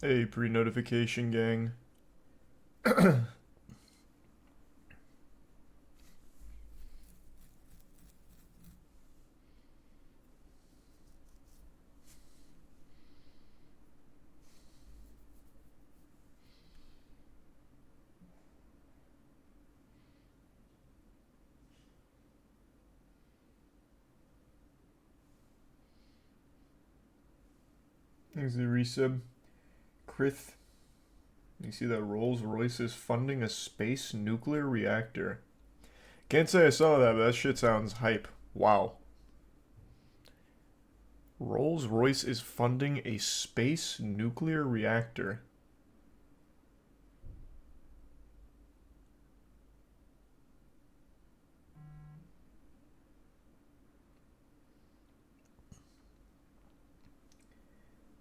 Hey, pre-notification gang. Thanks the resub. Krith. You see that Rolls-Royce is funding a space nuclear reactor. Can't say I saw that, but that shit sounds hype. Wow. Rolls-Royce is funding a space nuclear reactor.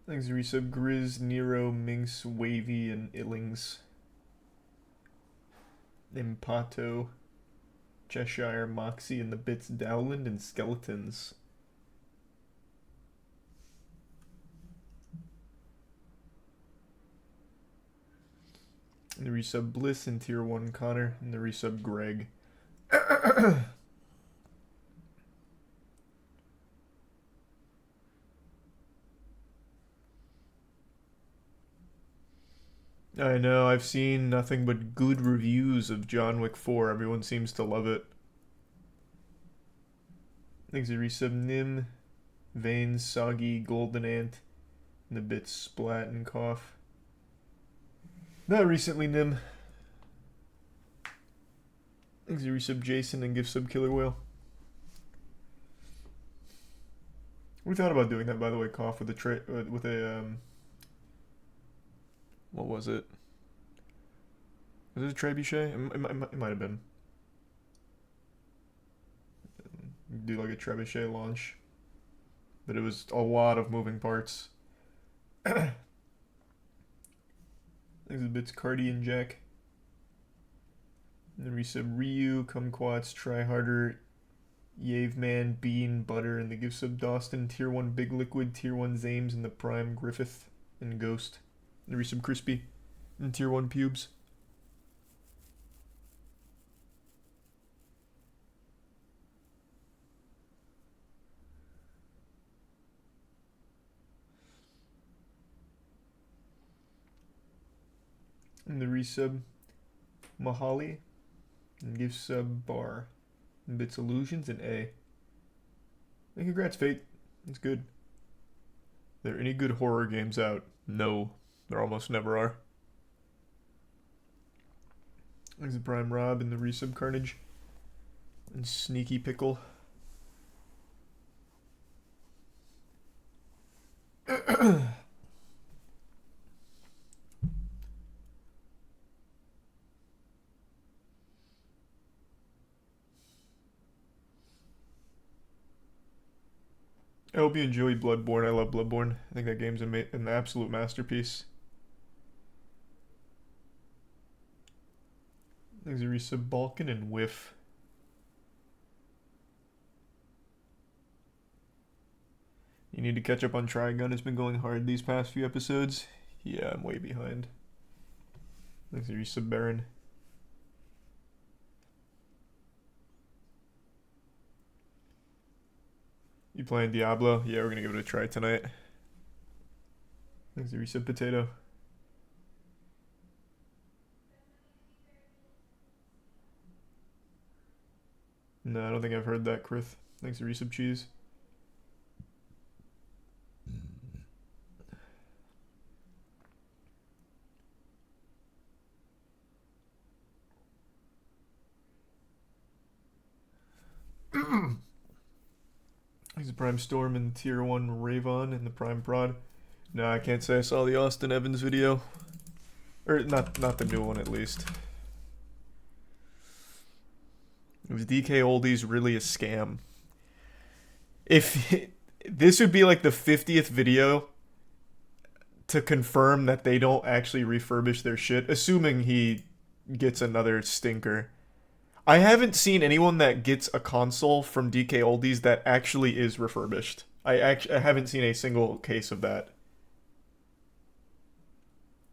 Thanks resub. Grizz, Nero, Minx, Wavy, and Illings. Impato, Cheshire, Moxie, and the Bits, Dowland, and Skeletons. And the resub Bliss and Tier 1 Connor, and the resub Greg. I know, I've seen nothing but good reviews of John Wick 4. Everyone seems to love it. Thanks to resub Nim, Veins, Soggy, Golden Ant, and the Bits Splat and Cough. Not recently, Nim. Thanks to resub Jason and give sub Killer Whale. We thought about doing that, by the way, Cough, with a what was it? Was it a trebuchet? It might have been. Do like a trebuchet launch. But it was a lot of moving parts. Thanks a bits, Cardi and Jack. And then resub Ryu, Kumquats, Try Harder, Yaveman, Bean, Butter, and the give sub Dawson, Tier 1 Big Liquid, Tier 1 Zames, and the Prime Griffith and Ghost. And resub Crispy and Tier 1 Pubes. And the resub Mahali and give sub Bar and Bits Illusions and A. And congrats, Fate. That's good. Are there any good horror games out? No. There almost never are. There's the Prime Rob and the resub Carnage. And Sneaky Pickle. I hope you enjoyed Bloodborne. I love Bloodborne. I think that game's an absolute masterpiece. There's a resub Balkan and Whiff. You need to catch up on Trigun. It's been going hard these past few episodes. Yeah, I'm way behind. There's a resub Baron. You playing Diablo? Yeah, we're gonna give it a try tonight. Thanks to resub Potato. No, I don't think I've heard that, Krith. Thanks to resub Cheese. He's a Prime Storm and Tier 1 Ravon and the Prime Prod. No, I can't say I saw the Austin Evans video. Or, not the new one, at least. Was DKOldies really a scam? If this would be like the 50th video to confirm that they don't actually refurbish their shit, assuming he gets another stinker. I haven't seen anyone that gets a console from DKOldies that actually is refurbished. I haven't seen a single case of that.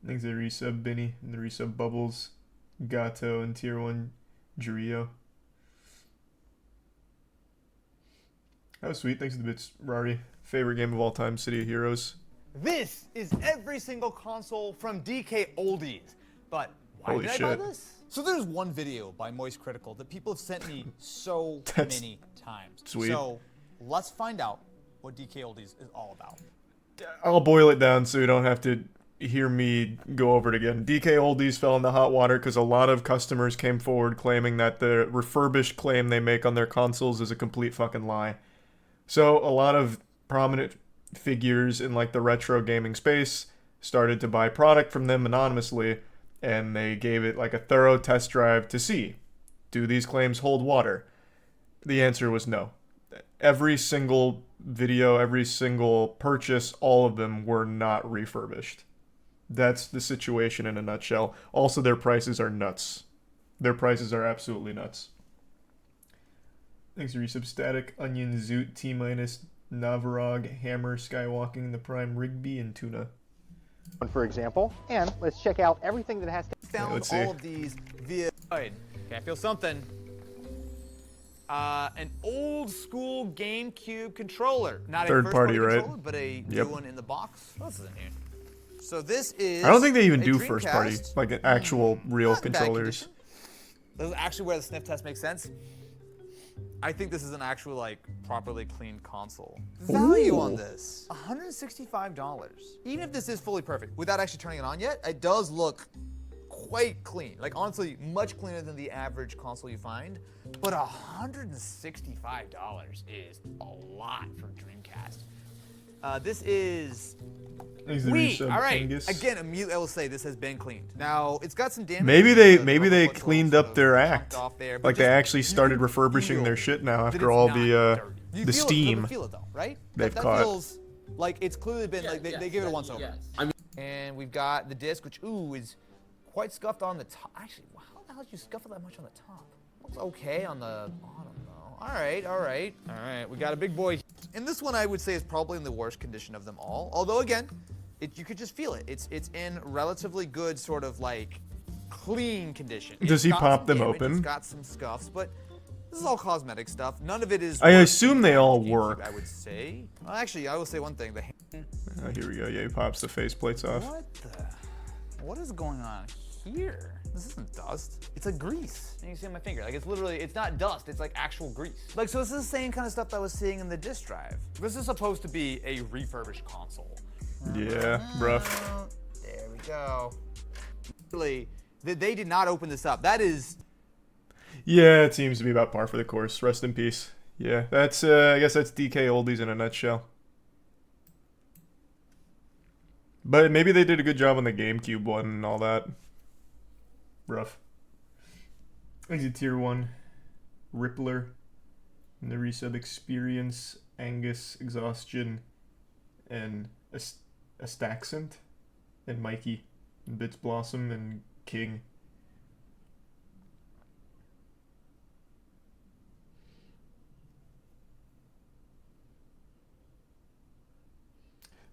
Thanks to the resub Benny and the resub Bubbles, Gato, and tier 1 Jurio. That was sweet. Thanks to the bits, Rari. Favorite game of all time, City of Heroes. This is every single console from DKOldies. But why Holy did shit. I buy this? So there's one video by moistcritical that people have sent me so many times. Sweet. So let's find out what DKOldies is all about. I'll boil it down so you don't have to hear me go over it again. DKOldies fell in the hot water because a lot of customers came forward claiming that the refurbished claim they make on their consoles is a complete fucking lie. So a lot of prominent figures in like the retro gaming space started to buy product from them anonymously, and they gave it like a thorough test drive to see, do these claims hold water? The answer was no. Every single video, every single purchase, all of them were not refurbished. That's the situation in a nutshell. Also, their prices are nuts. Their prices are absolutely nuts. Thanks to resub Static, Onion, Zoot, T-, Navarog, Hammer, Skywalking, The Prime, Rigby, and Tuna. For example, and let's check out everything that has to... Found all of these via... Okay, I feel something. An old school GameCube controller. Not Third a party, first-party right? controller, but a new one in the box. What else is in here? So this is... I don't think they even a do Dreamcast. first party, like an actual real Not in bad controllers. condition. This is actually where the sniff test makes sense. I think this is an actual, like, properly cleaned console. Value on this, $165. Even if this is fully perfect, without actually turning it on yet, it does look quite clean. Like, honestly, much cleaner than the average console you find. But $165 is a lot for Dreamcast. This is... Wii. All right. Again, immediately I will say this has been cleaned. Now it's got some damage. Maybe they cleaned up their act. Like they actually started refurbishing their shit now after all the steam feel it though, right? they've that caught. Feels like it's clearly been like they give it a once over. Yes. And we've got the disc, which is quite scuffed on the top. Actually, how the hell did you scuff it that much on the top? Looks okay on the bottom though. All right. We got a big boy. And this one I would say is probably in the worst condition of them all. Although again, you could just feel it. It's in relatively good sort of like clean condition. Does he pop them open? It's got some scuffs, but this is all cosmetic stuff. None of it is. I assume they all work. I would say. Well, actually, I will say one thing. Here we go. Yeah, he pops the faceplates off. What is going on here? This isn't dust. It's like grease. And you see on my finger. Like it's literally, it's not dust. It's like actual grease. Like, so this is the same kind of stuff that I was seeing in the disk drive. This is supposed to be a refurbished console. Yeah, rough. There we go. Really, they did not open this up. That is... Yeah, it seems to be about par for the course. Rest in peace. Yeah, that's, I guess that's DKOldies in a nutshell. But maybe they did a good job on the GameCube one and all that. Rough. Exit tier 1. Rippler. And the resub Experience, Angus, Exhaustion, and Astaxant, and Mikey, and Bits Blossom, and King.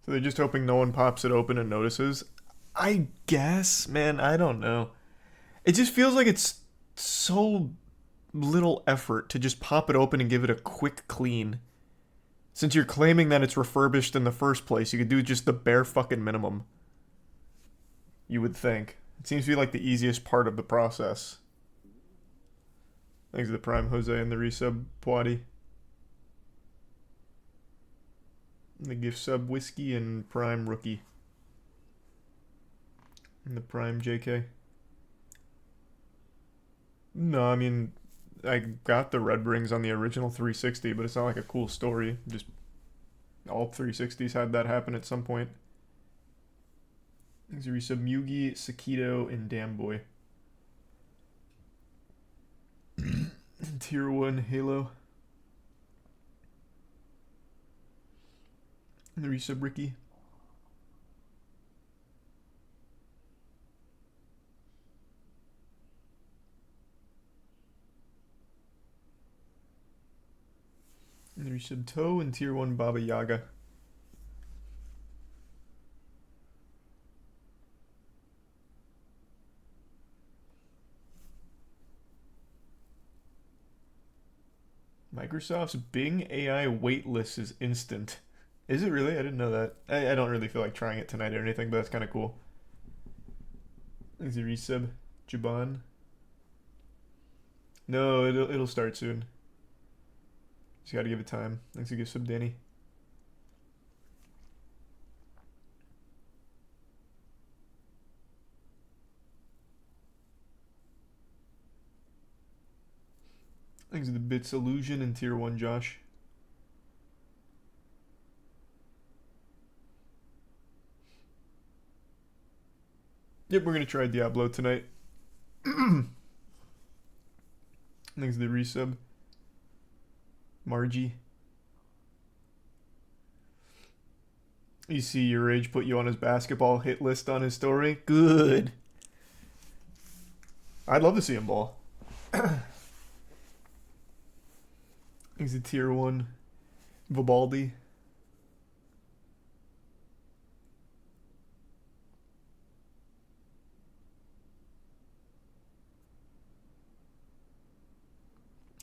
So they're just hoping no one pops it open and notices? I guess, man, I don't know. It just feels like it's so little effort to just pop it open and give it a quick clean. Since you're claiming that it's refurbished in the first place, you could do just the bare fucking minimum. You would think. It seems to be like the easiest part of the process. Thanks to the Prime Jose and the resub Pwadi. The gift sub Whiskey and Prime Rookie. And the Prime JK. No, I mean, I got the Red Rings on the original 360, but it's not like a cool story. Just all 360s had that happen at some point. Thanks to resub Yugi, Sakito, and Damboy. Tier 1 Halo. And the resub Ricky. And the resub Toe and tier 1 Baba Yaga. Microsoft's Bing AI waitlist is instant. Is it really? I didn't know that. I don't really feel like trying it tonight or anything, but that's kind of cool. Thanks, resub. Juban. No, it'll start soon. Just gotta give it time. Thanks for gift sub, Danny. Thanks to the Bits Illusion and Tier 1 Josh. Yep, we're gonna try Diablo tonight. Thanks to the resub. Margie. You see your rage put you on his basketball hit list on his story? Good. I'd love to see him ball. He's a tier 1 Vivaldi.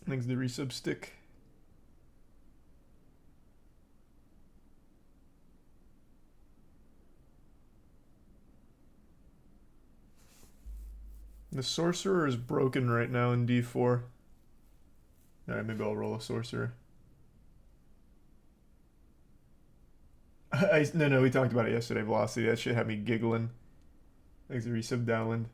Thanks to the resub stick. The sorcerer is broken right now in D4. Alright, maybe I'll roll a sorcerer. No, we talked about it yesterday, Velocity. That shit had me giggling. Thanks to resub Dowland.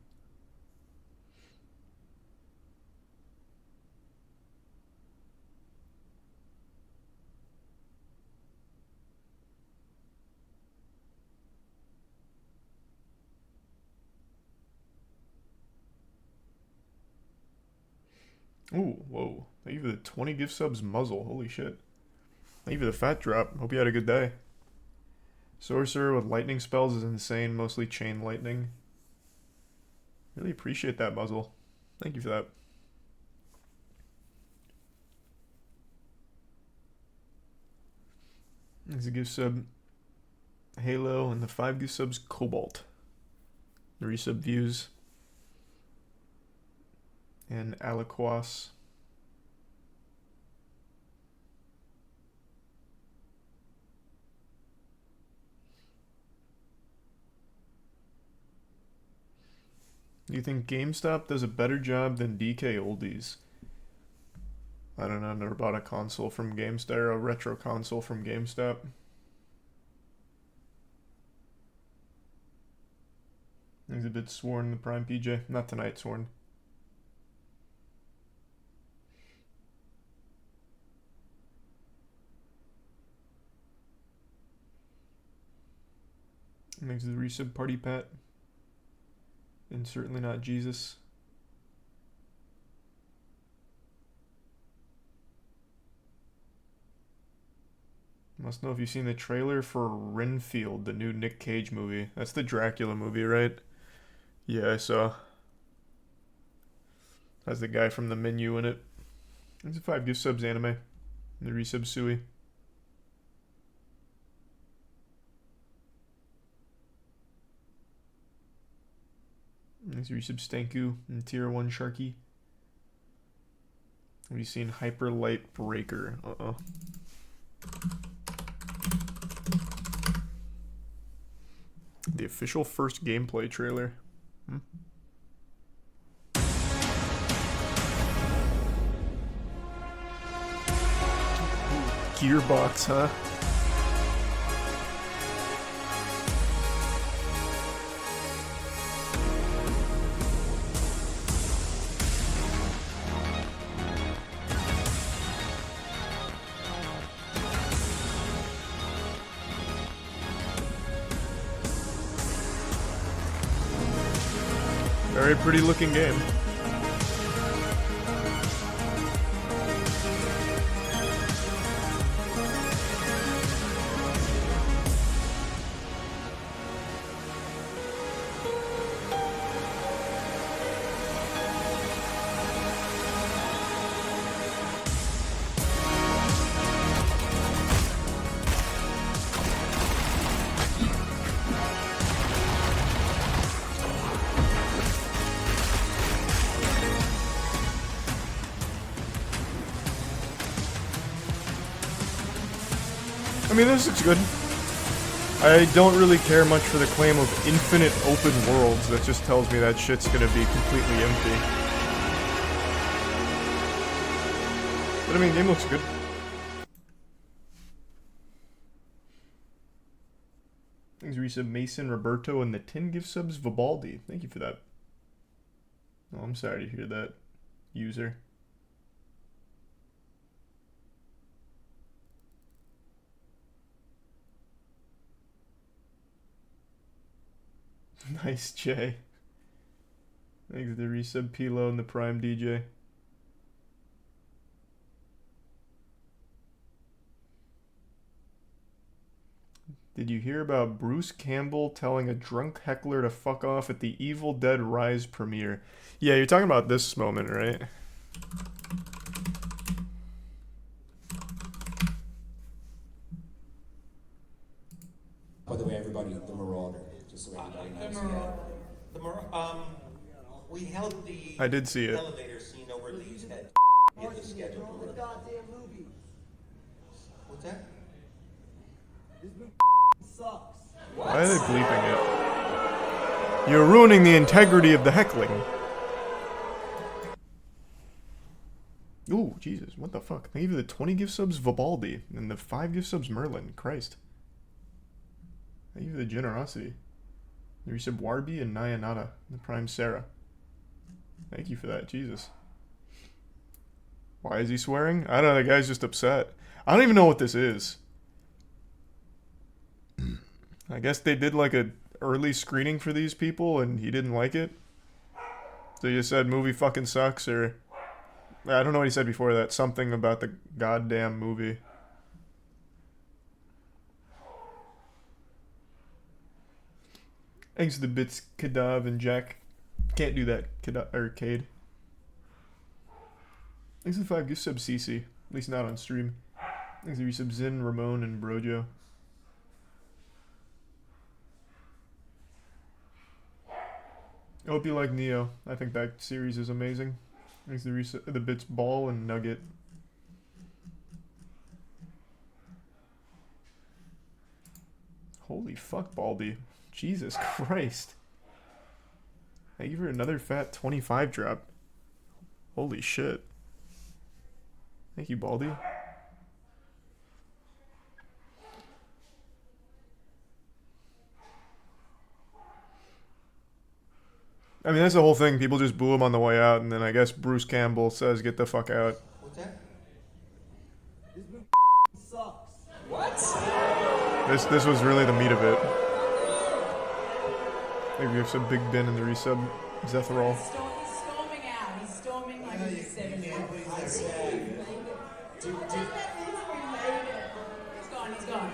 Ooh, whoa. Thank you for the 20 gift subs, Muzzle. Holy shit. Thank you for the fat drop. Hope you had a good day. Sorcerer with lightning spells is insane, mostly chain lightning. Really appreciate that, Muzzle. Thank you for that. Thanks a gift sub, Halo, and the 5 gift subs, Cobalt. The resub views. And Aliquas. Do you think GameStop does a better job than DKOldies? I don't know, I've never bought a console from GameStop, or a retro console from GameStop. He's a bit sworn in the Prime PJ. Not tonight, sworn. Thanks to the resub Party Pat. And certainly not Jesus. Must know if you've seen the trailer for Renfield, the new Nick Cage movie. That's the Dracula movie, right? Yeah, I saw. Has the guy from The Menu in it. It's a 5 gift subs anime. And the resub Sui. There's resub Stanku and tier 1 Sharky. Have you seen Hyper Light Breaker? Uh-oh. The official first gameplay trailer. Gearbox, huh? Very pretty looking game. I mean, this looks good. I don't really care much for the claim of infinite open worlds. That just tells me that shit's gonna be completely empty. But I mean, game looks good. Thanks, Resub Mason, Roberto, and the 10 gift subs, Vibaldi. Thank you for that. Oh, I'm sorry to hear that, user. Nice, Jay. Thanks, the Resub Pilo and the Prime DJ. Did you hear about Bruce Campbell telling a drunk heckler to fuck off at the Evil Dead Rise premiere? Yeah, you're talking about this moment, right? By the way, everybody, the Marauder, just so everybody knows. We held the I did see it. elevator scene over Lee's head. It was scheduled to work. What's that? Why are they bleeping it? You're ruining the integrity of the heckling. Ooh, Jesus, what the fuck? Thank you for the 20 gift subs, Vibaldi, and the 5 gift subs, Merlin. Christ. Thank you for the generosity. The resub Warby and Nayanada, the Prime Sarah. Thank you for that, Jesus. Why is he swearing? I don't know, the guy's just upset. I don't even know what this is. I guess they did like a early screening for these people and he didn't like it. So you said movie fucking sucks, or I don't know what he said before that. Something about the goddamn movie. Thanks to the bits, Kadav and Jack. Can't do that, Arcade. Thanks to the 5 gift subs, CC. At least not on stream. Thanks to the resub Zin, Ramon, and Brojo. I hope you like Neo. I think that series is amazing. Thanks to the bits Ball and Nugget. Holy fuck, Baldy. Jesus Christ. Thank you for another fat 25 drop. Holy shit. Thank you, Baldy. I mean, that's the whole thing. People just boo him on the way out, and then I guess Bruce Campbell says, get the fuck out. What's that? This movie sucks. What? This was really the meat of it. Maybe we have some Big Ben in the resub. Zetherol. He's storming out. He's storming like he's 7 years old. He's gone. He's gone.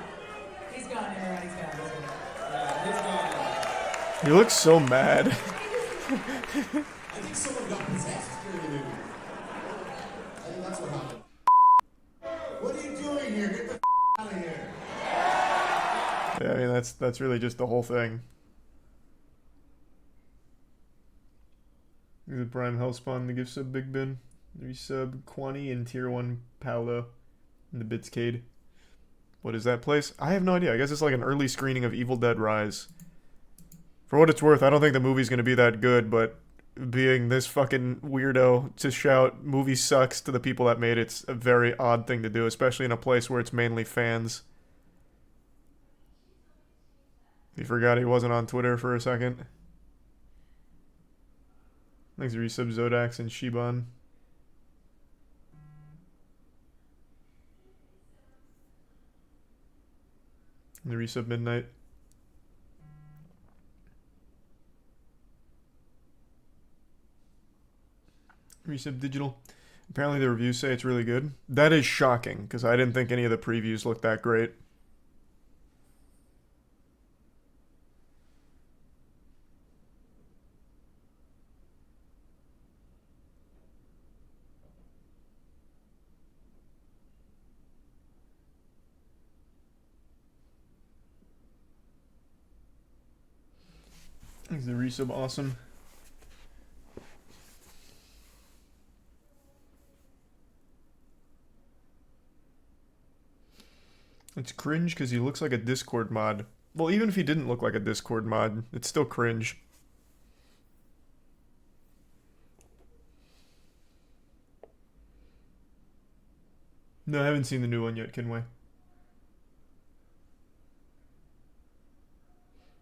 He's gone. Everybody's gone. He looks so mad. I think someone got possessed during the movie. I think that's what happened. What are you doing here? Get the out of here. Yeah, I mean, that's really just the whole thing. The Prime Hellspawn, the gift sub Big Ben, the resub Quani, and tier 1 Paolo, and the Bitscade. What is that place? I have no idea. I guess it's like an early screening of Evil Dead Rise. For what it's worth, I don't think the movie's gonna be that good, but being this fucking weirdo to shout movie sucks to the people that made it's a very odd thing to do, especially in a place where it's mainly fans. He forgot he wasn't on Twitter for a second. Thanks to resub Zodax and Shiban. And the resub Midnight. Resub Digital. Apparently the reviews say it's really good. That is shocking, because I didn't think any of the previews looked that great. Is the resub awesome? It's cringe because he looks like a Discord mod. Well, even if he didn't look like a Discord mod, it's still cringe. No, I haven't seen the new one yet, Kinway.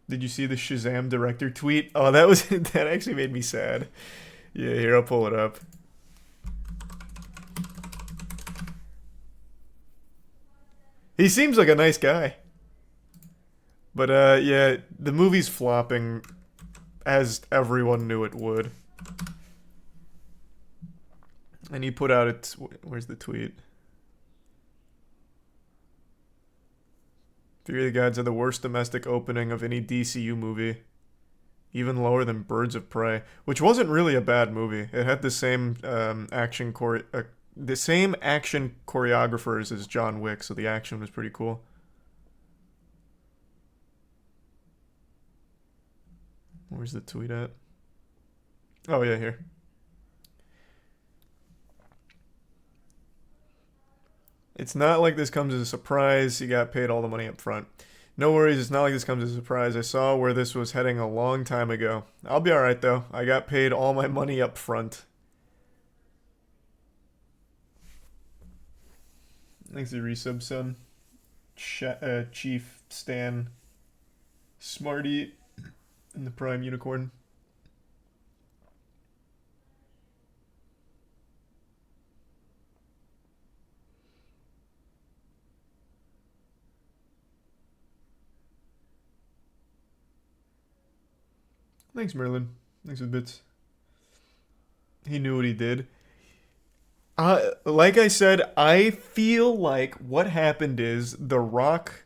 Did you see the Shazam director tweet? Oh, that was that actually made me sad. Yeah, here, I'll pull it up. He seems like a nice guy. But yeah, the movie's flopping as everyone knew it would. And he put out it. Where's the tweet? Fury of the Gods are the worst domestic opening of any DCU movie. Even lower than Birds of Prey, which wasn't really a bad movie. It had the same action choreographers as John Wick, so the action was pretty cool. Where's the tweet at? Oh yeah, here. It's not like this comes as a surprise. You got paid all the money up front. No worries, it's not like this comes as a surprise. I saw where this was heading a long time ago. I'll be alright though. I got paid all my money up front. Thanks for the resub, son. Chief Stan Smarty and the Prime Unicorn. Thanks, Merlin. Thanks for the bits. He knew what he did. Like I said, I feel like what happened is The Rock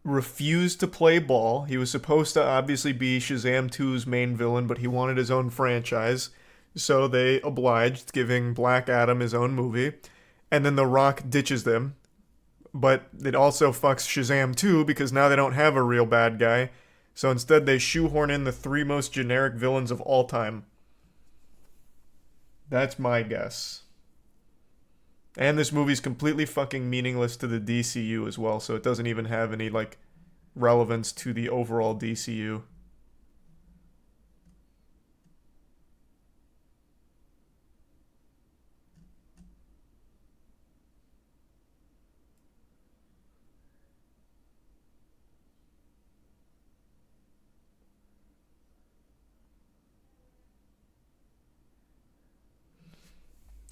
refused to play ball. He was supposed to obviously be Shazam 2's main villain, but he wanted his own franchise. So they obliged, giving Black Adam his own movie. And then The Rock ditches them. But it also fucks Shazam 2 because now they don't have a real bad guy. So instead they shoehorn in the 3 most generic villains of all time. That's my guess. And this movie's completely fucking meaningless to the DCU as well, so it doesn't even have any, like, relevance to the overall DCU.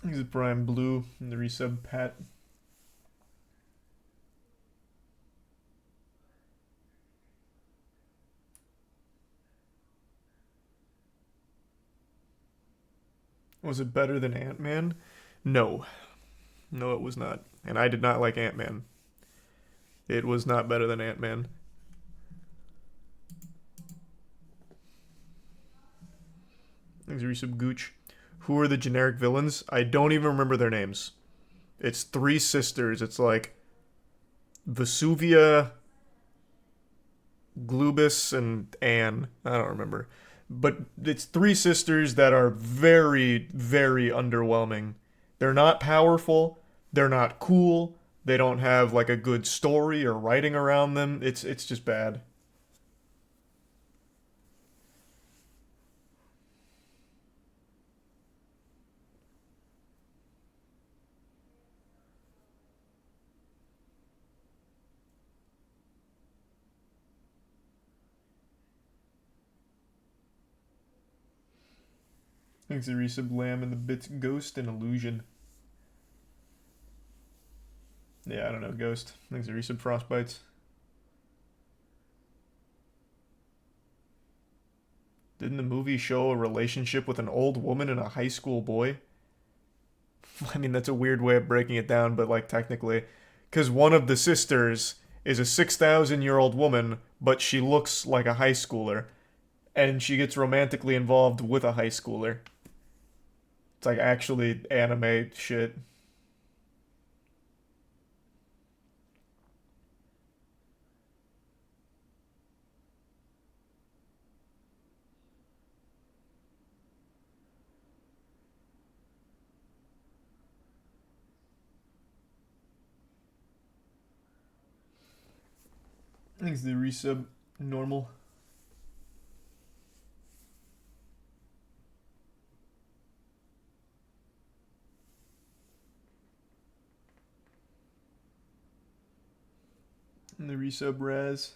This is Brian Blue in the resub Pat. Was it better than Ant-Man? No. No, it was not. And I did not like Ant-Man. It was not better than Ant-Man. Thanks for resub Gooch. Who are the generic villains? I don't even remember their names. It's 3 sisters. It's like Vesuvia, Glubus, and Anne. I don't remember. But it's 3 sisters that are very, very underwhelming. They're not powerful. They're not cool. They don't have like a good story or writing around them. It's just bad. Thanks to resub Lamb and the bits Ghost and Illusion. Yeah, I don't know, Ghost. Thanks to resub Frostbites. Didn't the movie show a relationship with an old woman and a high school boy? I mean, that's a weird way of breaking it down, but like technically. Because one of the sisters is a 6,000-year-old woman, but she looks like a high schooler. And she gets romantically involved with a high schooler. It's like actually anime shit. Thanks the resub normal. And the resub Raz.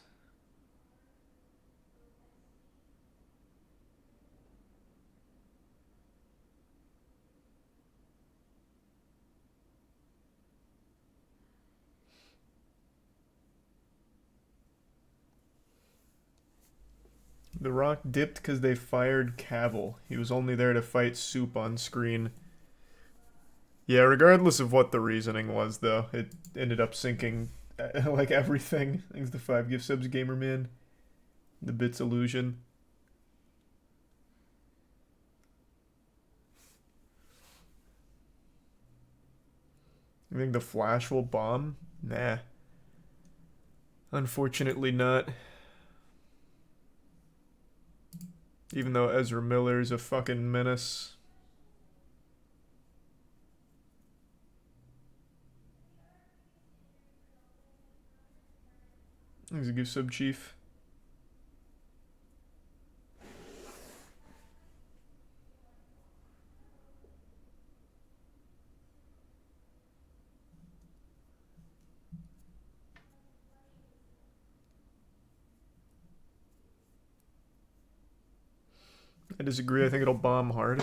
The Rock dipped because they fired Cavill. He was only there to fight Soup on screen. Yeah, regardless of what the reasoning was, though, it ended up sinking like everything. Thanks to 5 gift subs, Gamerman. The Bits Illusion. You think the Flash will bomb? Nah. Unfortunately not. Even though Ezra Miller's a fucking menace. He's a gift sub, Chief. I disagree. I think it'll bomb hard.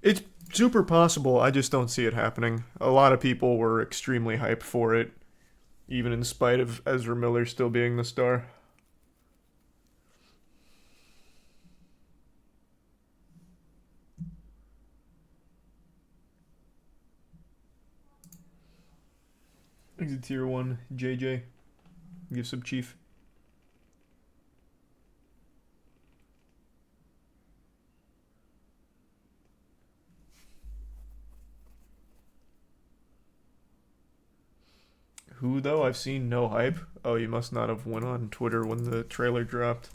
It's super possible. I just don't see it happening. A lot of people were extremely hyped for it, even in spite of Ezra Miller still being the star. Exit tier 1, JJ. Give sub Chief. Who, though? I've seen no hype. Oh, you must not have went on Twitter when the trailer dropped.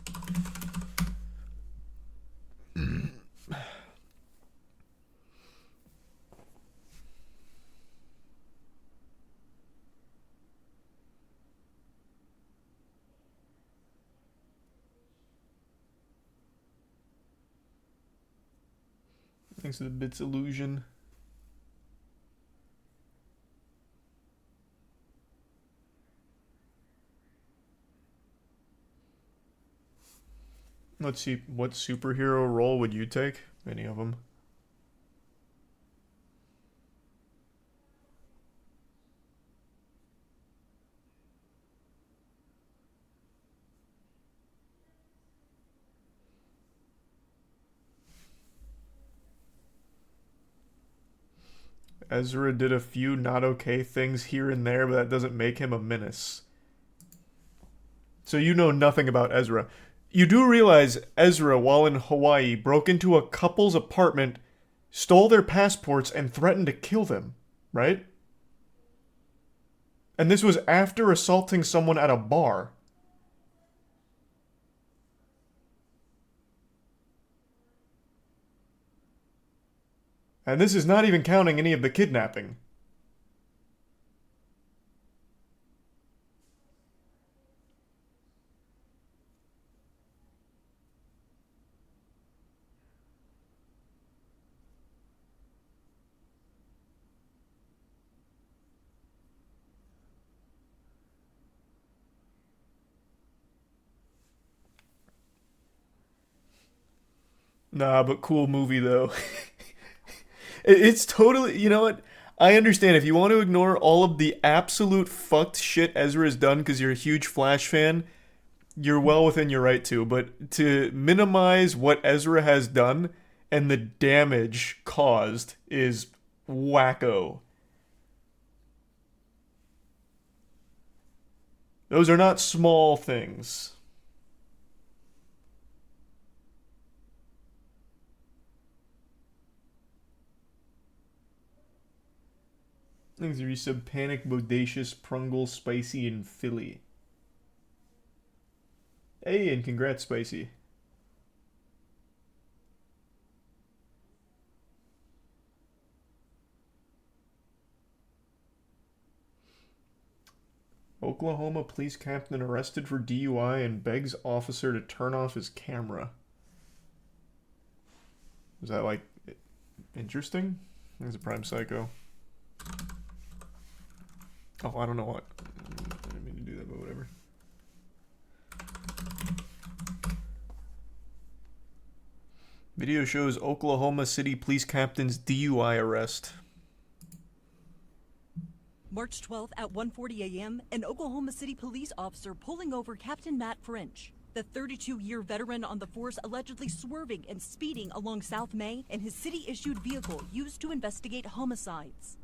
Thanks to the Bits Illusion. Let's see, what superhero role would you take? Any of them? Ezra did a few not okay things here and there, but that doesn't make him a menace. So you know nothing about Ezra. You do realize Ezra, while in Hawaii, broke into a couple's apartment, stole their passports, and threatened to kill them, right? And this was after assaulting someone at a bar. And this is not even counting any of the kidnapping. Nah, but cool movie though. It's totally, you know what? I understand if you want to ignore all of the absolute fucked shit Ezra has done because you're a huge Flash fan, you're well within your right to. But to minimize what Ezra has done and the damage caused is wacko. Those are not small things. Things are resub Panic, Bodacious, Prungle, Spicy, and Philly. Hey, and congrats, Spicy. Oklahoma police captain arrested for DUI and begs officer to turn off his camera. Is that, like, interesting? He's a prime psycho. Oh, I don't know what. I didn't mean to do that, but whatever. Video shows Oklahoma City police captain's DUI arrest. March 12th at 1:40 a.m., an Oklahoma City police officer pulling over Captain Matt French. The 32-year veteran on the force allegedly swerving and speeding along South May in his city-issued vehicle used to investigate homicides.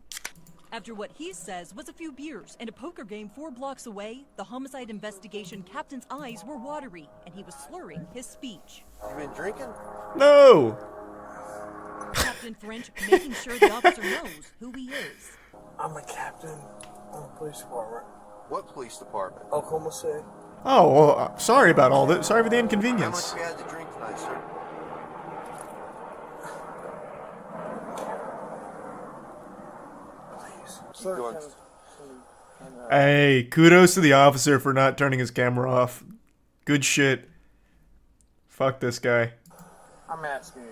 After what he says was a few beers and a poker game 4 blocks away, the homicide investigation captain's eyes were watery and he was slurring his speech. You been drinking? No! Captain French making sure the officer knows who he is. I'm a captain on the police department. What police department? Oklahoma City. Oh, well, sorry about all this. Sorry for the How inconvenience. much you had to drink tonight, sir? Please. Keep going. Hey, kudos to the officer for not turning his camera off. Good shit. Fuck this guy. I'm asking you.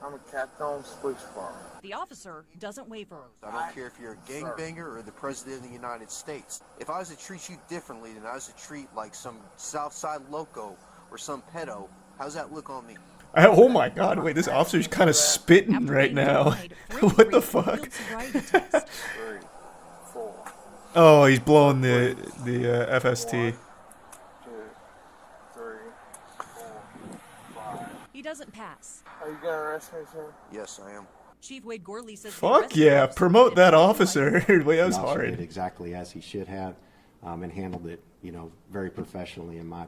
I'm a captain on the police department. The officer doesn't waver. I don't care if you're a gangbanger or the president of the United States. If I was to treat you differently than I was to treat like some Southside loco or some pedo, how's that look on me? Oh my god, wait, this officer's kind of spitting right now. What the fuck? 3, 4. Oh, he's blowing the FST. 2, 3, 4, 5. He doesn't pass. Are you gonna arrest me, sir? Yes, I am. Chief Wade Gorley says. Fuck yeah, promote that officer. Wait, that was Officer did hard. exactly as he should have, and handled it, very professionally in my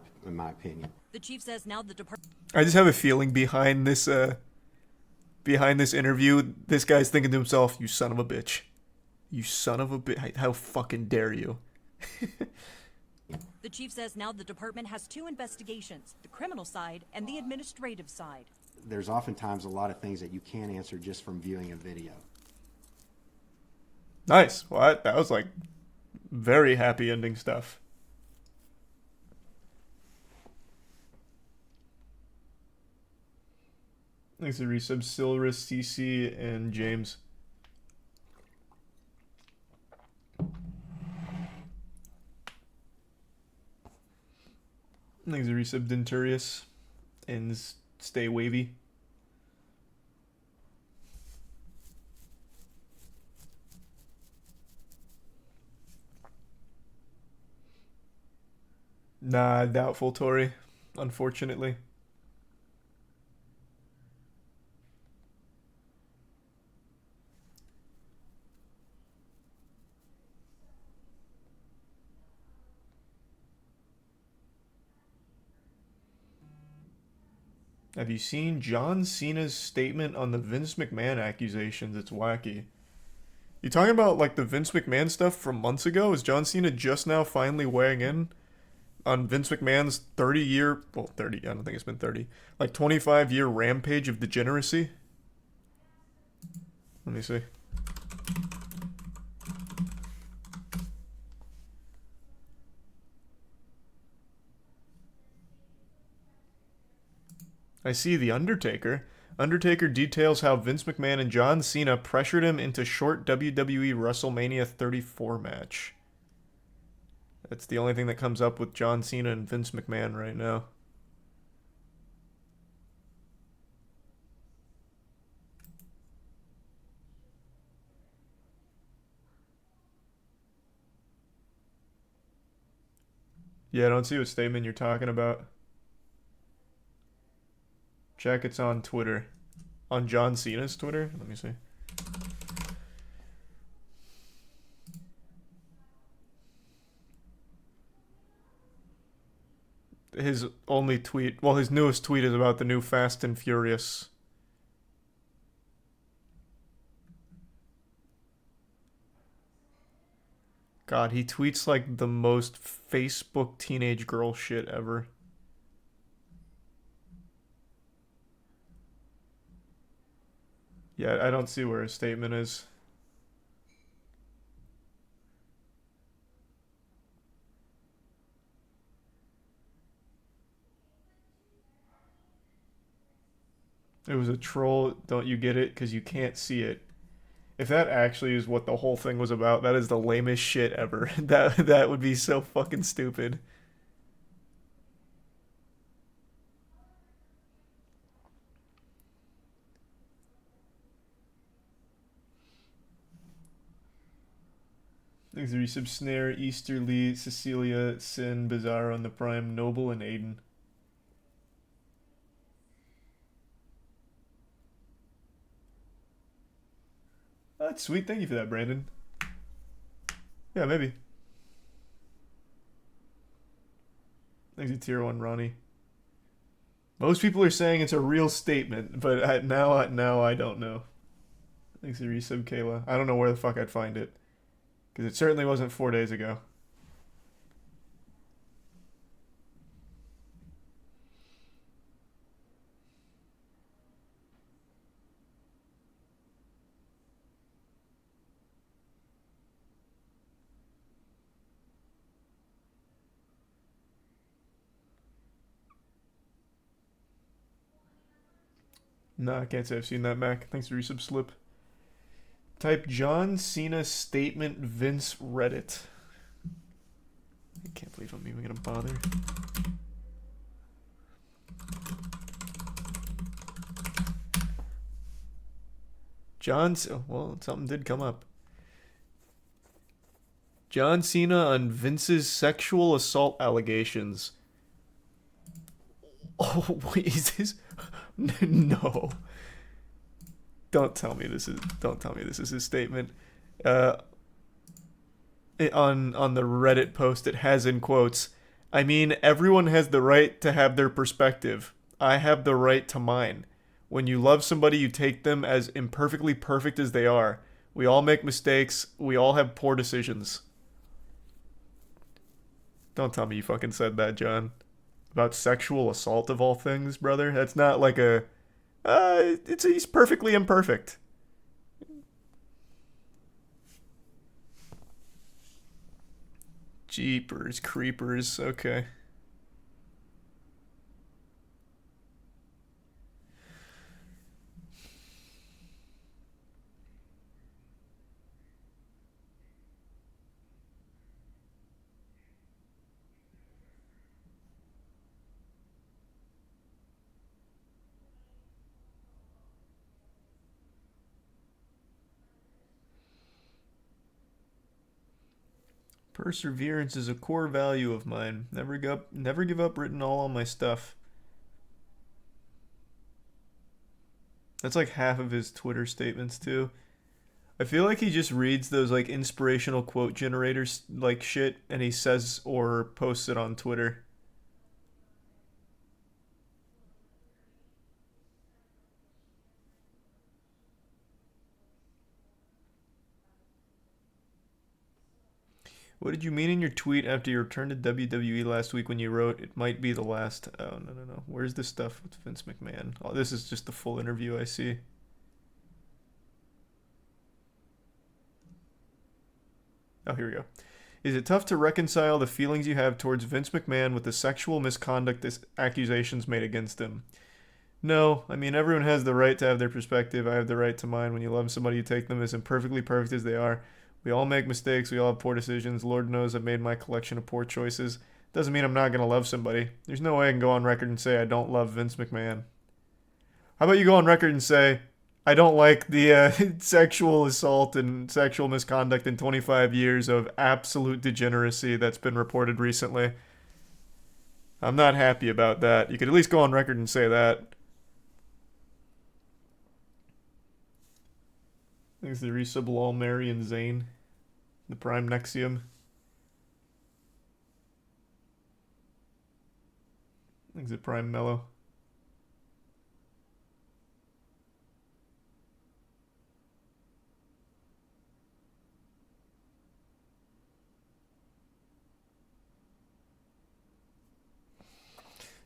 opinion. The chief says now the department. I just have a feeling behind this interview, this guy's thinking to himself, "You son of a bitch. You son of a bitch. How fucking dare you?" The chief says now the department has 2 investigations, the criminal side and the administrative side. There's oftentimes a lot of things that you can't answer just from viewing a video. Nice. What? That was like very happy ending stuff. Thanks to resub Silrus, CC, and James. Thanks to resub Denturius and Stay Wavy. Nah, doubtful, Tori. Unfortunately. Have you seen John Cena's statement on the Vince McMahon accusations? It's wacky. You talking about like the Vince McMahon stuff from months ago? Is John Cena just now finally weighing in on Vince McMahon's 30-year, well, 30, I don't think it's been 30, like 25-year rampage of degeneracy? Let me see. I see The Undertaker. Undertaker details how Vince McMahon and John Cena pressured him into short WWE WrestleMania 34 match. That's the only thing that comes up with John Cena and Vince McMahon right now. Yeah, I don't see what statement you're talking about. Check, it's on Twitter. On John Cena's Twitter? Let me see. His only tweet, well, his newest tweet is about the new Fast and Furious. God, he tweets like the most Facebook teenage girl shit ever. Yeah, I don't see where his statement is. It was a troll. Don't you get it? Because you can't see it. If that actually is what the whole thing was about, that is the lamest shit ever. That would be so fucking stupid. Thanks to Resub Snare, Easterly, Cecilia, Sin, Bizarro, and the Prime, Noble, and Aiden. That's sweet. Thank you for that, Brandon. Yeah, maybe. Thanks to Tier 1, Ronnie. Most people are saying it's a real statement, but now I don't know. Thanks to Resub, Kayla. I don't know where the fuck I'd find it. Because it certainly wasn't 4 days ago. Nah, I can't say I've seen that, Mac. Thanks for resub slip. Type John Cena statement Vince Reddit. I can't believe I'm even gonna bother. Well, something did come up. John Cena on Vince's sexual assault allegations. Oh, wait, is this? No. Don't tell me this is his statement. On the Reddit post, it has in quotes, I mean, everyone has the right to have their perspective. I have the right to mine. When you love somebody, you take them as imperfectly perfect as they are. We all make mistakes. We all have poor decisions. Don't tell me you fucking said that, John. About sexual assault of all things, brother. That's not like a... he's perfectly imperfect. Jeepers creepers. Okay. Perseverance is a core value of mine. Never give up written all on my stuff. That's like half of his Twitter statements too. I feel like he just reads those like inspirational quote generators like shit and he says or posts it on Twitter. What did you mean in your tweet after you returned to WWE last week when you wrote, it might be the last... Oh, no. Where's this stuff with Vince McMahon? Oh, this is just the full interview I see. Oh, here we go. Is it tough to reconcile the feelings you have towards Vince McMahon with the sexual misconduct accusations made against him? No, I mean, everyone has the right to have their perspective. I have the right to mine. When you love somebody, you take them as imperfectly perfect as they are. We all make mistakes. We all have poor decisions. Lord knows I've made my collection of poor choices. Doesn't mean I'm not going to love somebody. There's no way I can go on record and say I don't love Vince McMahon. How about you go on record and say, I don't like the sexual assault and sexual misconduct in 25 years of absolute degeneracy that's been reported recently. I'm not happy about that. You could at least go on record and say that. Thanks to resub Lol, Mary, and Zane. The Prime Nexium. Thanks to Prime Mellow.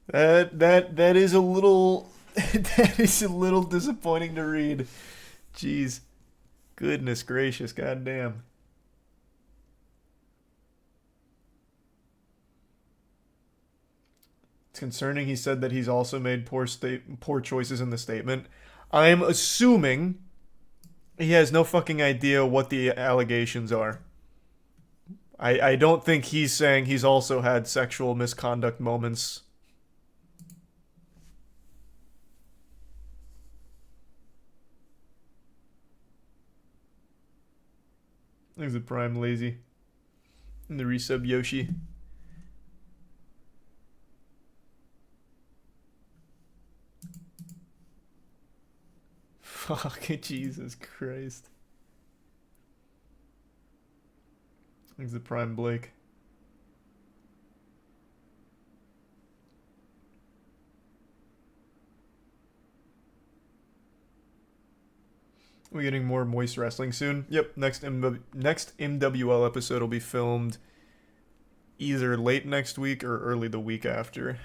That is a little that is a little disappointing to read. Jeez. Goodness gracious, goddamn. It's concerning he said that he's also made poor choices in the statement. I'm assuming he has no fucking idea what the allegations are. I don't think he's saying he's also had sexual misconduct moments. There's the Prime Lazy. And the resub Yoshi. Fuck, Jesus Christ. There's the Prime Blake. We getting more Moist Wrestling soon? Yep, next MWL episode will be filmed either late next week or early the week after.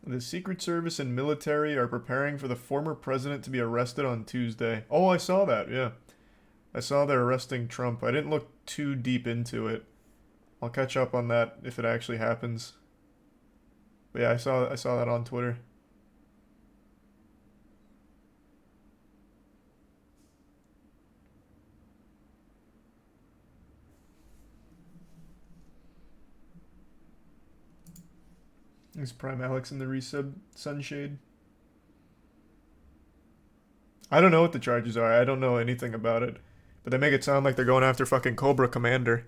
The Secret Service and military are preparing for the former president to be arrested on Tuesday. Oh, I saw that, yeah. I saw they're arresting Trump. I didn't look too deep into it. I'll catch up on that if it actually happens. But yeah, I saw that on Twitter. There's Prime Alex in the resub Sunshade. I don't know what the charges are. I don't know anything about it. But they make it sound like they're going after fucking Cobra Commander.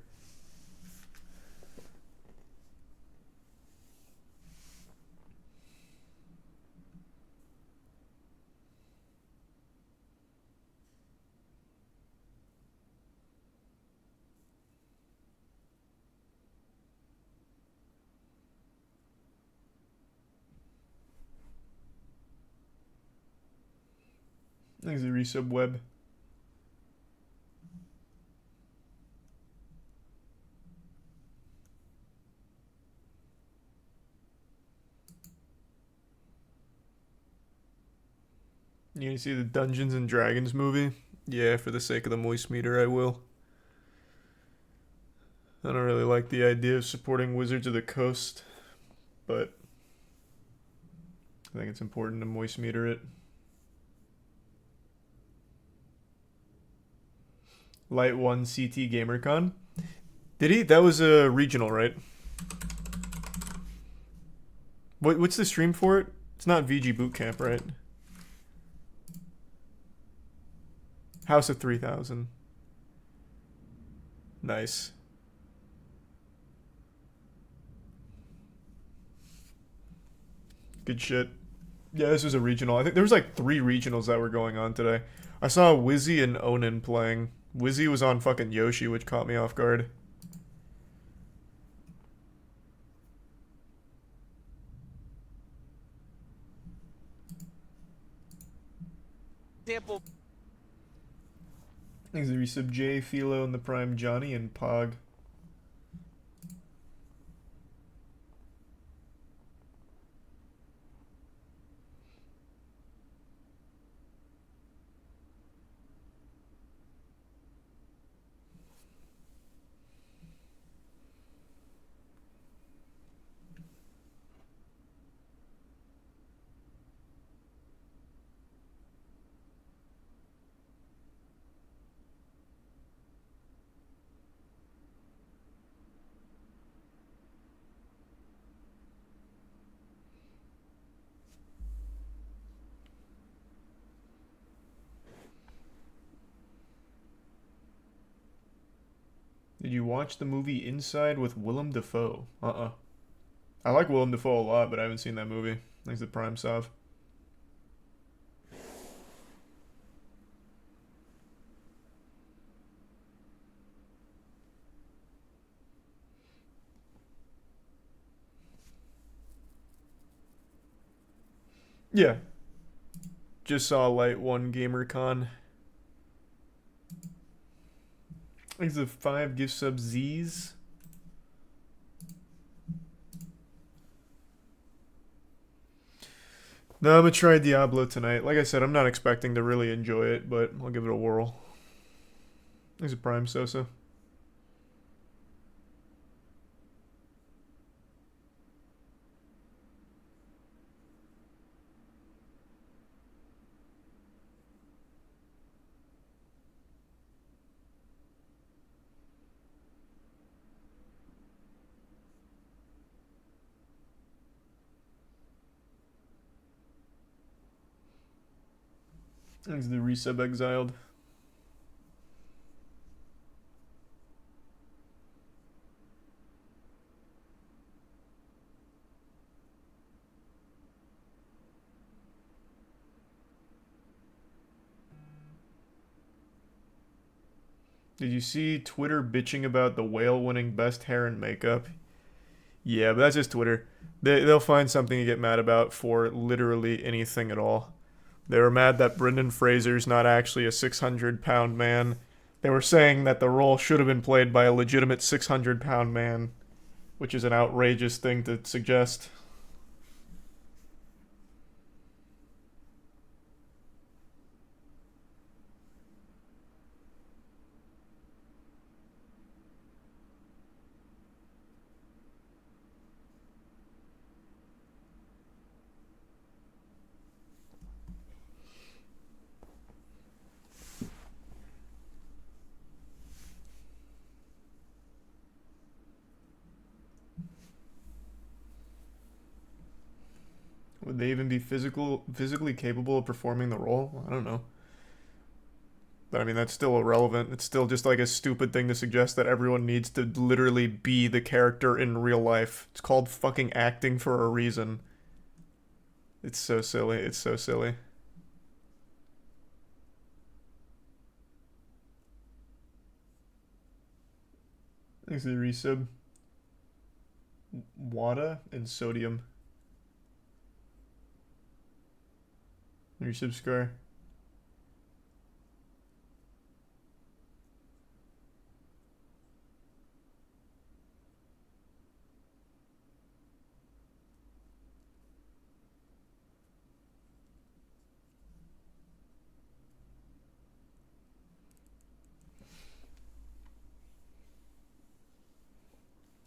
There's the resub web. You gonna see the Dungeons and Dragons movie? Yeah, for the sake of the moist meter, I will. I don't really like the idea of supporting Wizards of the Coast, but I think it's important to moist meter it. Light 1 CT GamerCon. Did he? That was a regional, right? What's the stream for it? It's not VG Bootcamp, right? House of 3000. Nice. Good shit. Yeah, this was a regional. I think there was like 3 regionals that were going on today. I saw Wizzy and Onan playing. Wizzy was on fucking Yoshi, which caught me off guard. Example. Thanks to resub J, Philo, and the Prime Johnny, and Pog. Did you watch the movie Inside with Willem Dafoe? I like Willem Dafoe a lot, but I haven't seen that movie. Thanks to Prime Sav. Yeah. Just saw Light 1 GamerCon. Thanks to 5 gift sub Z's. No, I'm gonna try Diablo tonight. Like I said, I'm not expecting to really enjoy it, but I'll give it a whirl. Thanks to Prime Sosa. Thanks to the resub exiled. Did you see Twitter bitching about the whale winning best hair and makeup? Yeah, but that's just Twitter. They'll find something to get mad about for literally anything at all. They were mad that Brendan Fraser's not actually a 600-pound man. They were saying that the role should have been played by a legitimate 600-pound man, which is an outrageous thing to suggest. Would they even be physically capable of performing the role? I don't know. But I mean, that's still irrelevant. It's still just like a stupid thing to suggest that everyone needs to literally be the character in real life. It's called fucking acting for a reason. It's so silly. It's so silly. Thanks for the resub. Wada and sodium. Resubscribe.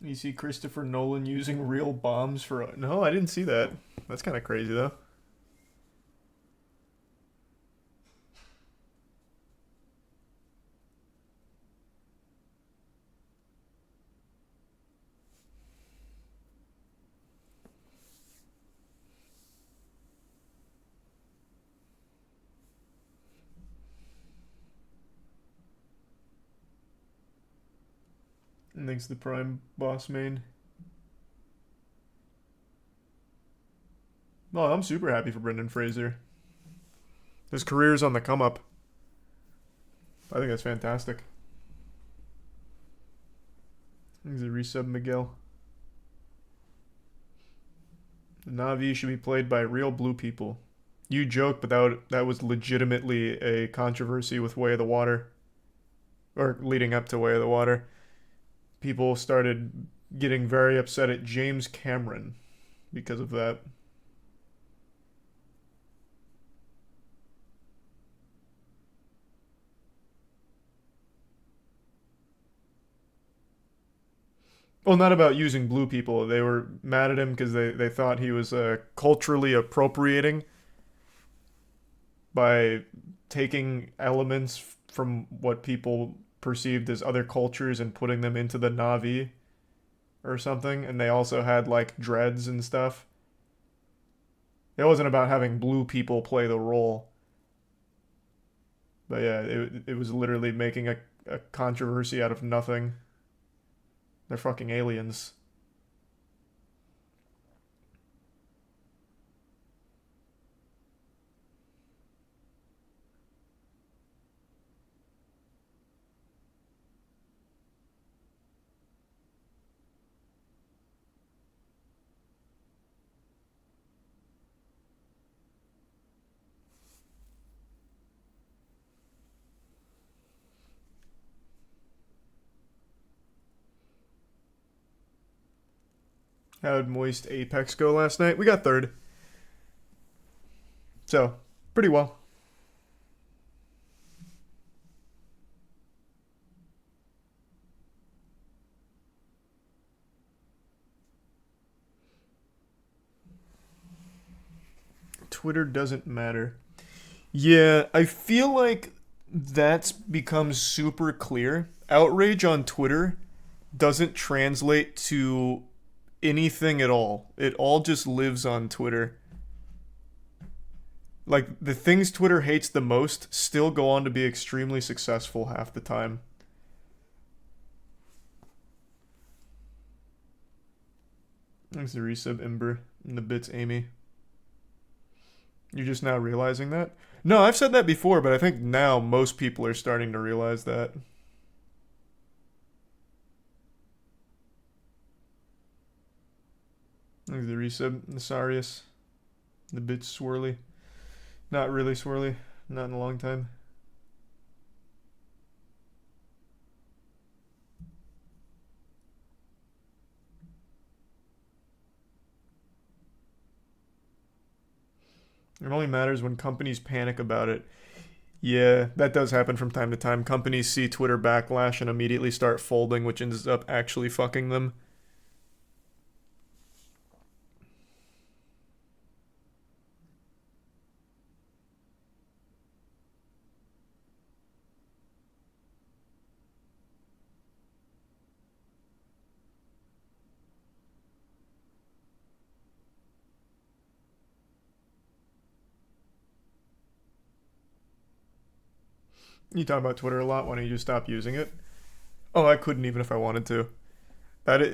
You see Christopher Nolan using real bombs for... No, I didn't see that. That's kind of crazy, though. And thanks to the Prime boss main. Well, I'm super happy for Brendan Fraser. His career's on the come up. I think that's fantastic. Thanks to resub Miguel. The Na'vi should be played by real blue people. You joke, but that was legitimately a controversy with Way of the Water. Or leading up to Way of the Water. People started getting very upset at James Cameron because of that. Well, not about using blue people. They were mad at him because they thought he was culturally appropriating by taking elements from what people perceived as other cultures and putting them into the Na'vi or something. And they also had like dreads and stuff. It wasn't about having blue people play the role. But yeah, it was literally making a controversy out of nothing. They're fucking aliens. How'd Moist Apex go last night? We got third. So, pretty well. Twitter doesn't matter. Yeah, I feel like that's become super clear. Outrage on Twitter doesn't translate to anything at all. It all just lives on Twitter. Like, the things Twitter hates the most still go on to be extremely successful half the time. Thanks to resub Ember and the bits Amy. You're just now realizing that? No, I've said that before, but I think now most people are starting to realize that. Thanks to the resub, Nasarius. The bits swirly. Not really swirly. Not in a long time. It only matters when companies panic about it. Yeah, that does happen from time to time. Companies see Twitter backlash and immediately start folding, which ends up actually fucking them. You talk about Twitter a lot. Why don't you just stop using it? Oh, I couldn't even if I wanted to.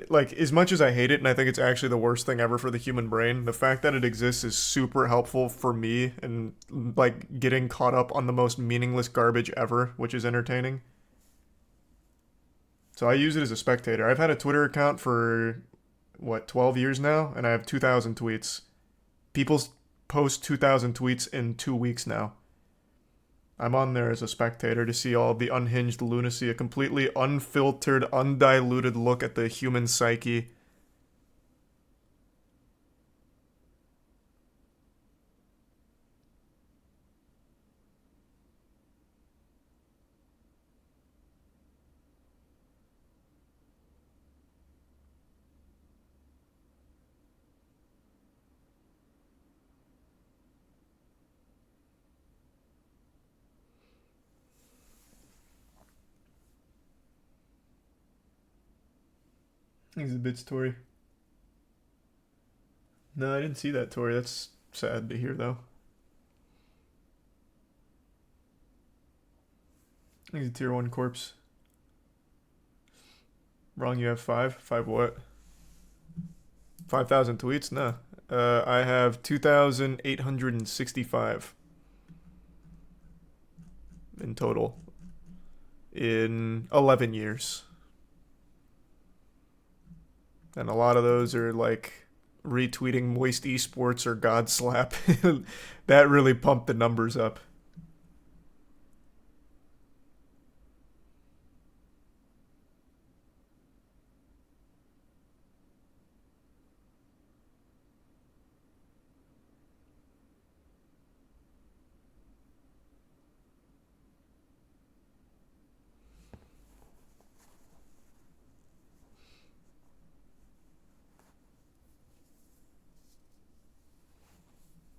Like, as much as I hate it, and I think it's actually the worst thing ever for the human brain, the fact that it exists is super helpful for me and, like, getting caught up on the most meaningless garbage ever, which is entertaining. So I use it as a spectator. I've had a Twitter account for, 12 years now, and I have 2,000 tweets. People post 2,000 tweets in 2 weeks now. I'm on there as a spectator to see all the unhinged lunacy, a completely unfiltered, undiluted look at the human psyche. Thanks a bit, Tori. No, I didn't see that, Tori. That's sad to hear, though. Thanks a tier 1 corpse. Wrong, you have 5? 5 what? 5,000 tweets? No. I have 2,865 in total in 11 years. And a lot of those are like retweeting Moist Esports or God Slap. That really pumped the numbers up.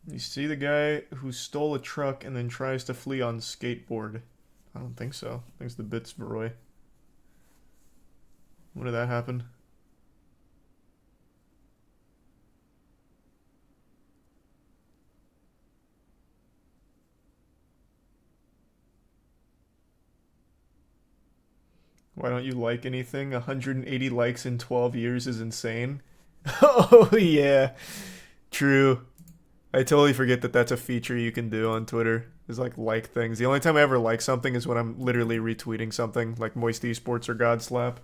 You see the guy who stole a truck and then tries to flee on skateboard. I don't think so. Thanks to Bits Veroy. When did that happen? Why don't you like anything? 180 likes in 12 years is insane. Oh, yeah. True. I totally forget that that's a feature you can do on Twitter, is like things. The only time I ever like something is when I'm literally retweeting something, like Moist Esports or God Slap.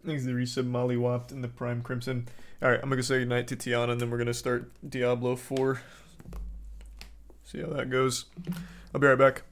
Thanks to the resub Molly Whopped and the Prime Crimson. Alright, I'm gonna say goodnight to Tiana and then we're gonna start Diablo 4. See how that goes. I'll be right back.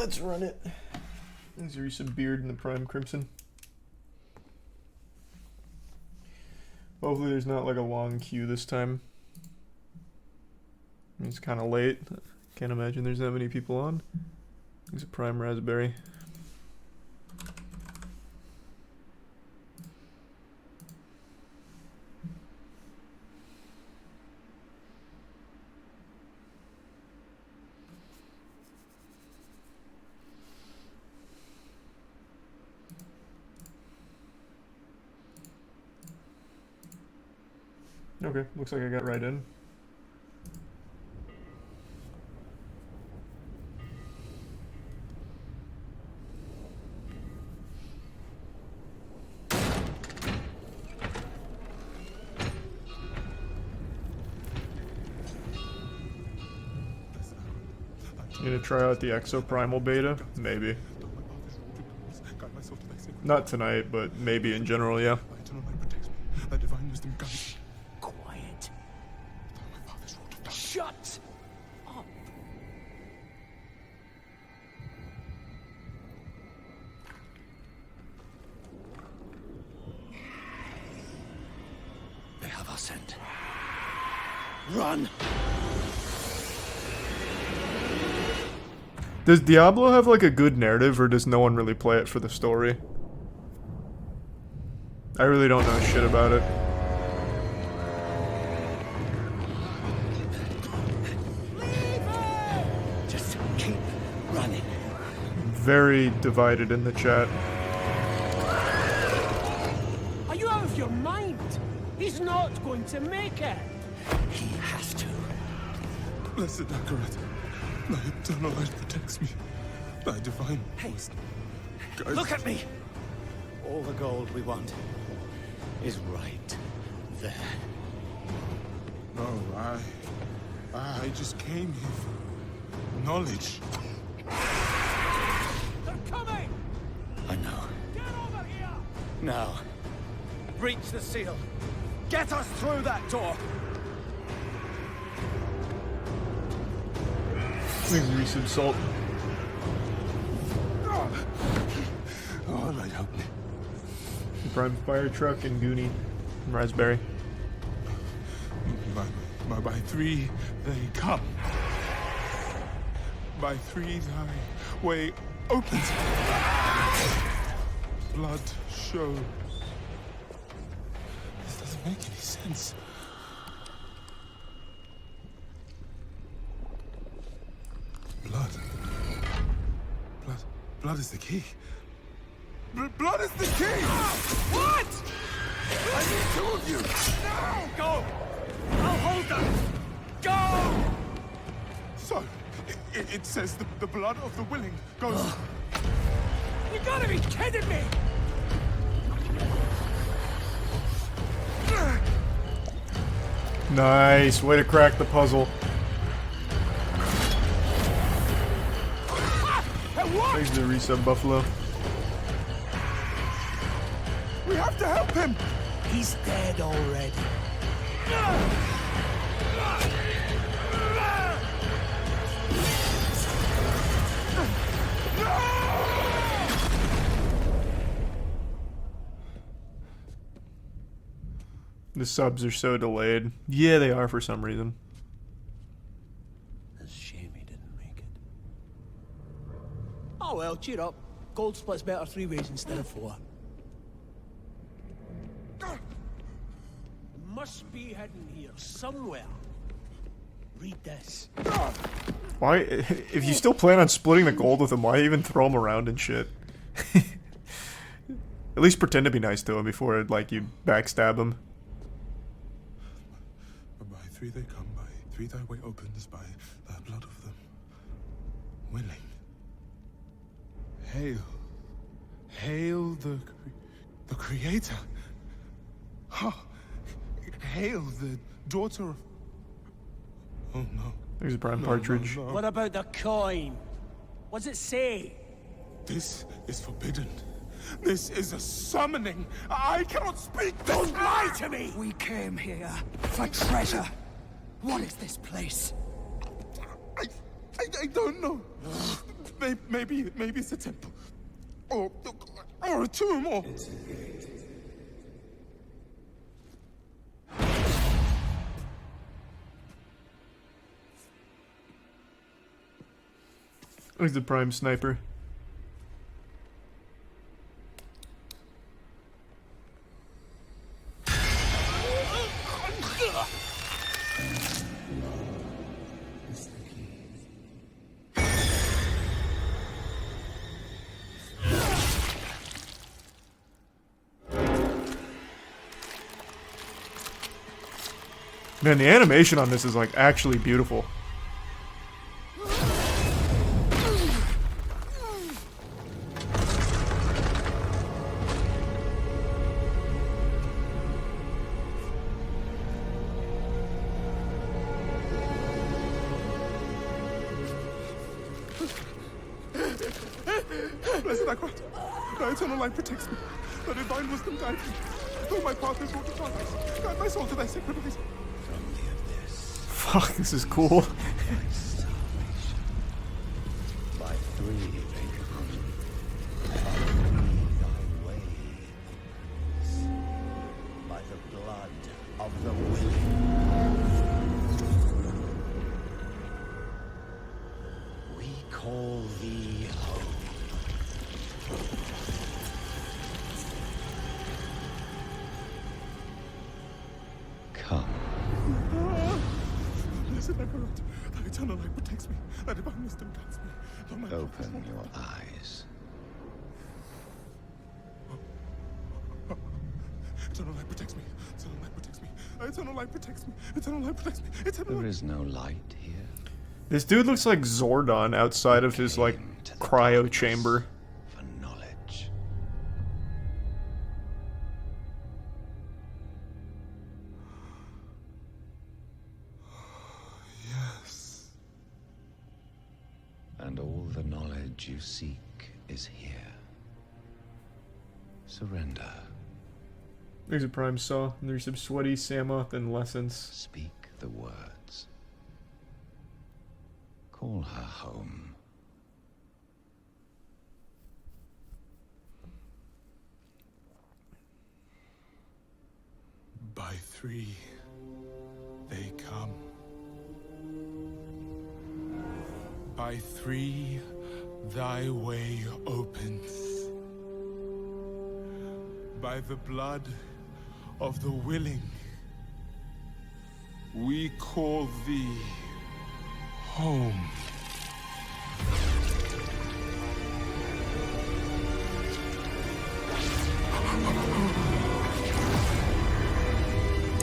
Let's run it. There's your some beard in the prime crimson. Hopefully there's not like a long queue this time. It's kind of late. Can't imagine there's that many people on. There's a prime raspberry. Okay, looks like I got right in. You gonna try out the Exoprimal beta? Maybe. Not tonight, but maybe in general, yeah. Quiet. Shut up. They have our scent. Run! Does Diablo have like a good narrative, or does no one really play it for the story? I really don't know shit about it. Just keep running. Very divided in the chat. Are you out of your mind? He's not going to make it. He has to. Blessed Akarat, thy eternal light protects me. Thy divine voice. Guys. Look at me! All the gold we want is right there. No, I just came here for knowledge. They're coming! I know. Get over here! Now, breach the seal. Get us through that door. Maybe some salt. Oh, Lord, help me. Prime fire truck and Goonie and raspberry. By three they come. By three thy way opens. Blood show. This doesn't make any sense. Blood is the key. Blood is the key! What? I need two of you! No! Go! I'll hold them! Go! So, it says the blood of the willing goes... You gotta be kidding me! Nice, way to crack the puzzle. Thanks to the resub, Buffalo. We have to help him! He's dead already. The subs are so delayed. Yeah, they are for some reason. It's a shame he didn't make it. Oh well, cheer up. Gold splits better 3 ways instead of 4. Must be hidden here somewhere. Read this. Why? If you still plan on splitting the gold with him, why even throw him around and shit? At least pretend to be nice to him before, like, you backstab him. By three they come, by three thy way opens, by the blood of them willing. Hail. Hail the Creator. Ha! Hail the daughter of... Oh no. There's a prime partridge. No. What about the coin? What's it say? This is forbidden. This is a summoning. I cannot speak. Don't lie to me! We came here for treasure. What is this place? I don't know. Maybe it's a temple. Or a tomb, or... Who's the prime sniper? Man, the animation on this is like actually beautiful. Blessed Akrat, thy eternal light protects me. The divine wisdom guides me. Though my path is walked in darkness, guide my soul to thy sacred place. Fuck, this is cool. By three they come. Thy ways. By the blood of the willing. We call thee home. Come. Blessed Akrat, thy eternal light protects me. Thy divine wisdom guides me. Though my path is Open walked in your darkness. eyes. Eternal light protects me. Eternal light protects me. Eternal light protects me. Eternal light protects me. Eternal There light. is no light here. This dude looks like Zordon outside of his like cryo chamber. For knowledge. Yes. And all the knowledge you seek is here. Surrender. There's a prime saw, and there's some sweaty Samoth and lessons. Speak the words. Call her home. By three, they come. By three, thy way opens. By the blood of the willing, we call thee home.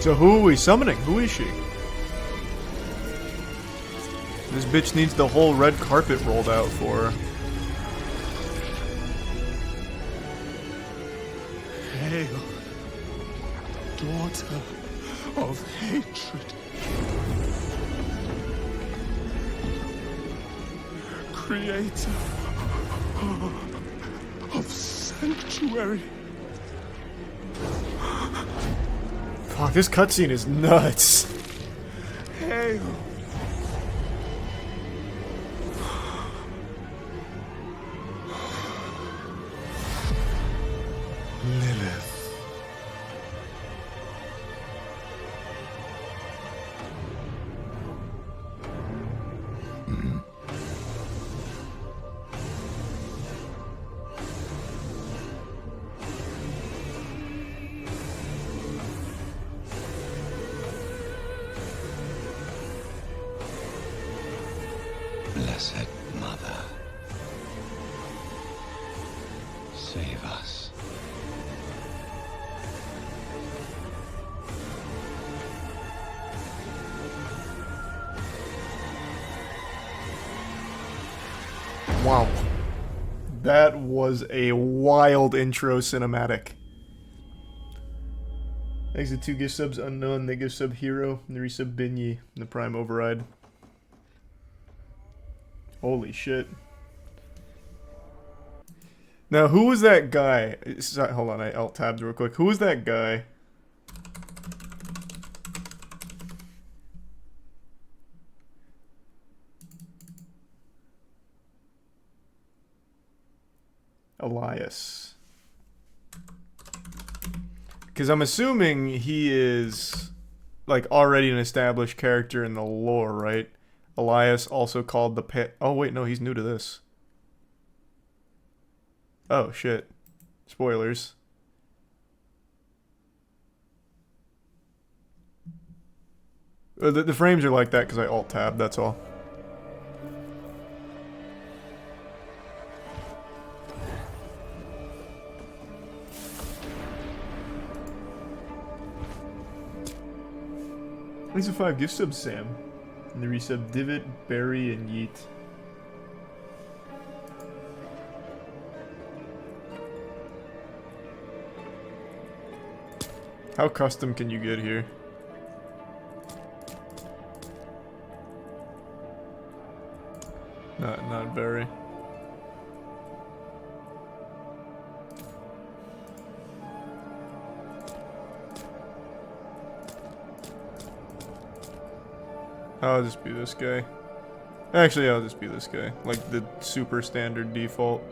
So who are we summoning? Who is she? This bitch needs the whole red carpet rolled out for her. Hail, daughter of hatred. Creator of sanctuary. Fuck, this cutscene is nuts. Hail. Lilith. Blessed Mother. Save us. Wow. That was a wild intro cinematic. Exit 2 gift subs unknown, they give sub hero, and they resub Binyi in the prime override. Holy shit. Now, who was that guy? Hold on, I alt tabbed real quick. Who was that guy? Elias. Because I'm assuming he is like already an established character in the lore, right? Elias, also called the pet. Oh wait, no, he's new to this. Oh shit. Spoilers. The frames are like that because I alt-tab, that's all. Thanks for 5 gift subs, Sam. And the resub Divot, Barry, and Yeet. How custom can you get here? Not very. I'll just be this guy. Actually, I'll just be this guy. Like the super standard default.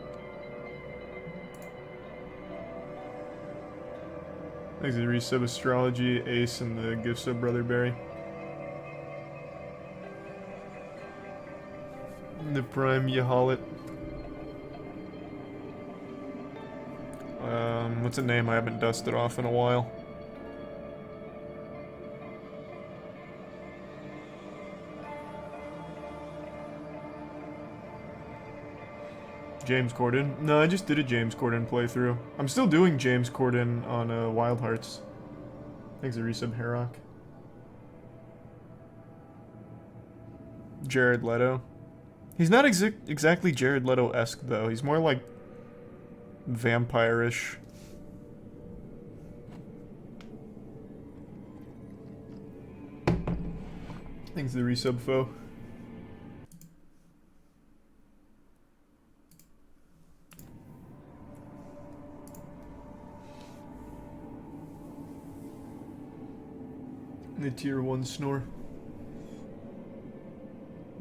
Thanks to the resub Astrology, Ace, and the gift sub Brother Barry. The Prime Yahalit. What's a name I haven't dusted off in a while? James Corden. No, I just did a James Corden playthrough. I'm still doing James Corden on Wild Hearts. Thanks to resub Herrock. Jared Leto. He's not exactly Jared Leto-esque, though. He's more like vampire-ish. Thanks to the resub foe. The tier 1 snore.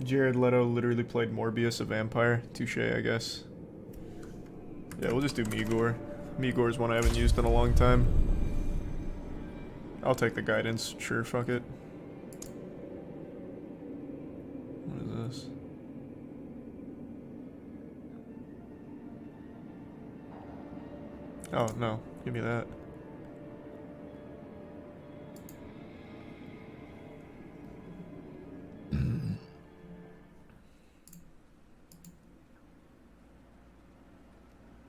Jared Leto literally played Morbius, a vampire. Touche, I guess. Yeah, we'll just do Migor. Migor's one I haven't used in a long time. I'll take the guidance. Sure, fuck it. What is this? Oh, no. Give me that.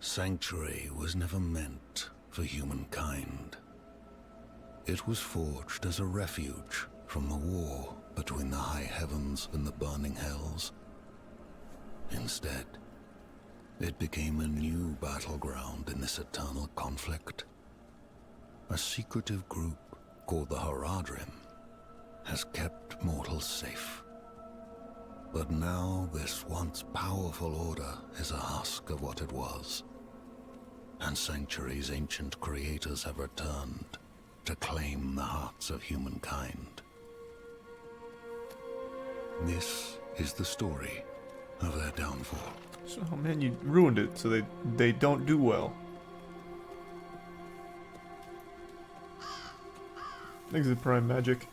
Sanctuary was never meant for humankind. It was forged as a refuge from the war between the high heavens and the burning hells. Instead, it became a new battleground in this eternal conflict. A secretive group called the Haradrim has kept mortals safe. But now this once powerful order is a husk of what it was. And Sanctuary's ancient creators have returned to claim the hearts of humankind. This is the story of their downfall. So, oh man, you ruined it, so they don't do well. Thanks to the Prime Magic.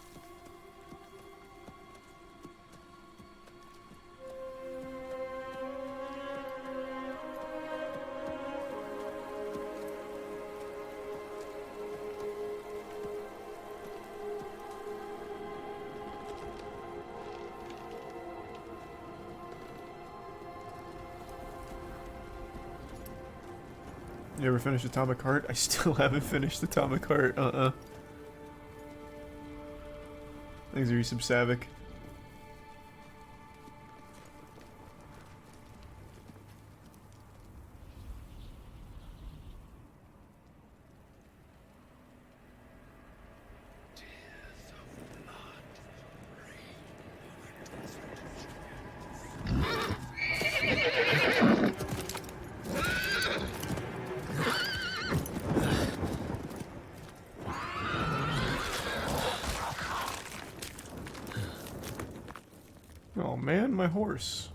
You ever finished Atomic Heart? I still haven't finished Atomic Heart. Thanks to resub Savic. Oh man, my horse.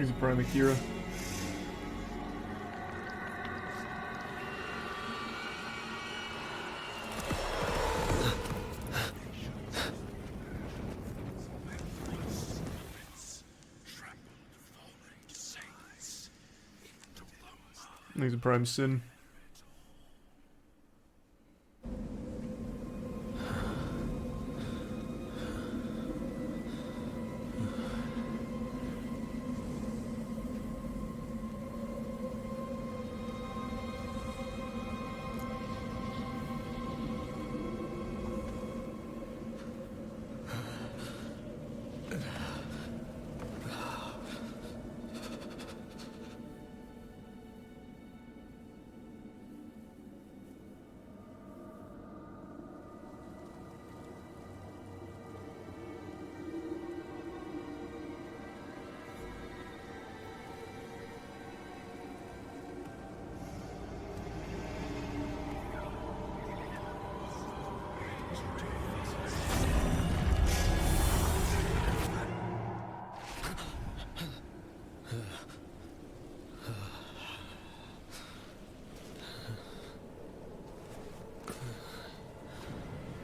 He's a Prime Akira. He's a Prime Sin.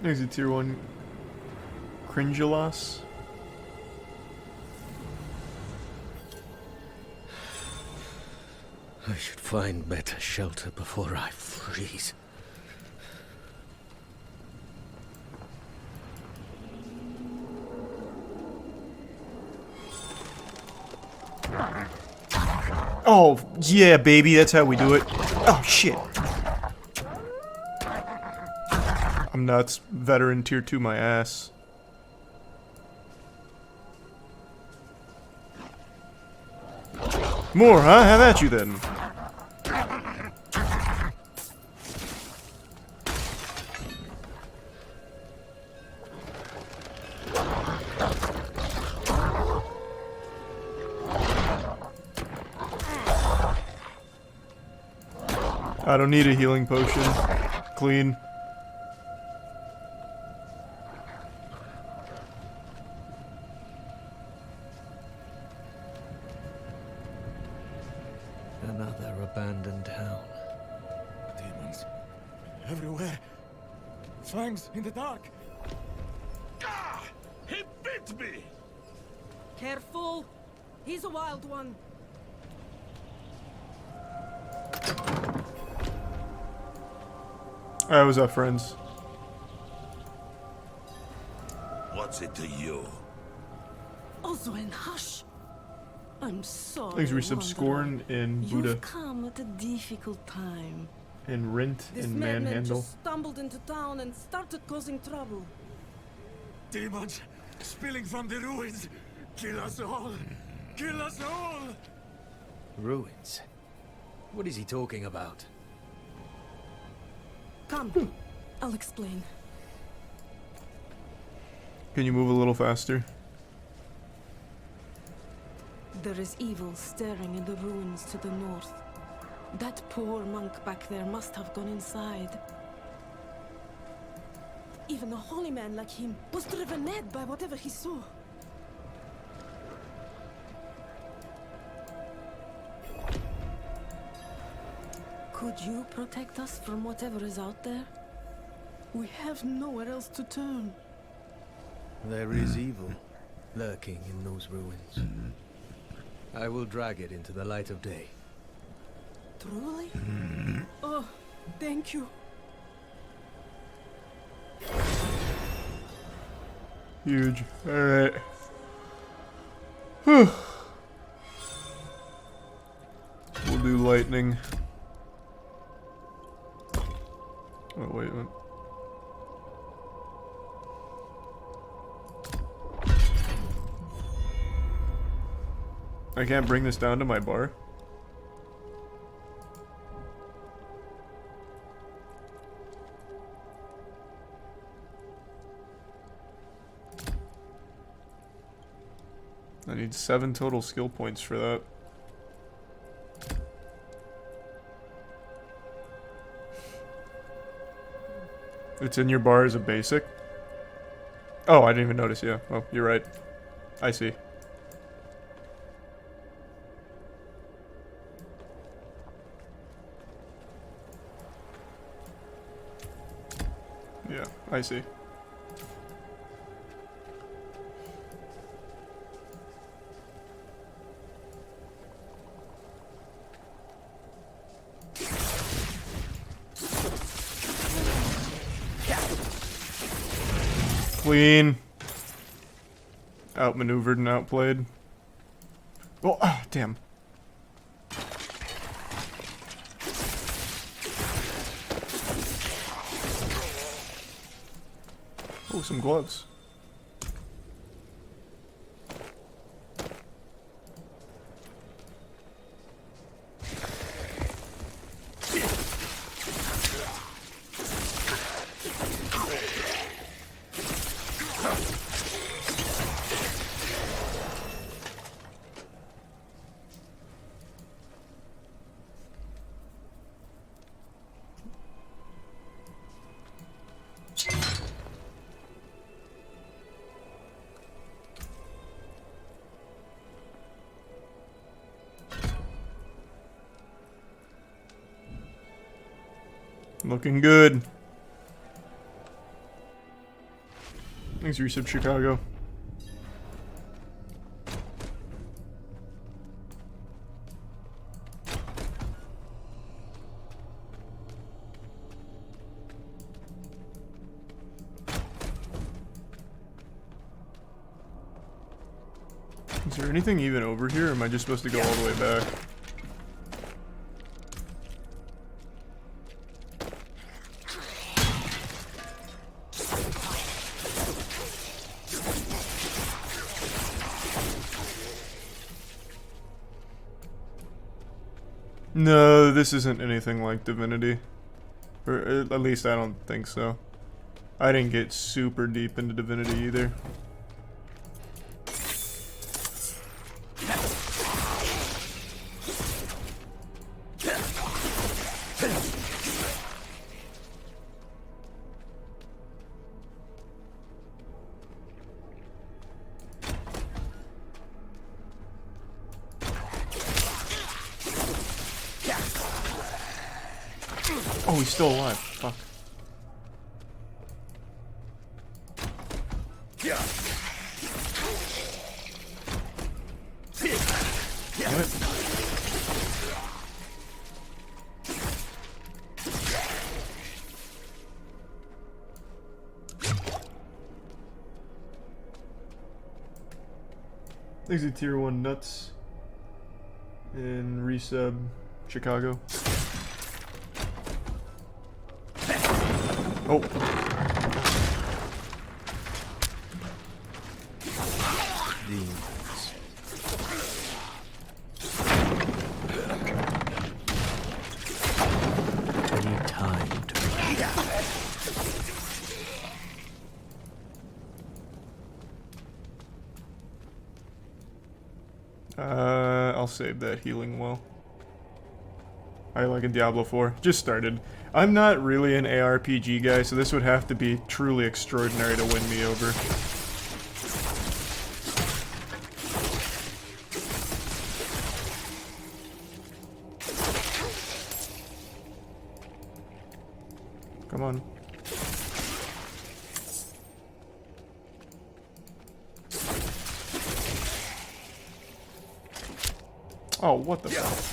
There's a tier 1 Cringelos. I should find better shelter before I freeze. Oh, yeah, baby, that's how we do it. Oh, shit. I'm nuts. Veteran tier 2 my ass. More, huh? Have at you then. I don't need a healing potion. Clean. Another abandoned town. Demons. Everywhere. Fangs in the dark. Ah! He bit me! Careful! He's a wild one. Alright, what's up, friends? What's it to you? Oswin, hush! I'm sorry. Thanks for Scorn in Buddha. You've come at a difficult time. In Rent This and madman Manhandle. just stumbled into town and started causing trouble. Demons spilling from the ruins. Kill us all! Kill us all! Ruins? What is he talking about? Come, I'll explain. Can you move a little faster? There is evil staring in the ruins to the north. That poor monk back there must have gone inside. Even a holy man like him was driven mad by whatever he saw. Could you protect us from whatever is out there? We have nowhere else to turn. There is evil lurking in those ruins. I will drag it into the light of day. Truly? Oh, thank you. Huge. Alright. We'll do lightning. Oh, wait. I can't bring this down to my bar? I need 7 total skill points for that. It's in your bar as a basic? Oh, I didn't even notice, yeah. Oh, you're right. I see. Yeah, I see. Clean. Outmaneuvered and outplayed. Oh, ah, damn. Oh, some gloves. Looking good. Thanks, Resub Chicago. Is there anything even over here, or am I just supposed to go all the way back? No, this isn't anything like Divinity. Or at least I don't think so. I didn't get super deep into Divinity either. Oh, he's still alive. Fuck. Damn it. Thanks to Tier 1 Nuts and Resub Chicago. Oh. Demons. I need time to I'll save that healing well. I like in Diablo IV. Just started. I'm not really an ARPG guy, so this would have to be truly extraordinary to win me over. Come on. Oh, what the fuck?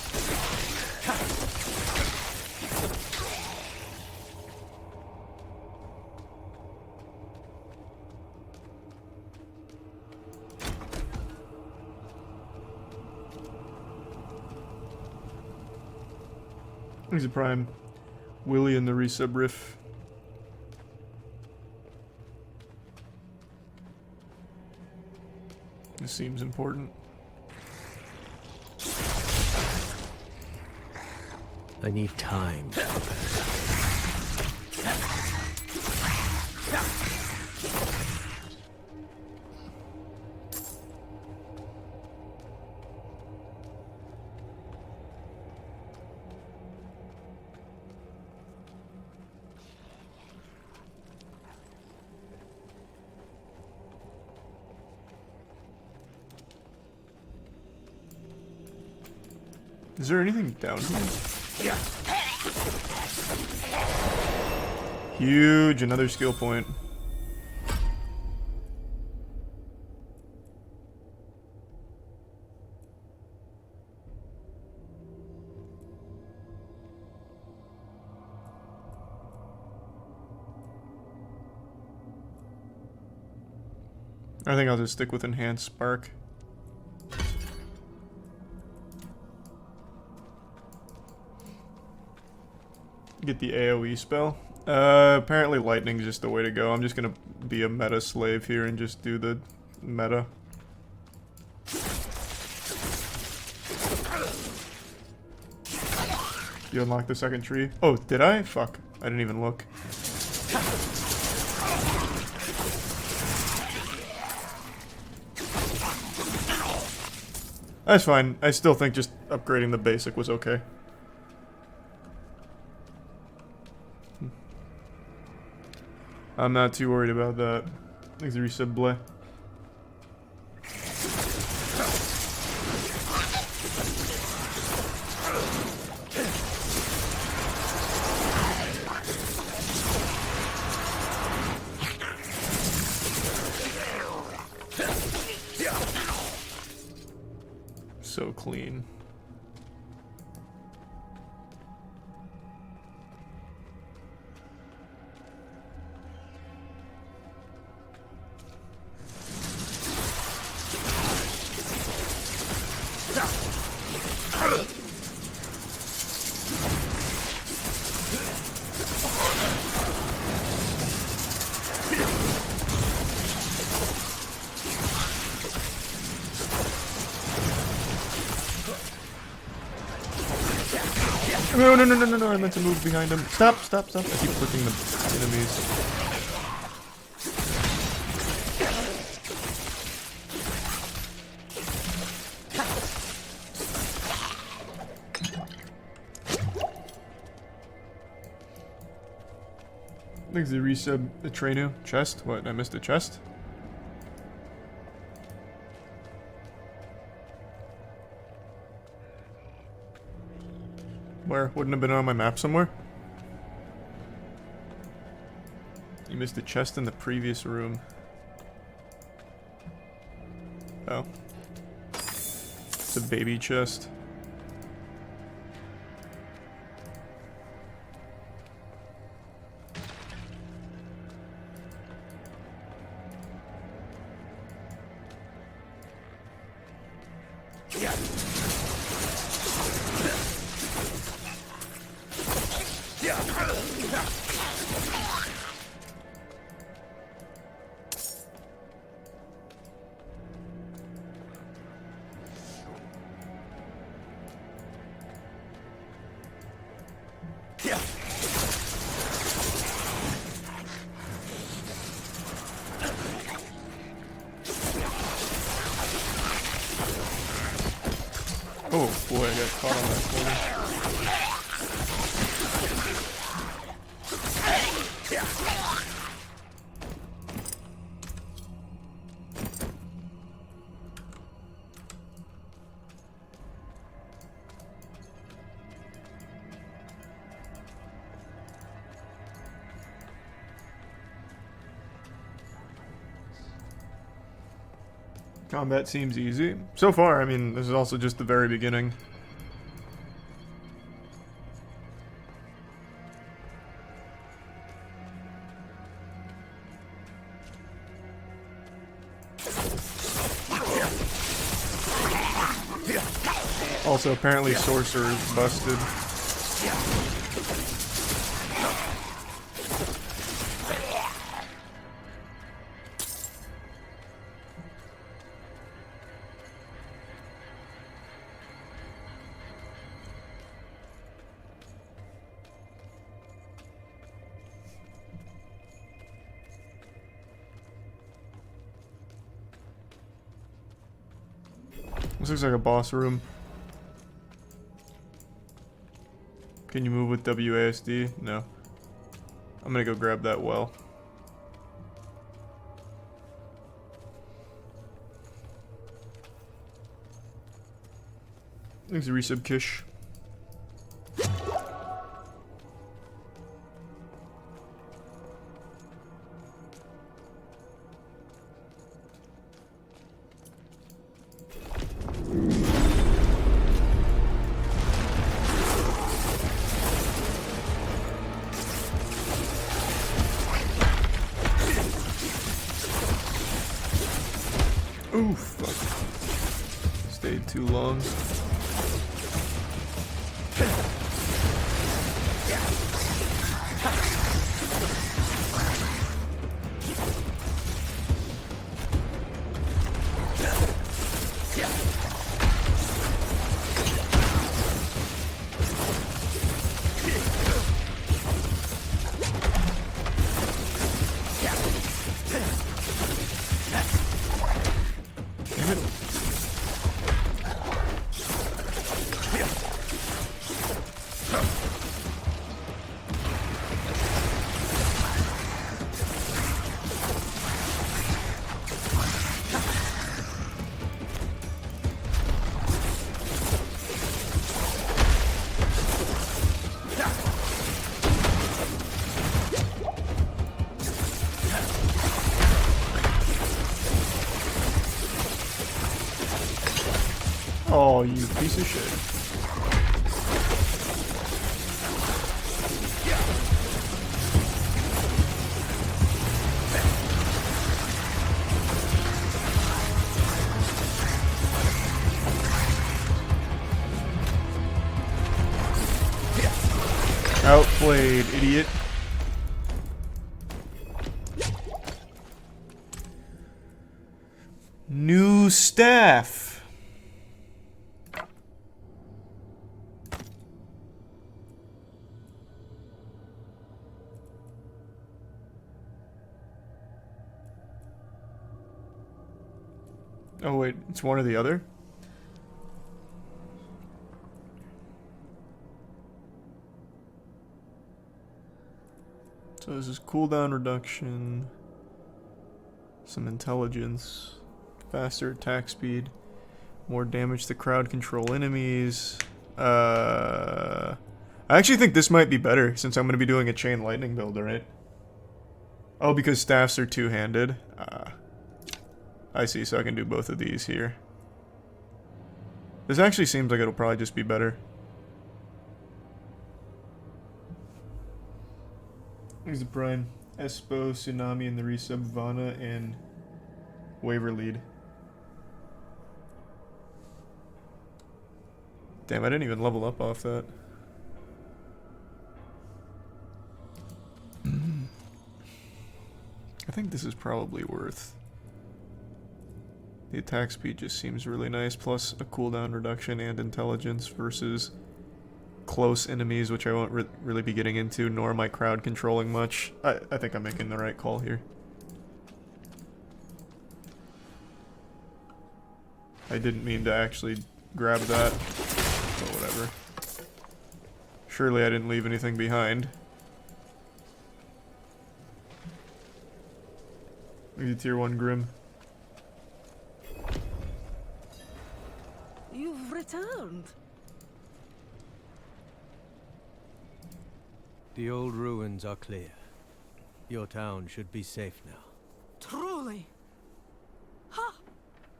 He's a prime. Willie and the resub riff. This seems important. I need time. Is there anything down here? Huge, another skill point. I think I'll just stick with Enhanced Spark. Get the AoE spell. Apparently lightning's just the way to go. I'm just gonna be a meta slave here and just do the meta. You unlocked the second tree? Oh, did I? Fuck. I didn't even look. That's fine. I still think just upgrading the basic was okay. I'm not too worried about that. Thanks for resub, Blay. So clean. No, I meant to move behind him. Stop. I keep clicking the enemies. Thanks to resub the Trainu. Chest? What? I missed a chest? Where? Wouldn't have been on my map somewhere? You missed a chest in the previous room. Oh. It's a baby chest. Oh boy, I got caught on that corner. Combat seems easy. So far, I mean, this is also just the very beginning. Also, apparently Sorcerer is busted. This looks like a boss room. Can you move with WASD? No. I'm gonna go grab that well. Thanks, resub Kish. Ooh, fuck. Stayed too long. Oh, you piece of shit. Outplayed, idiot. New staff. Oh wait, it's one or the other? So this is cooldown reduction, some intelligence, faster attack speed, more damage to crowd control enemies. I actually think this might be better since I'm going to be doing a chain lightning build, right? Oh, because staffs are two-handed. I see, so I can do both of these here. This actually seems like it'll probably just be better. Here's the Prime. Espo, Tsunami, and the resub Vana, and Waiver Lead. Damn, I didn't even level up off that. I think this is probably worth. The attack speed just seems really nice, plus a cooldown reduction and intelligence versus close enemies, which I won't really be getting into, nor my crowd controlling much. I think I'm making the right call here. I didn't mean to actually grab that, but whatever. Surely I didn't leave anything behind. Maybe tier 1 Grim. You've returned. The old ruins are clear. Your town should be safe now. Truly. Ha!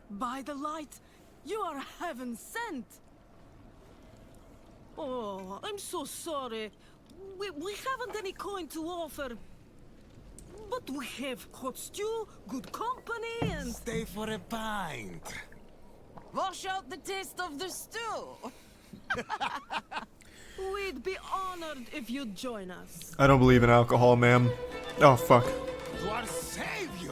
By the light, you are heaven sent. Oh, I'm so sorry. We haven't any coin to offer. But we have hot stew, good company, and... Stay for a pint. Wash out the taste of the stew. We'd be honored if you'd join us. I don't believe in alcohol, ma'am. Oh, fuck. You are savior.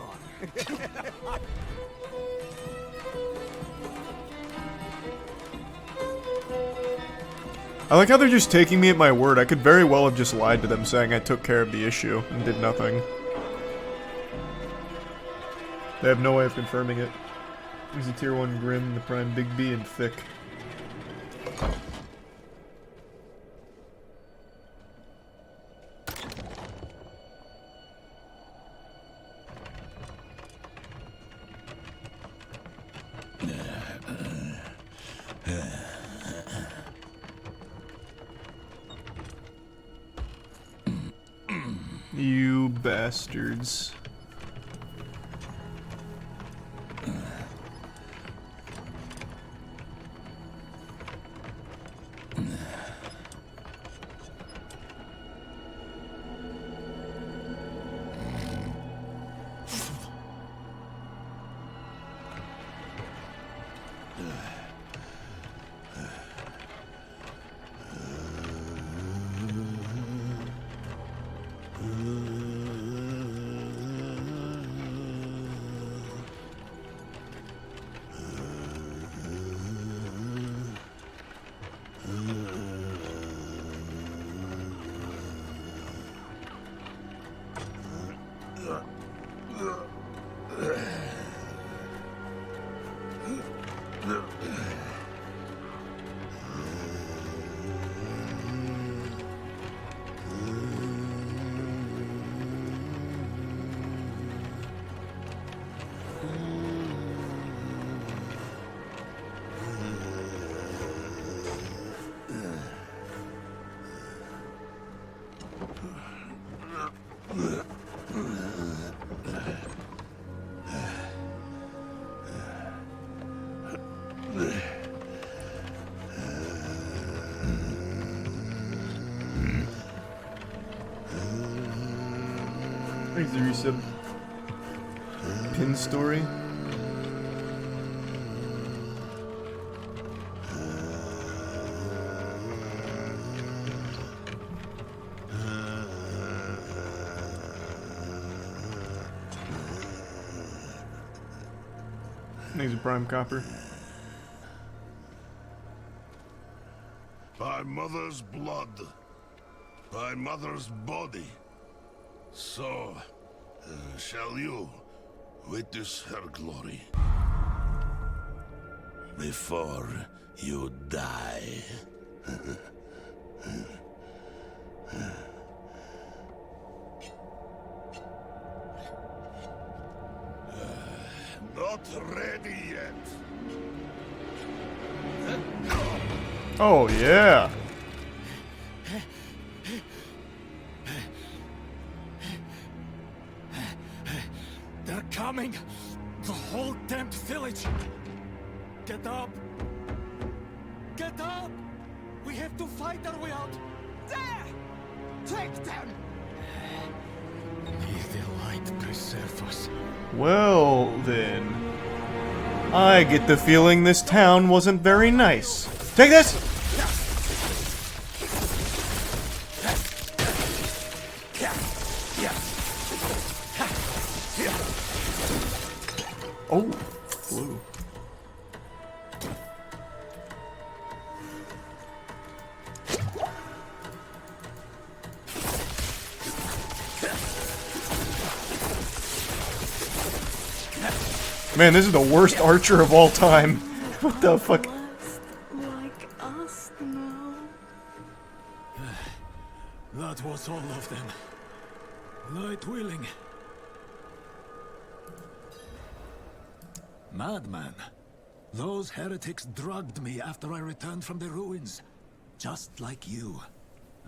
I like how they're just taking me at my word. I could very well have just lied to them saying I took care of the issue and did nothing. They have no way of confirming it. There's a tier 1 Grim, the Prime Big B, and Thick. You bastards. There's the resub pin story. There's a prime copper. By mother's blood, by mother's body. So, shall you witness her glory before you die? Not ready yet. Oh, yeah. They're coming! The whole damned village! Get up! Get up! We have to fight our way out! There! Take them! May the light preserve us. Well, then. I get the feeling this town wasn't very nice. Take this! Oh, blue. Man, this is the worst archer of all time. What the fuck? Like us now. That was all of them. Light willing. Madman. Those heretics drugged me after I returned from the ruins. Just like you.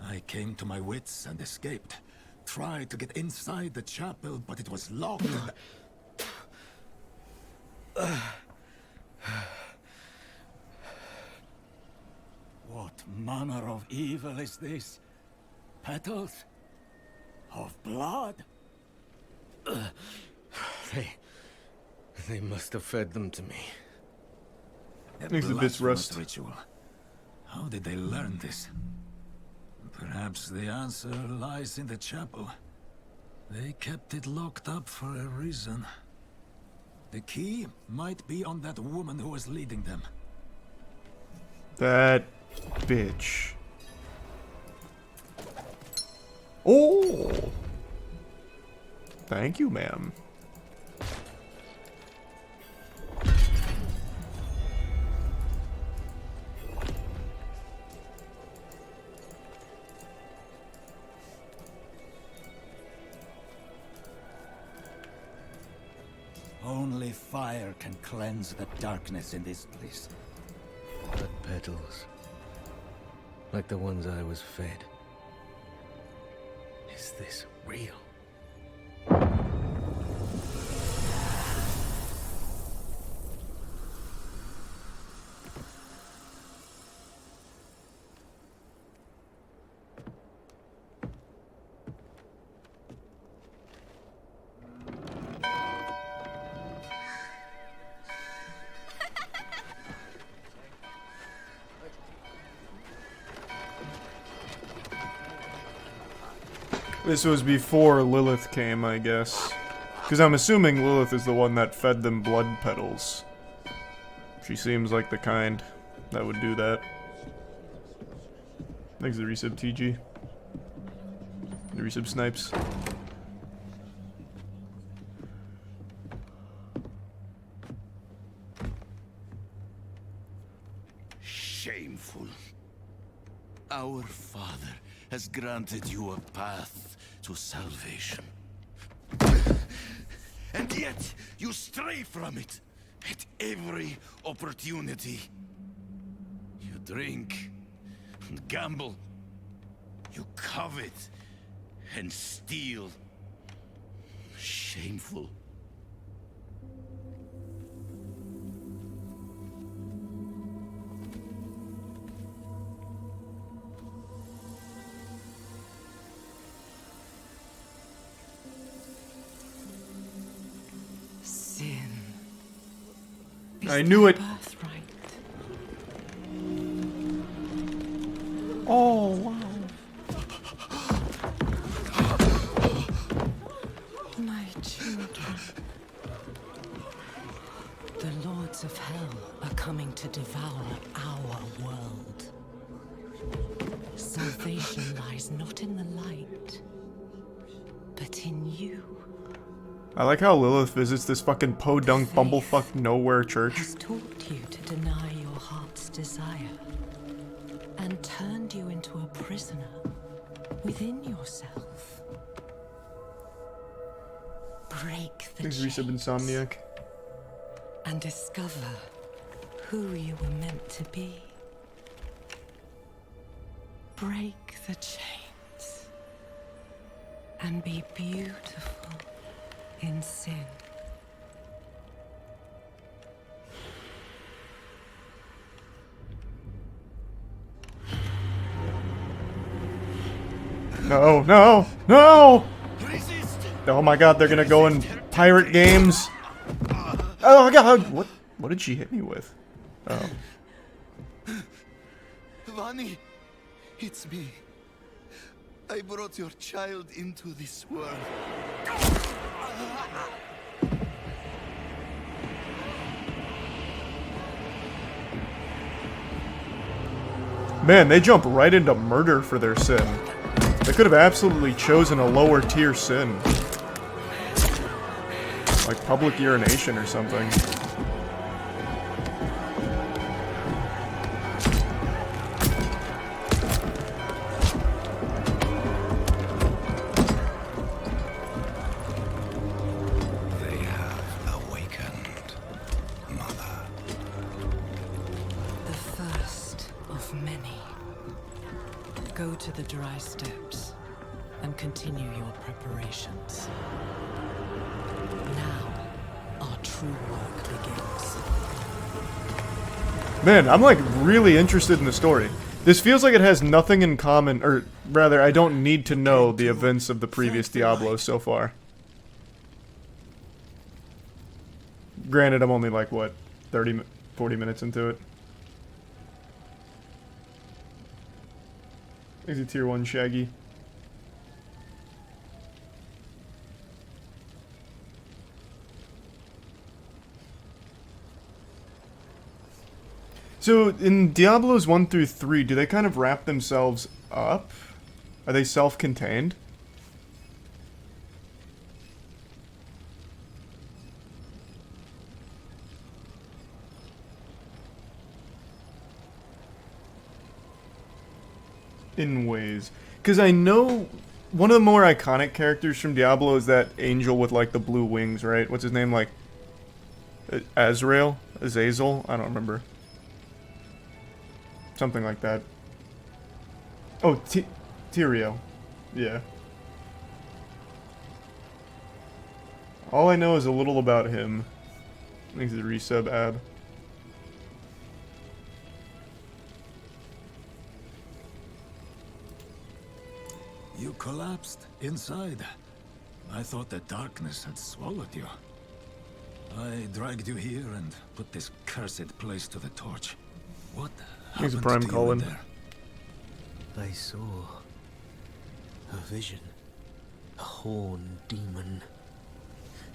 I came to my wits and escaped. Tried to get inside the chapel, but it was locked and... What manner of evil is this? Petals? Of blood? They must have fed them to me. Makes a bit rust. Ritual. How did they learn this? Perhaps the answer lies in the chapel. They kept it locked up for a reason. The key might be on that woman who was leading them. That bitch. Oh! Thank you, ma'am. Only fire can cleanse the darkness in this place. Blood petals. Like the ones I was fed. Is this real? This was before Lilith came, I guess. Because I'm assuming Lilith is the one that fed them blood petals. She seems like the kind that would do that. Thanks the resub TG. The resub snipes. Shameful. Our Father has granted you a path to salvation. And yet, you stray from it at every opportunity. You drink and gamble. You covet and steal. Shameful. I knew it. Oh, wow. My children. The lords of hell are coming to devour our world. Salvation lies not in the light, but in you. I like how Lilith visits this fucking podunk bumblefuck nowhere church. Has taught you to deny your heart's desire and turned you into a prisoner within yourself. Break the Please resub Insomniac. and discover who you were meant to be. Break the chains and be beautiful in sin. No, no, no! Oh my god, they're gonna go in pirate games. Oh my god, what did she hit me with? Oh. Vani, it's me. I brought your child into this world. Man, they jump right into murder for their sin. They could have absolutely chosen a lower tier sin. Like public urination or something. They have awakened, Mother. The first of many. Go to the dry steps and continue your preparations. Now, our true work begins. Man, I'm like really interested in the story. This feels like it has nothing in common, or rather, I don't need to know the events of the previous Diablo so far. Granted, I'm only like, what, 40 minutes into it. Is it tier 1 Shaggy? So, in Diablos 1 through 3, do they kind of wrap themselves up? Are they self-contained? In ways. Because I know one of the more iconic characters from Diablo is that angel with, like, the blue wings, right? What's his name, like... Azrael? Azazel? I don't remember. Something like that. Oh, Tyrael. Yeah. All I know is a little about him. Thanks to the resub, Ab. You collapsed inside. I thought the darkness had swallowed you. I dragged you here and put this cursed place to the torch. What He's a happened prime to you Colin. in there? I saw a vision. A horned demon.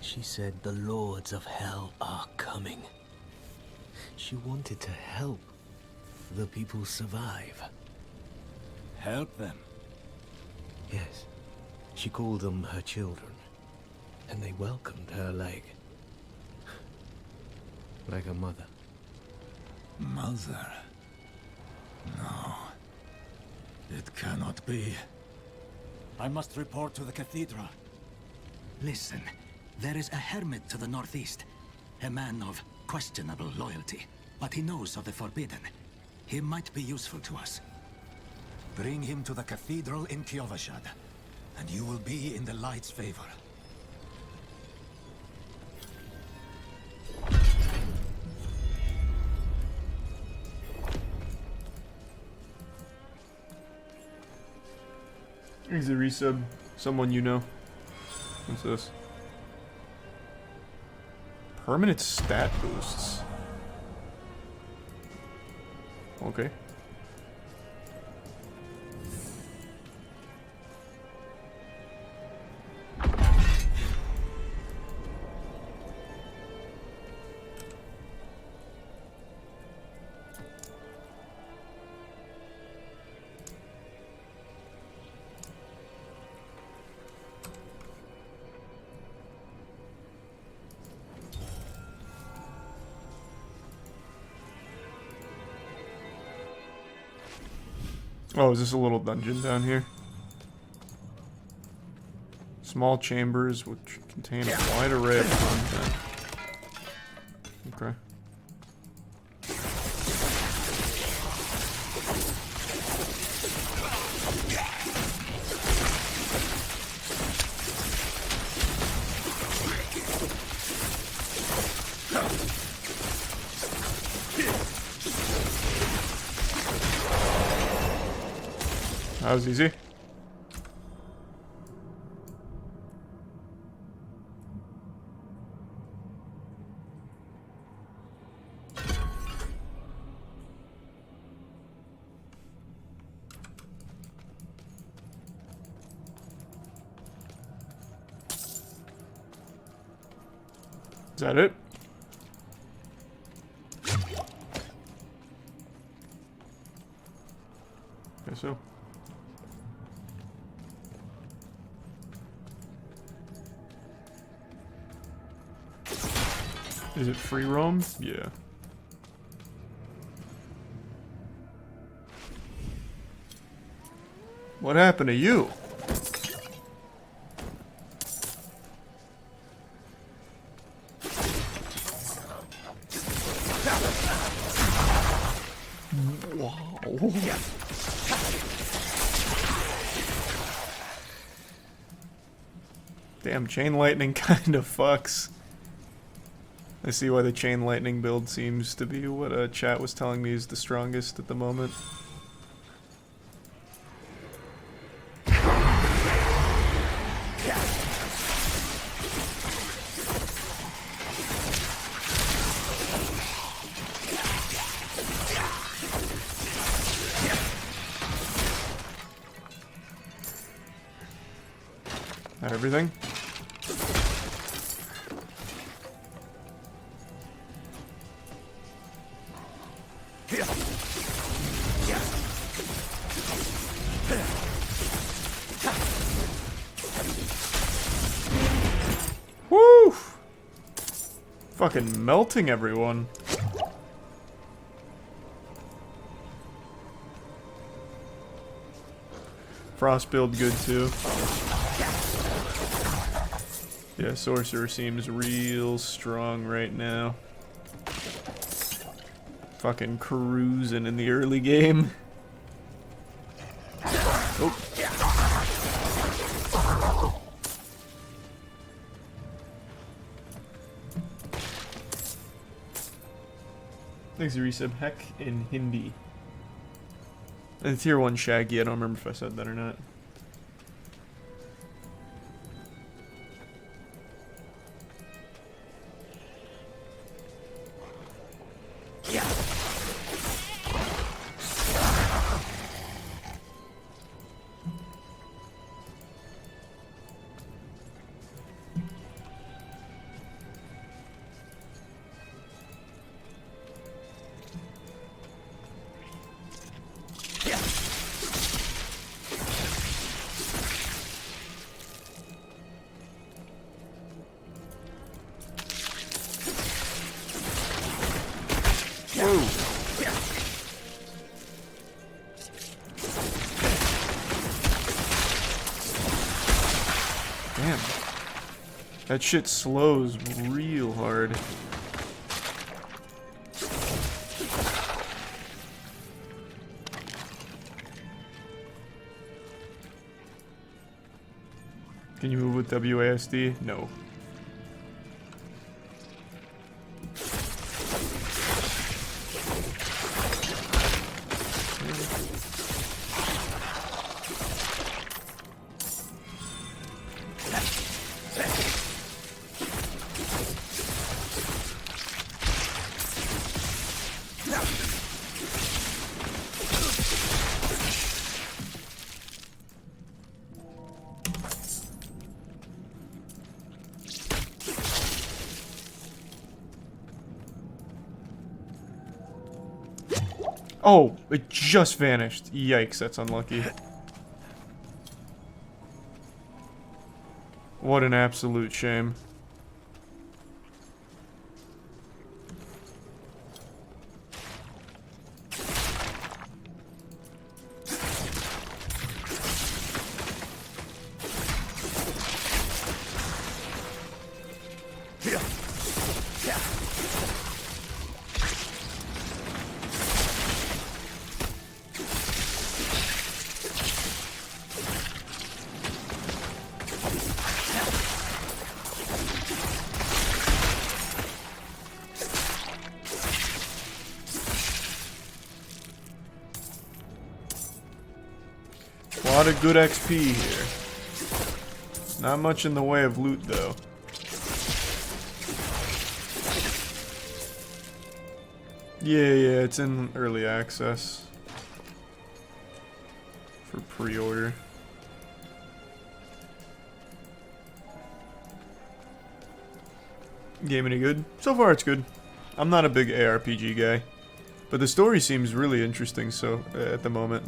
She said the lords of hell are coming. She wanted to help the people survive. Help them? Yes. She called them her children. And they welcomed her like a mother. Mother? No. It cannot be. I must report to the cathedral. Listen, there is a hermit to the northeast. A man of questionable loyalty, but he knows of the forbidden. He might be useful to us. Bring him to the cathedral in Kyovashad, and you will be in the light's favor. Here's a resub. Someone you know. What's this? Permanent stat boosts. okay. Oh, is this a little dungeon down here? Small chambers which contain a wide array of content. Okay. That was easy. Is that it? Guess so. Is it free roam? Yeah. What happened to you? Wow. Damn, chain lightning kind of fucks. I see why the chain lightning build seems to be what chat was telling me is the strongest at the moment. That everything? Woo! Fucking melting everyone. Frost build good too. Yeah, Sorcerer seems real strong right now. Fucking cruising in the early game. Oh. Thanks to resub Heck in Hindi. And tier 1 Shaggy, I don't remember if I said that or not. Damn. That shit slows real hard. Can you move with WASD? No. Oh, it just vanished. Yikes, that's unlucky. What an absolute shame. A lot of good XP here. Not much in the way of loot, though. Yeah, it's in early access. For pre-order. Game any good? So far it's good. I'm not a big ARPG guy. But the story seems really interesting so at the moment.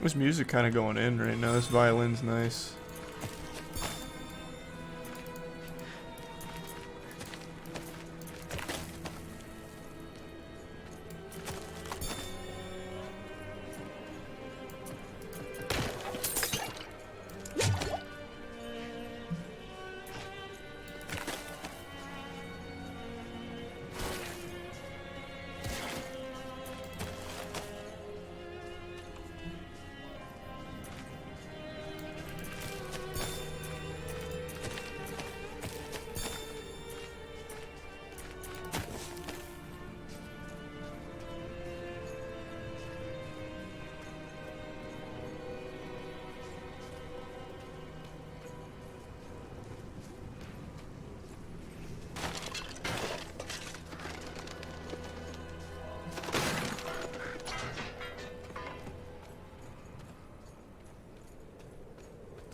This music kind of going in right now. This violin's nice.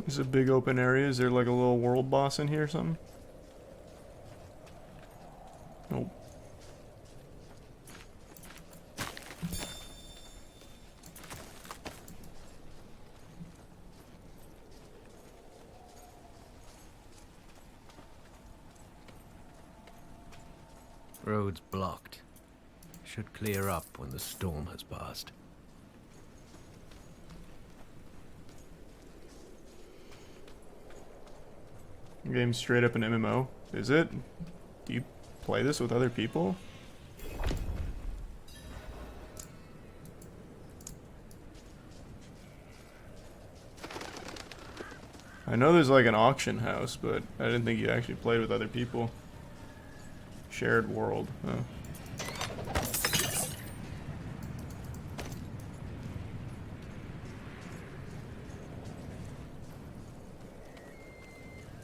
There's a big open area. Is there like a little world boss in here or something? Nope. Road's blocked. Should clear up when the storm has passed. Game's straight up an MMO. Is it? Do you play this with other people? I know there's like an auction house, but I didn't think you actually played with other people. Shared world. Oh.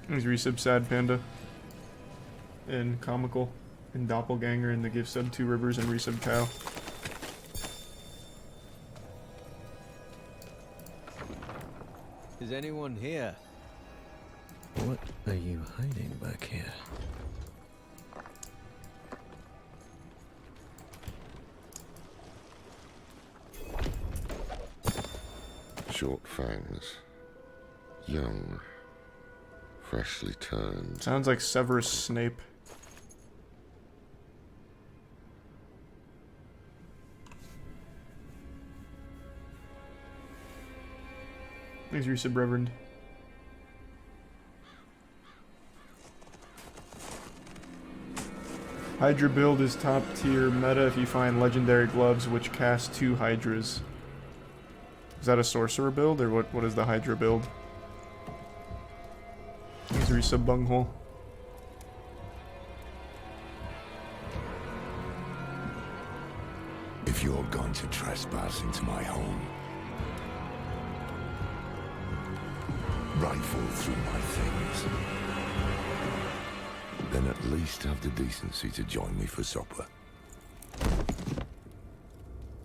There's resub Sad Panda. And Comical. And Doppelganger and the Give Sub 2 Rivers and resub Cow. Is anyone here? What are you hiding back here? Short fangs. Young. Freshly turned. Sounds like Severus Snape. Thanks, resub Reverend. Hydra build is top tier meta if you find legendary gloves which cast 2 Hydras. Is that a sorcerer build or what is the Hydra build? Thanks, resub Bunghole. If you're going to trespass into my home, rifle through my things, then at least have the decency to join me for supper.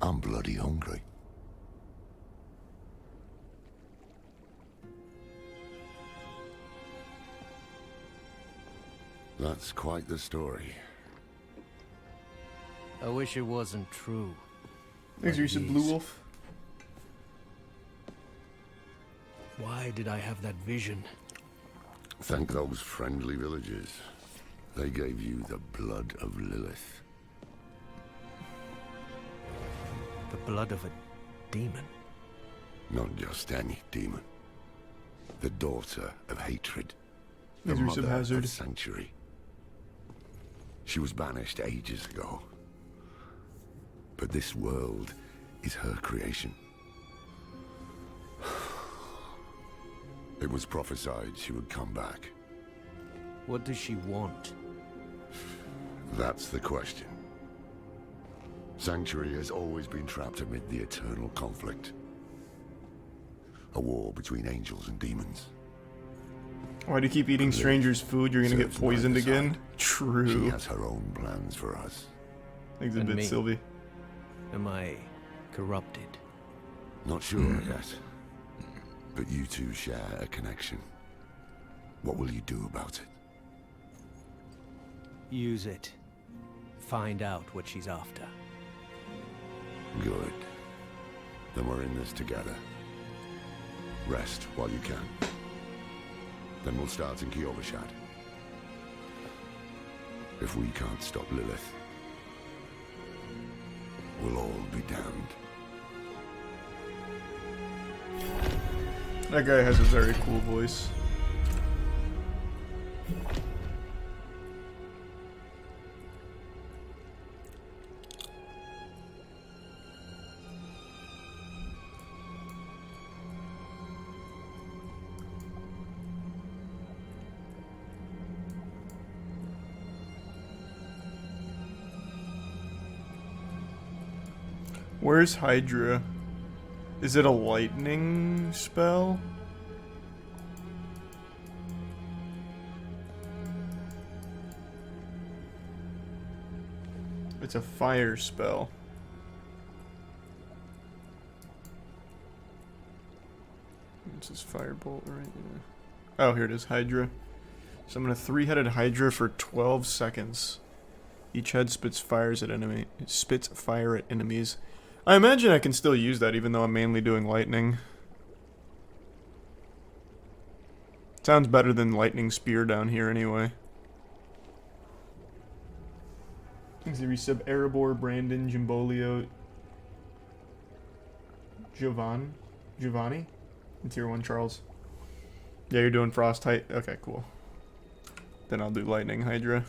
I'm bloody hungry. That's quite the story. I wish it wasn't true. Thanks, Reese, Blue Wolf. Why did I have that vision? Thank those friendly villagers. They gave you the blood of Lilith. The blood of a demon? Not just any demon. The daughter of hatred. The Thanks, Reese, mother Hazard. of sanctuary. She was banished ages ago. But this world is her creation. It was prophesied she would come back. What does she want? That's the question. Sanctuary has always been trapped amid the eternal conflict. A war between angels and demons. Why do you keep eating strangers' food? You're gonna get poisoned again? True. She has her own plans for us. Thanks a bit, Sylvie. Am I corrupted? Not sure yet. But you two share a connection. What will you do about it? Use it. Find out what she's after. Good. Then we're in this together. Rest while you can. Then we'll start in Kiovashad. If we can't stop Lilith, we'll all be damned. That guy has a very cool voice. Where's Hydra? Is it a lightning spell? It's a fire spell. This is firebolt right here. Oh, here it is, Hydra. Summon a 3-headed Hydra for 12 seconds. Each head spits fire at enemies. I imagine I can still use that even though I'm mainly doing lightning. Sounds better than lightning spear down here anyway. Thanks to resub Erebor, Brandon, Jimbolio, Giovanni, and tier 1 Charles. Yeah, you're doing frost height. Okay, cool. Then I'll do lightning Hydra.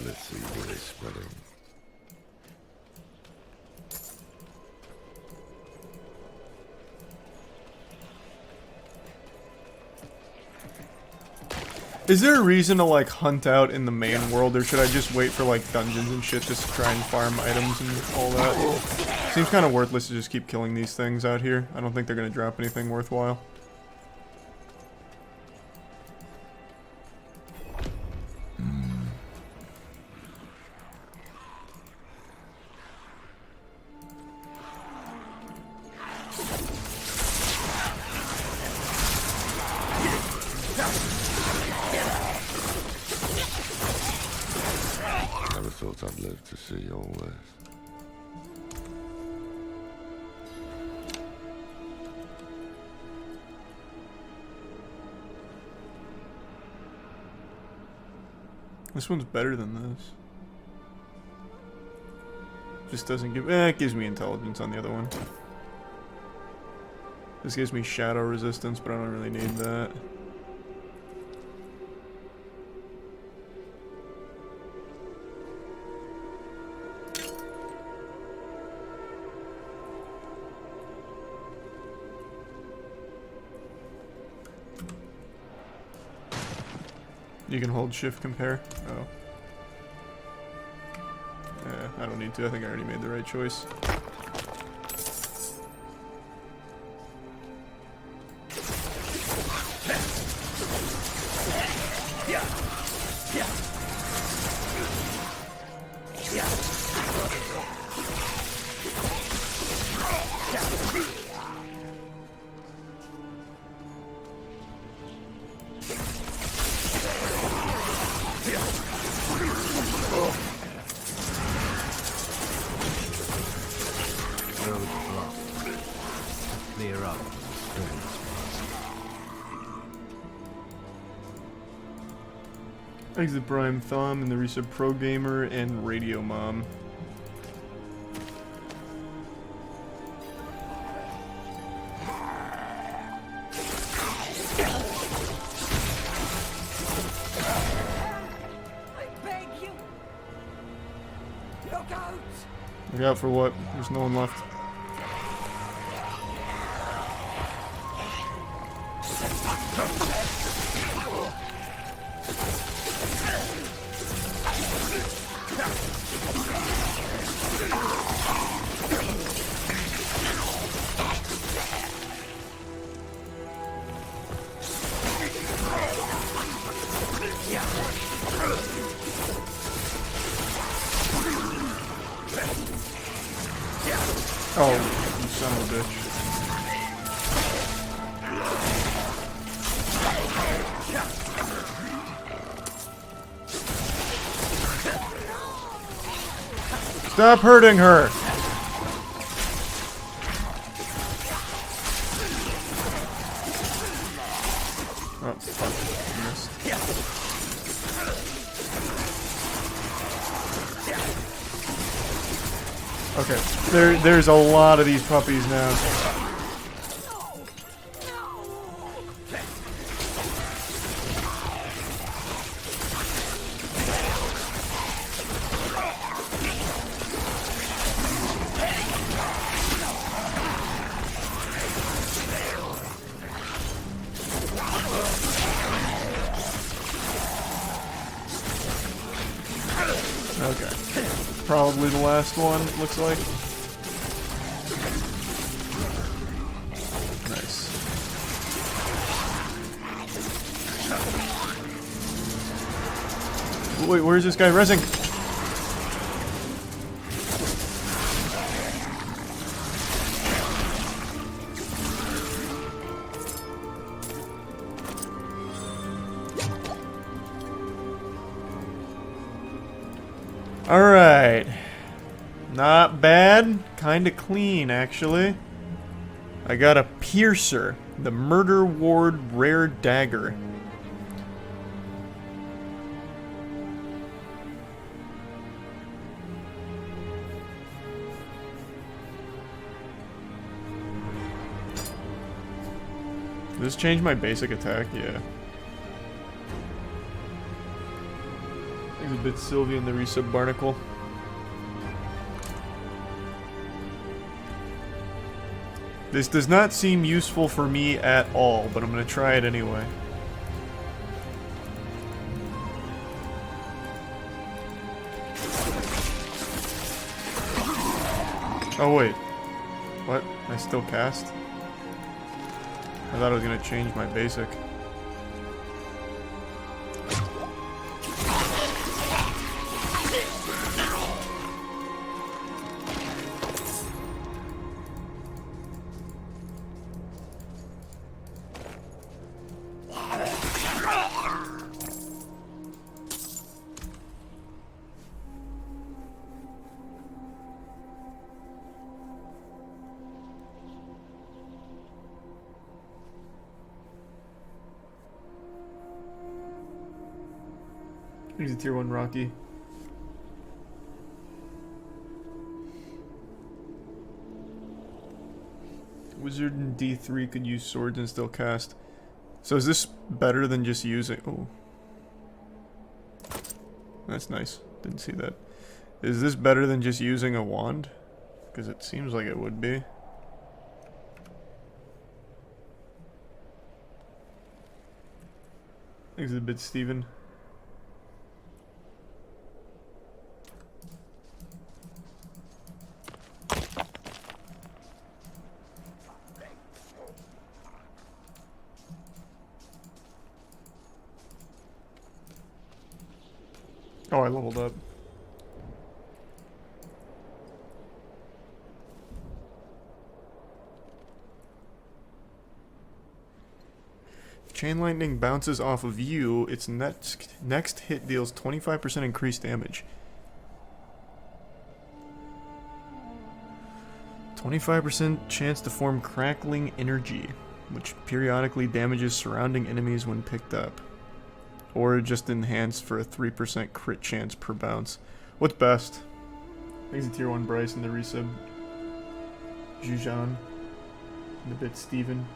Let's see what is spreading. Is there a reason to like hunt out in the main world, or should I just wait for like dungeons and shit just to try and farm items and all that? Seems kind of worthless to just keep killing these things out here. I don't think they're gonna drop anything worthwhile. Never thought I'd live to see all this. This one's better than this. Just doesn't give. It gives me intelligence on the other one. This gives me shadow resistance, but I don't really need that. You can hold shift compare. Oh. Yeah, I don't need to. I think I already made the right choice. Clear up. Exit Prime Thumb and the Reset Pro Gamer and Radio Mom. Look out for what? There's no one left. Oh, you son of a bitch. Stop hurting her! Oh, fuck. I missed. Okay, there's a lot of these puppies now. Okay. Probably the last one, looks like. Nice. Wait, where's this guy resing? Alright. Not bad. Kinda clean, actually. I got a Piercer. The Murder Ward Rare Dagger. Does this change my basic attack? Yeah. A bit Sylvie and the Resub Barnacle. This does not seem useful for me at all, but I'm gonna try it anyway. Oh wait. What? I still cast? I thought it was gonna change my basic. Here's a tier 1 Rocky. Wizard in D3 could use swords and still cast. So is this better than just using... Oh. That's nice. Didn't see that. Is this better than just using a wand? Because it seems like it would be. Exhibit Steven. Oh, I leveled up. Chain lightning bounces off of you. Its next hit deals 25% increased damage. 25% chance to form crackling energy, which periodically damages surrounding enemies when picked up. Or just enhanced for a 3% crit chance per bounce. What's best? Thanks to Tier 1 Bryce and the resub. Jujan. And a bit Steven.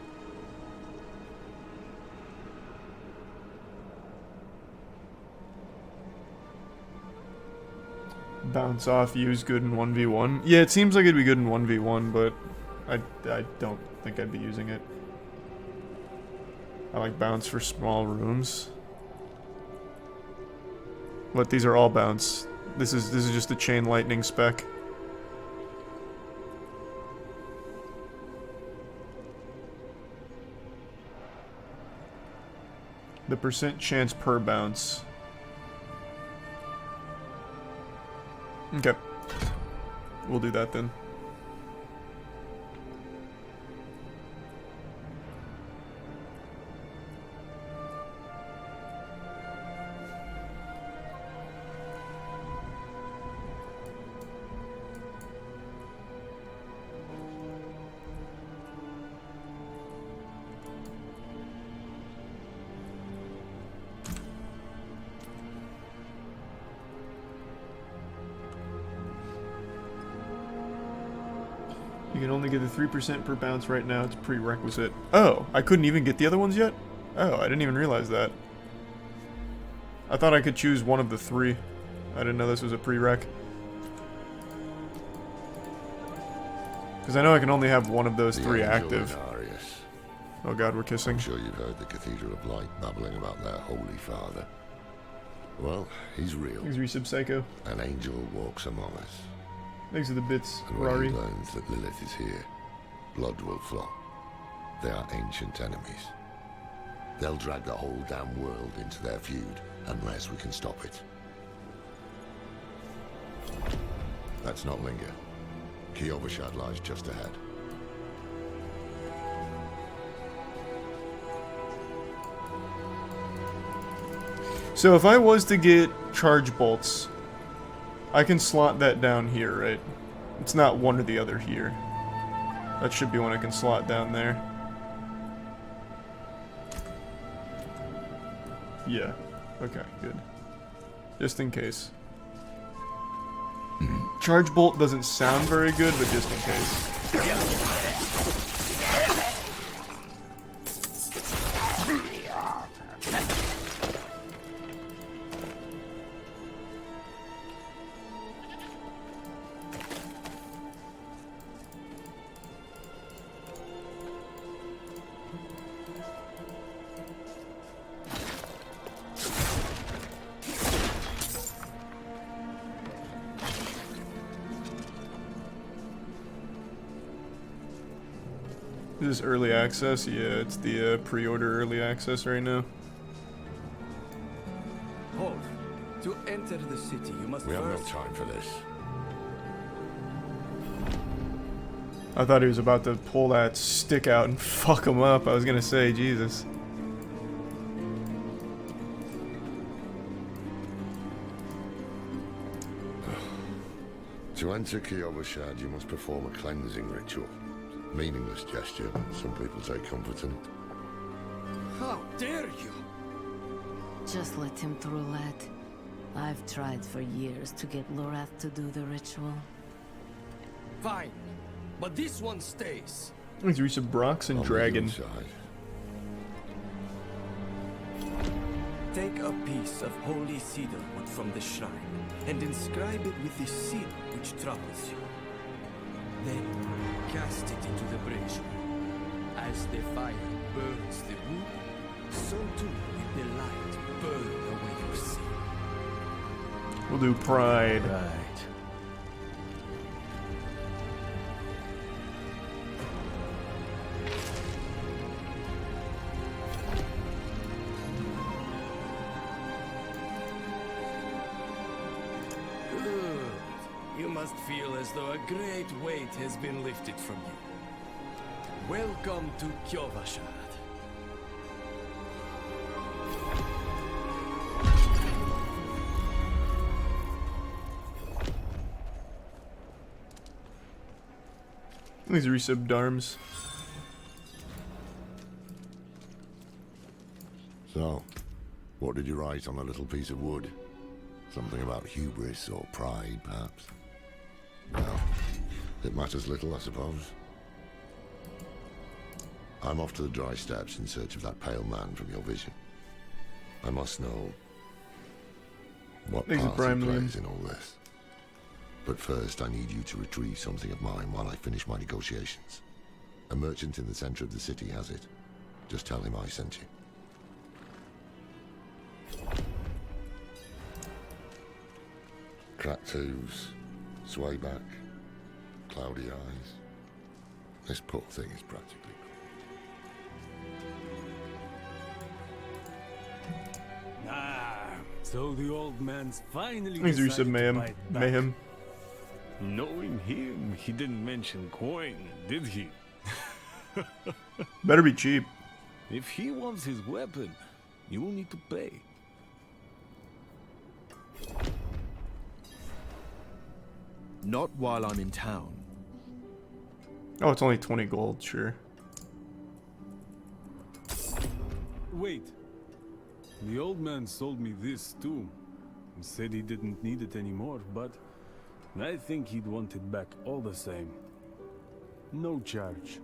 Bounce off, use good in 1v1. Yeah, it seems like it'd be good in 1v1, but I don't think I'd be using it. I like bounce for small rooms. But these are all bounce. This is just a chain lightning spec. The percent chance per bounce. Okay. We'll do that then. You can only get the 3% per bounce right now. It's prerequisite. Oh, I couldn't even get the other ones yet? Oh, I didn't even realize that. I thought I could choose one of the 3. I didn't know this was a prereq. Because I know I can only have one of those 3 active. Oh god, we're kissing. I'm sure you've heard the Cathedral of Light babbling about their Holy Father. Well, he's real. He's resub psycho. An angel walks among us. Thanks for the bits, And when Rari. he learns that Lilith is here, blood will flow. They are ancient enemies. They'll drag the whole damn world into their feud unless we can stop it. Let's not linger. Kiyovershad lies just ahead. So if I was to get charge bolts, I can slot that down here, right? It's not one or the other here. That should be one I can slot down there. Yeah. Okay, good. Just in case. Charge bolt doesn't sound very good, but just in case. Is this early access? Yeah, it's the pre-order early access right now. Hold. To enter the city, you must We have no first... time for this. I thought he was about to pull that stick out and fuck him up. I was gonna say, Jesus. To enter Kiyovershad, you must perform a cleansing ritual. Meaningless gesture, some people take comfort in it. How dare you! Just let him through, lad. I've tried for years to get Lorath to do the ritual. Fine, but this one stays. Let's reach a Brox and Dragon. Take a piece of holy cedar wood from the shrine and inscribe it with the sin which troubles you. Then cast it into the brazier. As the fire burns the wood, so too will the light burn away your sin. We'll do Pride. Right. must feel as though a great weight has been lifted from you. Welcome to Kyovashad. These resubbed arms. So, what did you write on a little piece of wood? Something about hubris or pride, perhaps? Well, it matters little, I suppose. I'm off to the dry steppes in search of that pale man from your vision. I must know what part he plays in all this. But first, I need you to retrieve something of mine while I finish my negotiations. A merchant in the center of the city has it. Just tell him I sent you. Cracked hooves, sway back, cloudy eyes. This poor thing is practically... Ah, so the old man's finally These decided resubbed to bite back. mayhem. Knowing him, he didn't mention coin, did he? Better be cheap. If he wants his weapon, you will need to pay. Not while I'm in town. Oh, it's only 20 gold, sure. Wait. The old man sold me this too. He said he didn't need it anymore, but I think he'd want it back all the same. No charge.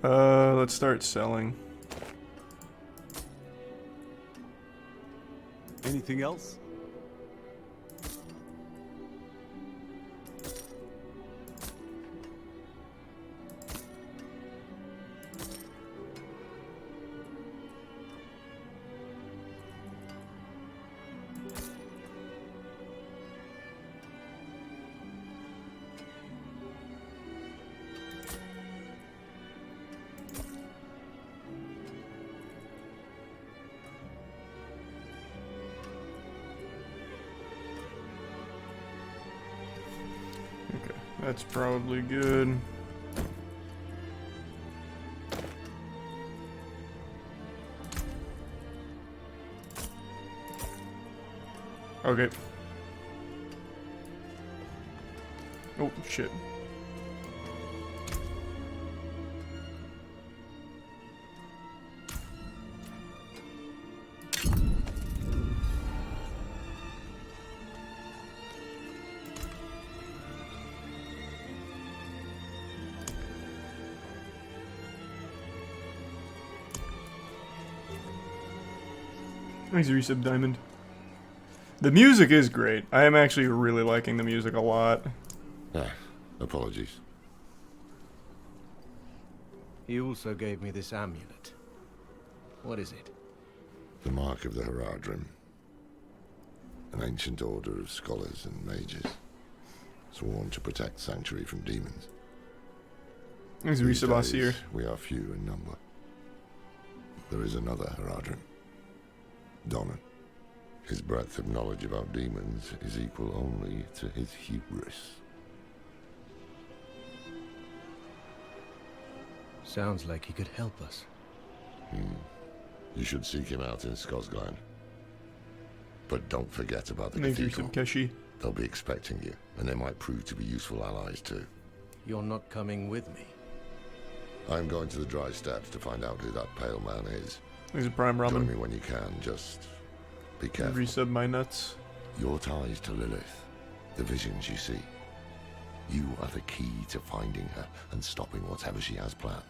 Let's start selling. Anything else? That's probably good. Okay. Oh, shit. Nice resub diamond. The music is great. I am actually really liking the music a lot. Ah, apologies. He also gave me this amulet. What is it? The mark of the Heradrim. An ancient order of scholars and mages, sworn to protect Sanctuary from demons. These days, we are few in number. There is another Heradrim. Donnan. His breadth of knowledge about demons is equal only to his hubris. Sounds like he could help us. You should seek him out in Skosglen. But don't forget about the cathedral. They'll be expecting you, and they might prove to be useful allies too. You're not coming with me. I'm going to the dry steppes to find out who that pale man is. He's a prime ramen. Join me when you can, just be careful. Resub my nuts. Your ties to Lilith, the visions you see. You are the key to finding her and stopping whatever she has planned.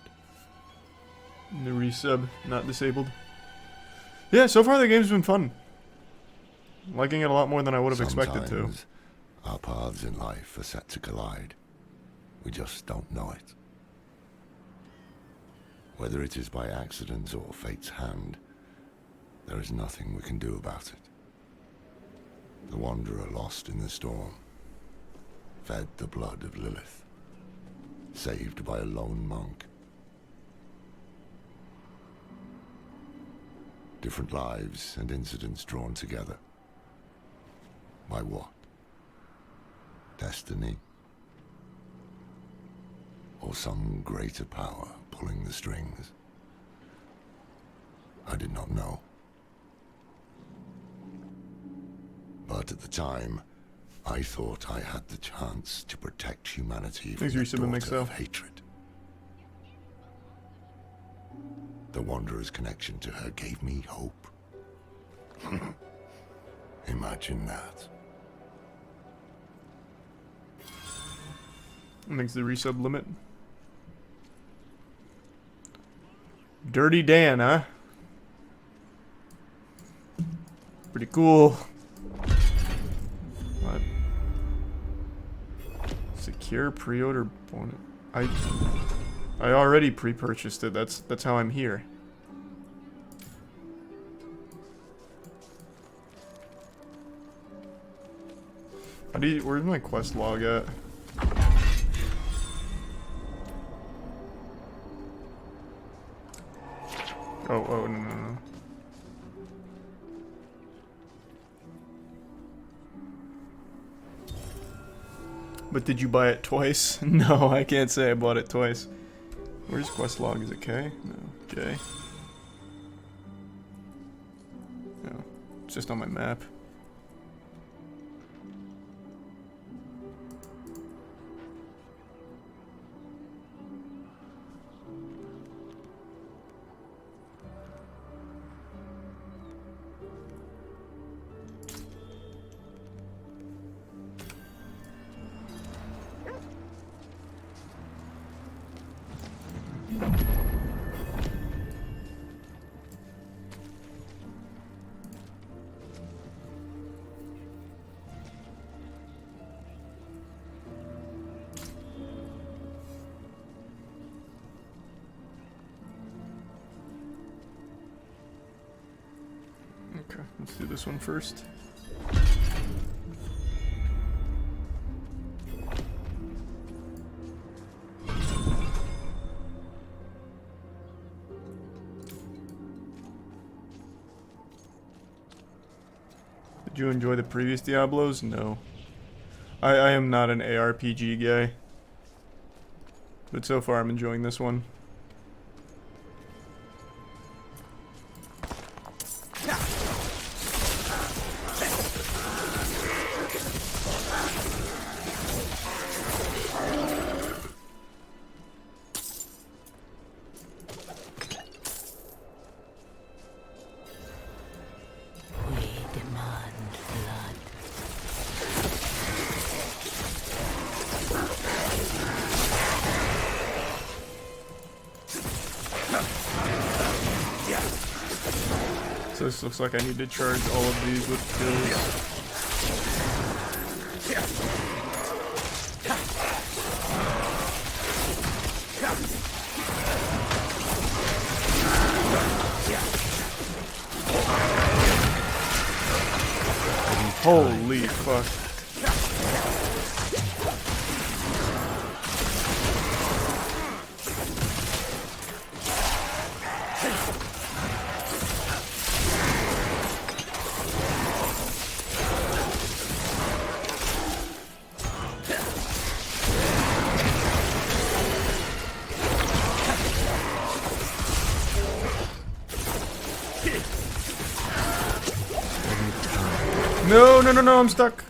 The resub, not disabled. Yeah, so far the game's been fun. Liking it a lot more than I would have expected to. Sometimes our paths in life are set to collide. We just don't know it. Whether it is by accident or fate's hand, there is nothing we can do about it. The wanderer lost in the storm, fed the blood of Lilith, saved by a lone monk. Different lives and incidents drawn together. By what? Destiny? Or some greater power pulling the strings? I did not know. But at the time, I thought I had the chance to protect humanity from the daughter of hatred. The Wanderer's connection to her gave me hope. Imagine that. Makes the resub limit. Dirty Dan, huh? Pretty cool. What? Secure pre-order bonus. I already pre-purchased it. That's how I'm here. Where's my quest log at? Oh, no. But did you buy it twice? No, I can't say I bought it twice. Where's quest log? Is it K? No, J. No, it's just on my map. Okay, let's do this one first. Did you enjoy the previous Diablos? No. I am not an ARPG guy. But so far I'm enjoying this one. So this looks like I need to charge all of these with kills. Holy fuck. No, I'm stuck.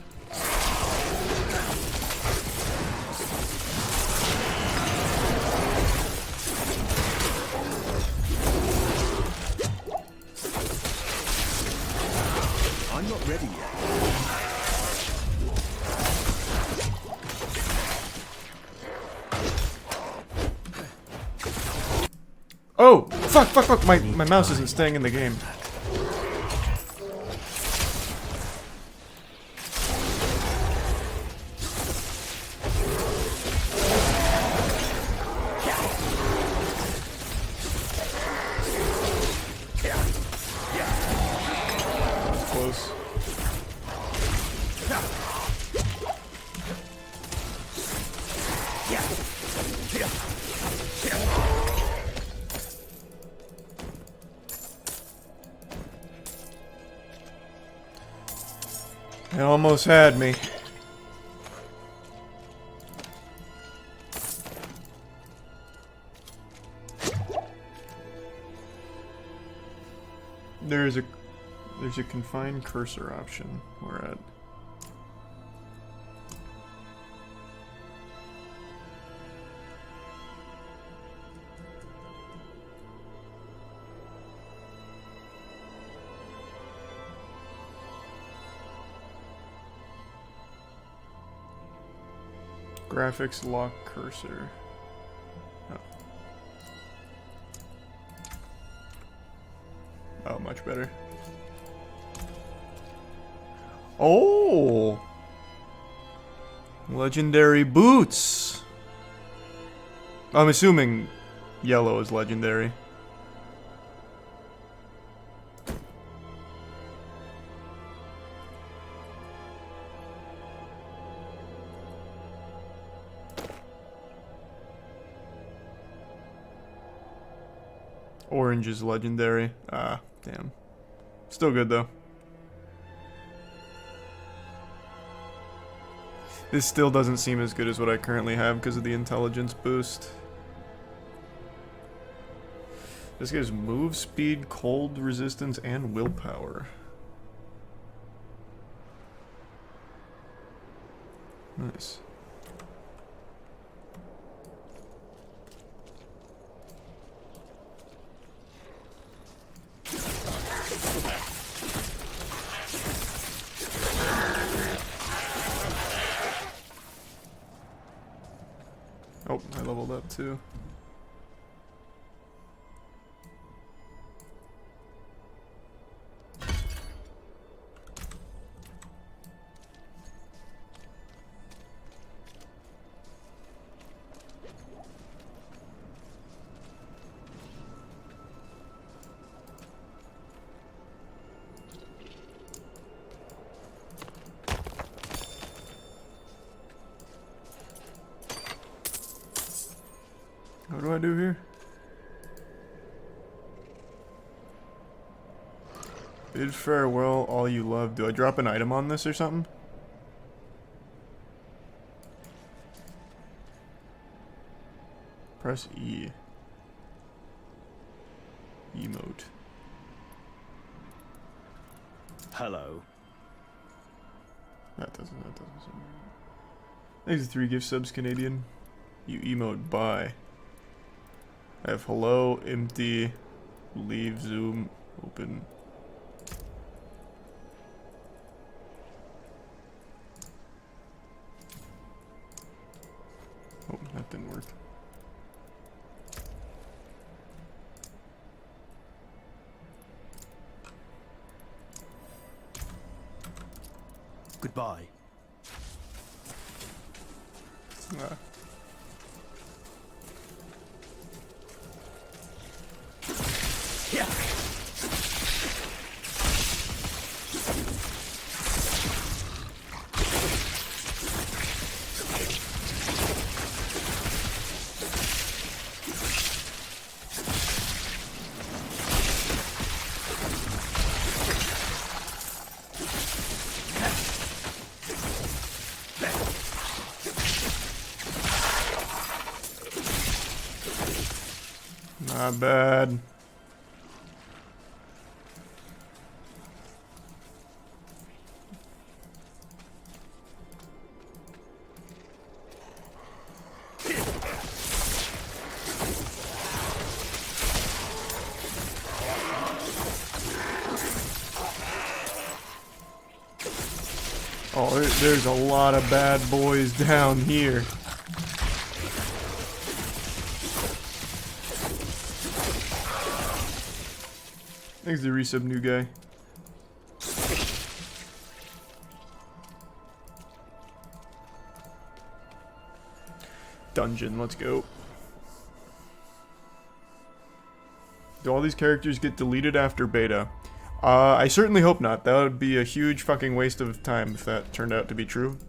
I'm not ready yet. Oh, fuck. My mouse isn't staying in the game. It almost had me. There's a confined cursor option. Where at? Graphics lock cursor. Oh. Oh, much better. Oh! Legendary boots! I'm assuming yellow is legendary. Orange is legendary. Ah, damn. Still good though. This still doesn't seem as good as what I currently have because of the intelligence boost. This gives move speed, cold resistance, and willpower. Nice. Oh, I leveled up too. What do I do here? Bid farewell, all you love. Do I drop an item on this or something? Press E. Emote. Hello. That doesn't sound right. Thanks for 3 gift subs, Canadian. You emote bye. I have hello, empty, leave, zoom, open. Oh, that didn't work. Goodbye. Ah. Yeah. Not bad. Oh, there's a lot of bad boys down here. Thanks to resub, new guy. Dungeon, let's go. Do all these characters get deleted after beta? I certainly hope not. That would be a huge fucking waste of time if that turned out to be true.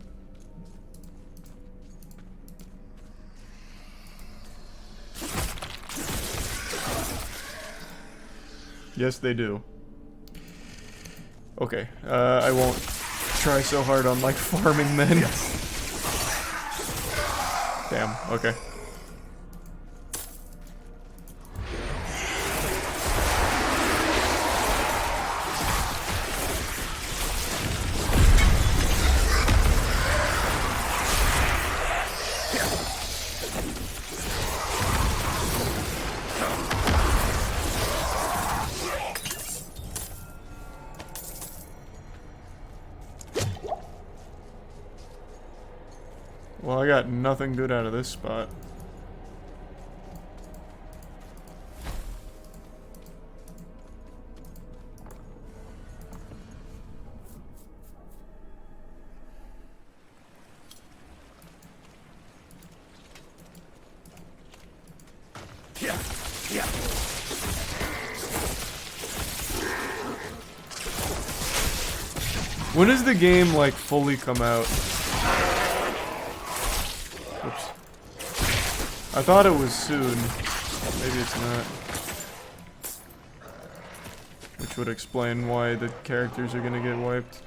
Yes, they do. Okay, I won't try so hard on, like, farming then. Damn, okay. I got nothing good out of this spot. When does the game, like, fully come out? Oops. I thought it was soon. Maybe it's not. Which would explain why the characters are gonna get wiped.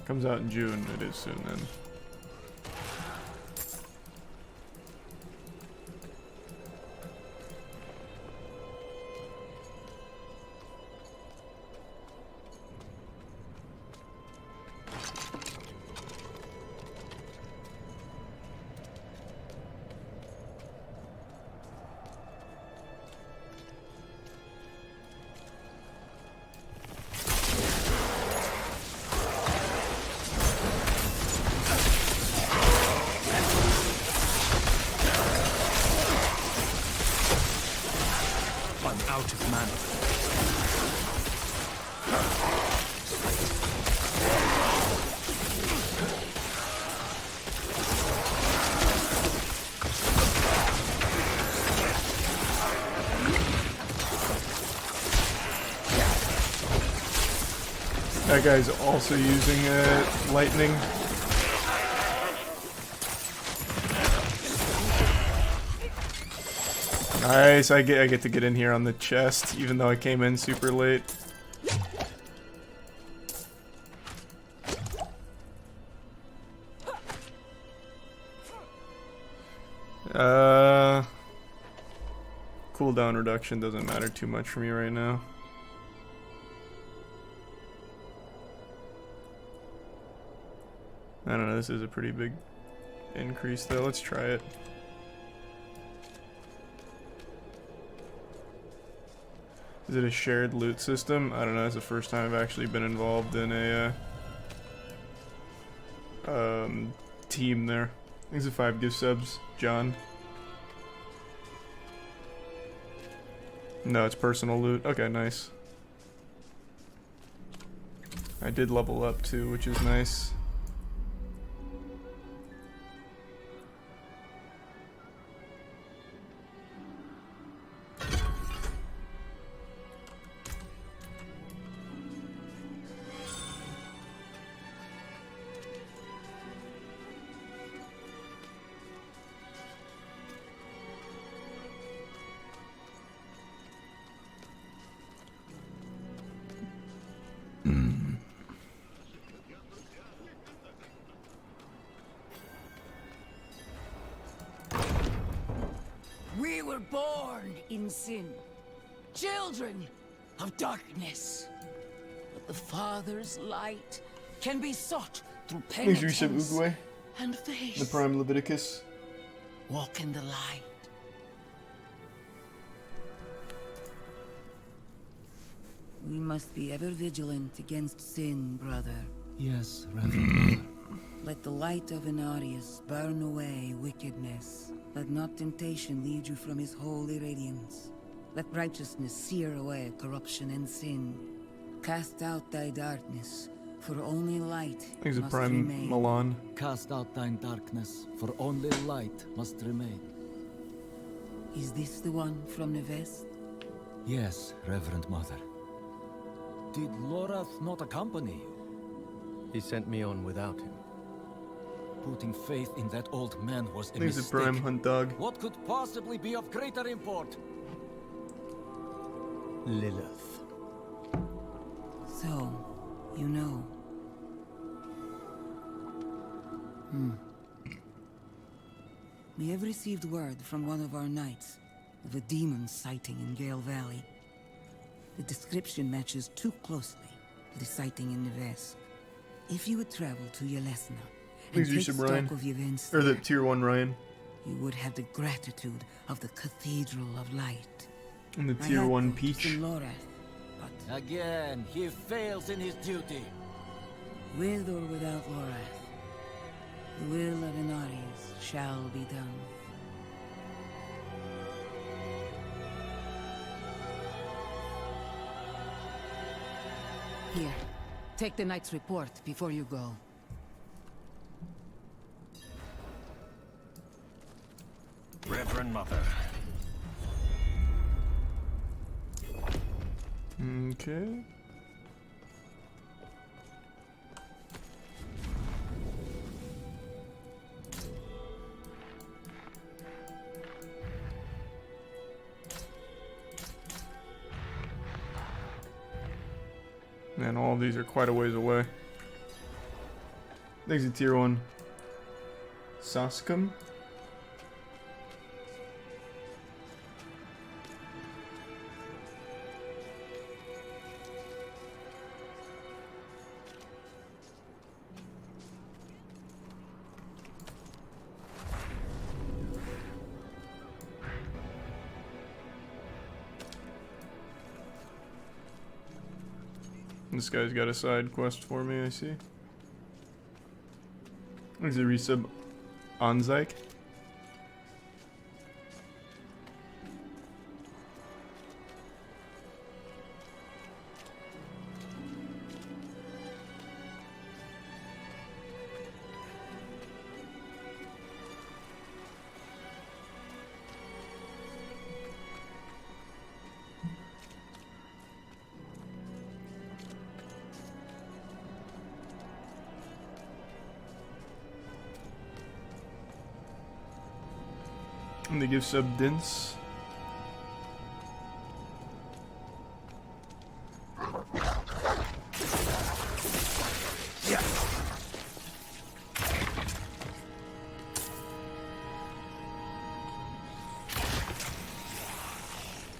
Comes out in June. It is soon then. That guy's also using lightning. Nice, I get to get in here on the chest, even though I came in super late. Cooldown reduction doesn't matter too much for me right now. I don't know, this is a pretty big increase though. Let's try it. Is it a shared loot system? I don't know, it's the first time I've actually been involved in a team there. Thanks for 5 gift subs, John. No, it's personal loot. Okay, nice. I did level up too, which is nice. We were born in sin, children of darkness. But the Father's light can be sought through penitence and faith. The Prime Leviticus. Walk in the light. We must be ever vigilant against sin, brother. Yes, Reverend. Let the light of Inarius burn away wickedness. Let not temptation lead you from his holy radiance. Let righteousness sear away corruption and sin. Cast out thy darkness, for only light must remain. Milan. Cast out thine darkness, for only light must remain. Is this the one from the west? Yes, Reverend Mother. Did Lorath not accompany you? He sent me on without him. Putting faith in that old man was a mistake. He's a Prime Hunt Dog. What could possibly be of greater import? Lilith. So, you know. We have received word from one of our knights of a demon sighting in Gale Valley. The description matches too closely to the sighting in the west. If you would travel to Yelesna and take stock of the events or the there, tier 1 Ryan. You would have the gratitude of the Cathedral of Light. And the tier 1 Peach. Again, he fails in his duty. With or without Lorath, The will of Inaris shall be done. Here, take the knight's report before you go. Reverend Mother. Okay. Man, all of these are quite a ways away. There's a tier 1. Saskum. This guy's got a side quest for me, I see. There's a resub Anzaik. And they give sub Dince. Yeah.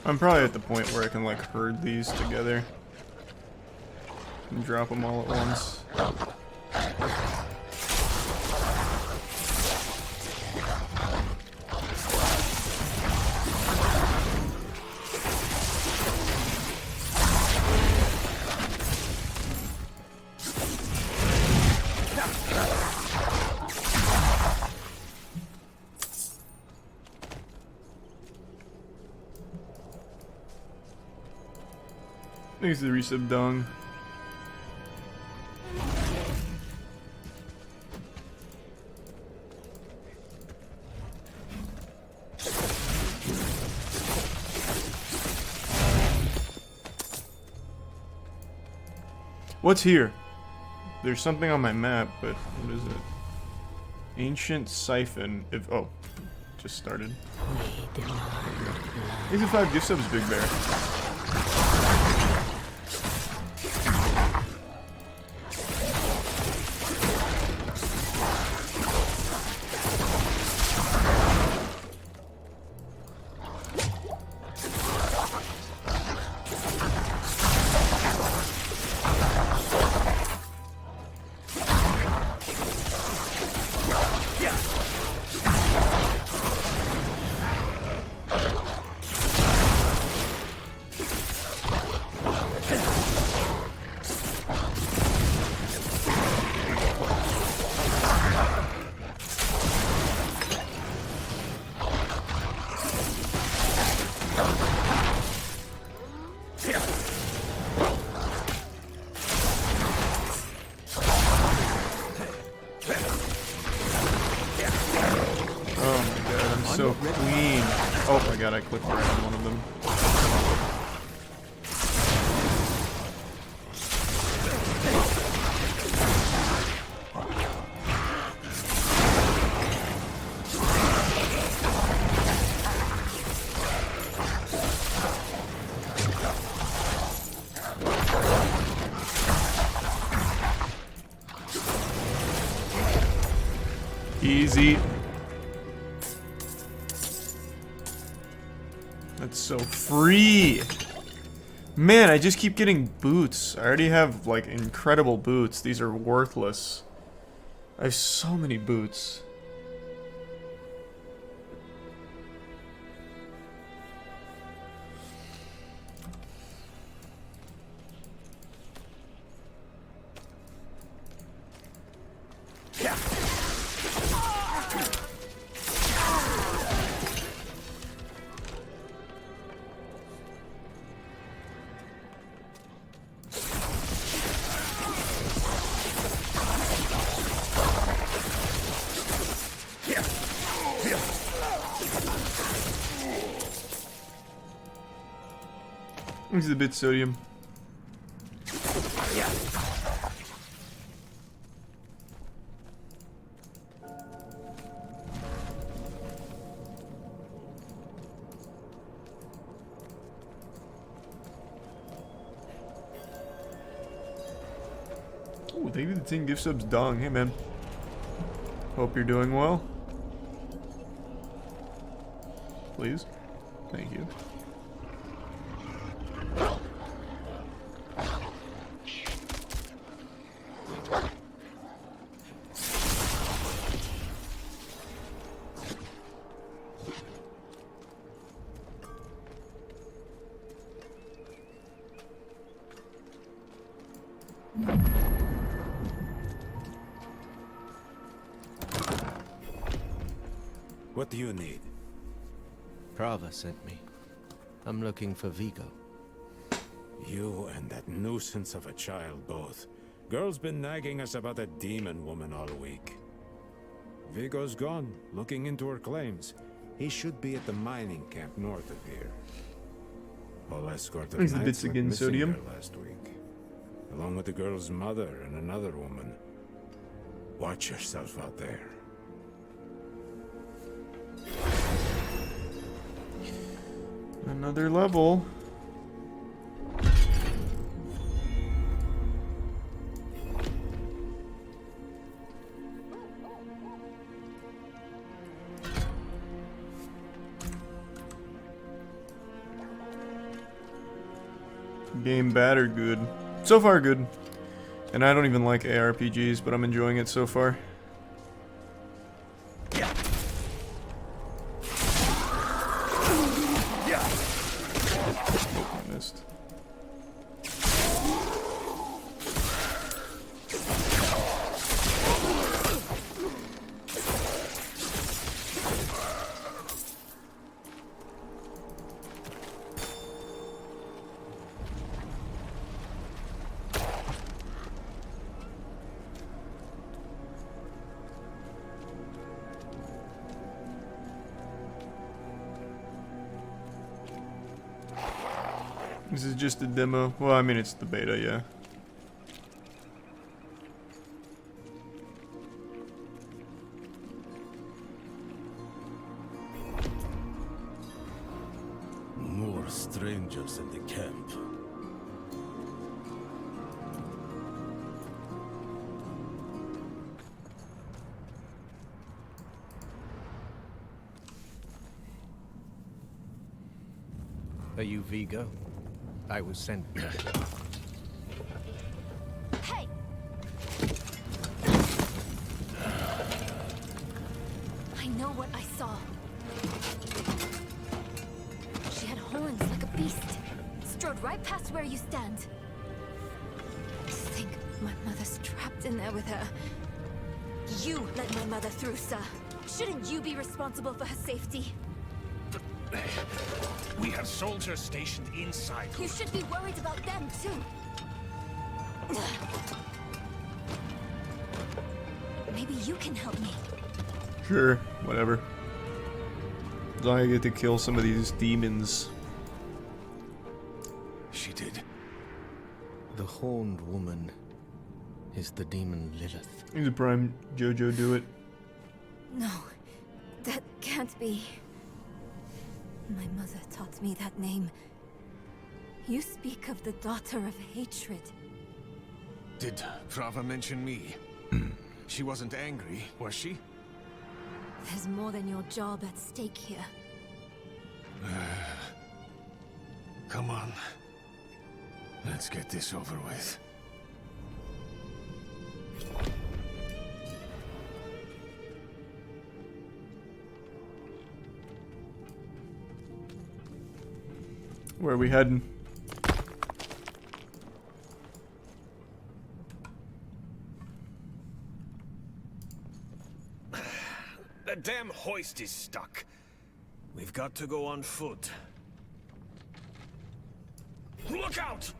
I'm probably at the point where I can like herd these together and drop them all at once. There's the resub Dong. What's here? There's something on my map, but what is it? Ancient Siphon. If oh, just started. These are 5 gift subs, Big Bear. So clean. Oh my god, I clicked right on one of them. Easy. That's so free. Man, I just keep getting boots. I already have like incredible boots. These are worthless. I have so many boots. This is a bit sodium. Yeah. Oh, thank you for the 10 gift subs, Dong. Hey, man. Hope you're doing well. Please. Thank you. What do you need? Prava sent me. I'm looking for Vigo. You and that nuisance of a child both. Girl's been nagging us about a demon woman all week. Vigo's gone, looking into her claims. He should be at the mining camp north of here. Whole escort of There's the knights bits went again, missing sodium. there last week, along with the girl's mother and another woman. Watch yourself out there. Another level. Game bad or good? So far good. And I don't even like ARPGs, but I'm enjoying it so far. Missed. This is just a demo. Well, I mean, it's the beta, yeah. More strangers in the camp. Are you Vigo? I was sent. Hey! I know what I saw. She had horns like a beast. Strode right past where you stand. To think my mother's trapped in there with her. You let my mother through, sir. Shouldn't you be responsible for her safety? We have soldiers stationed inside. You should be worried about them, too. Maybe you can help me. Sure, whatever. As long as I get to kill some of these demons. She did. The horned woman is the demon Lilith. He's a prime Jojo, do it. No, that can't be. My mother taught me that name. You speak of the daughter of hatred. Did Prava mention me? She wasn't angry, was she? There's more than your job at stake here. Come on. Let's get this over with. Where are we heading? The damn hoist is stuck. We've got to go on foot. Look out!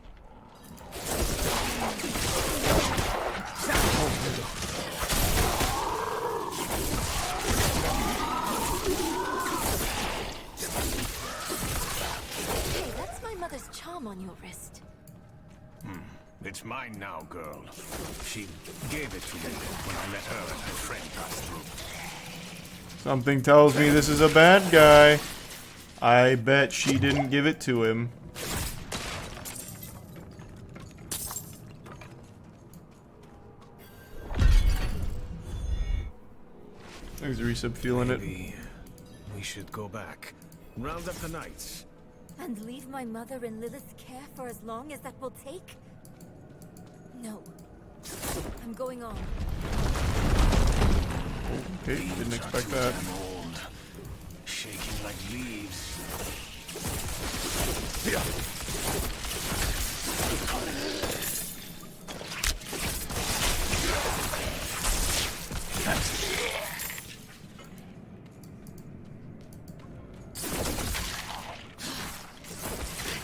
Hey, that's my mother's child. charm on your wrist. It's mine now, girl. She gave it to me when I let her and her friend pass through. Something tells me this is a bad guy. I bet she didn't give it to him. There's Resub feeling it. Maybe we should go back. Round up the knights. And leave my mother in Lilith's care for as long as that will take? No. I'm going on. Okay, didn't expect that. Old, shaking like leaves.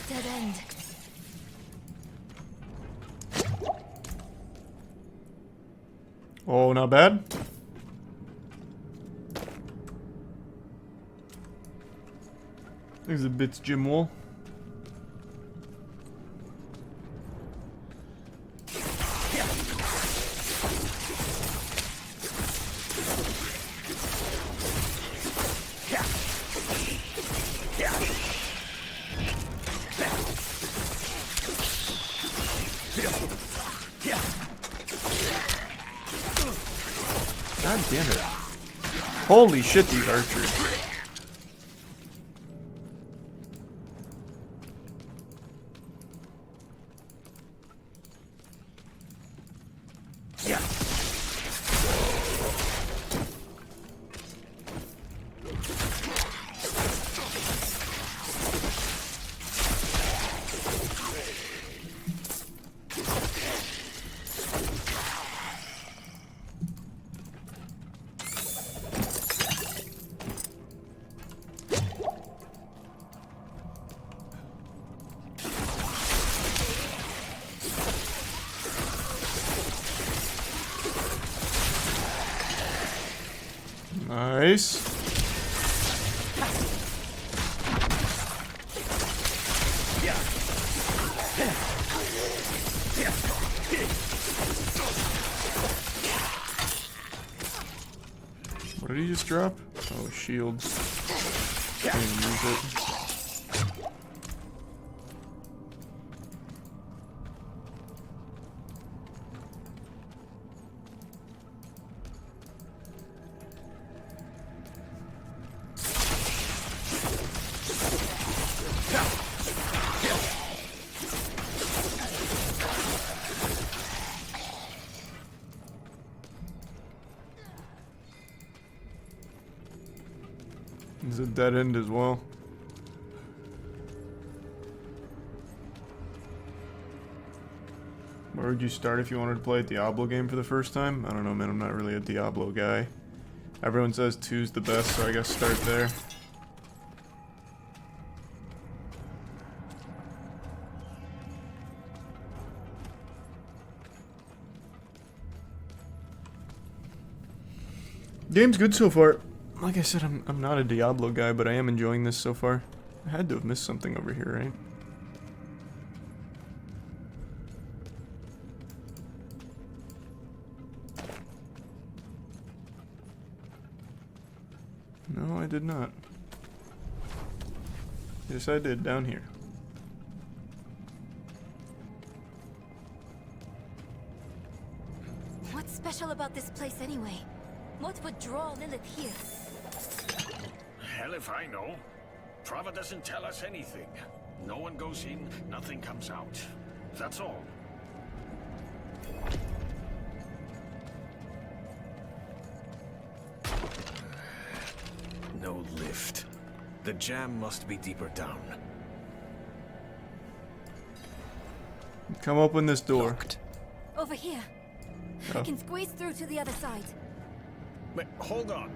Dead end. Oh, not bad. There's a bits gym wall. God damn it. Holy shit, these archers. Nice. What did he just drop? Oh, shields. Can't even use it. It's a dead end as well. Where would you start if you wanted to play a Diablo game for the first time? I don't know, man. I'm not really a Diablo guy. Everyone says 2's the best, so I guess start there. Game's good so far. Like I said, I'm not a Diablo guy, but I am enjoying this so far. I had to have missed something over here, right? No, I did not. Yes, I did, down here. What's special about this place anyway? What would draw Lilith here? Hell if I know. Prava doesn't tell us anything. No one goes in, nothing comes out. That's all. No lift. The jam must be deeper down. Come open this door. Locked. Over here. I can squeeze through to the other side. Wait, hold on.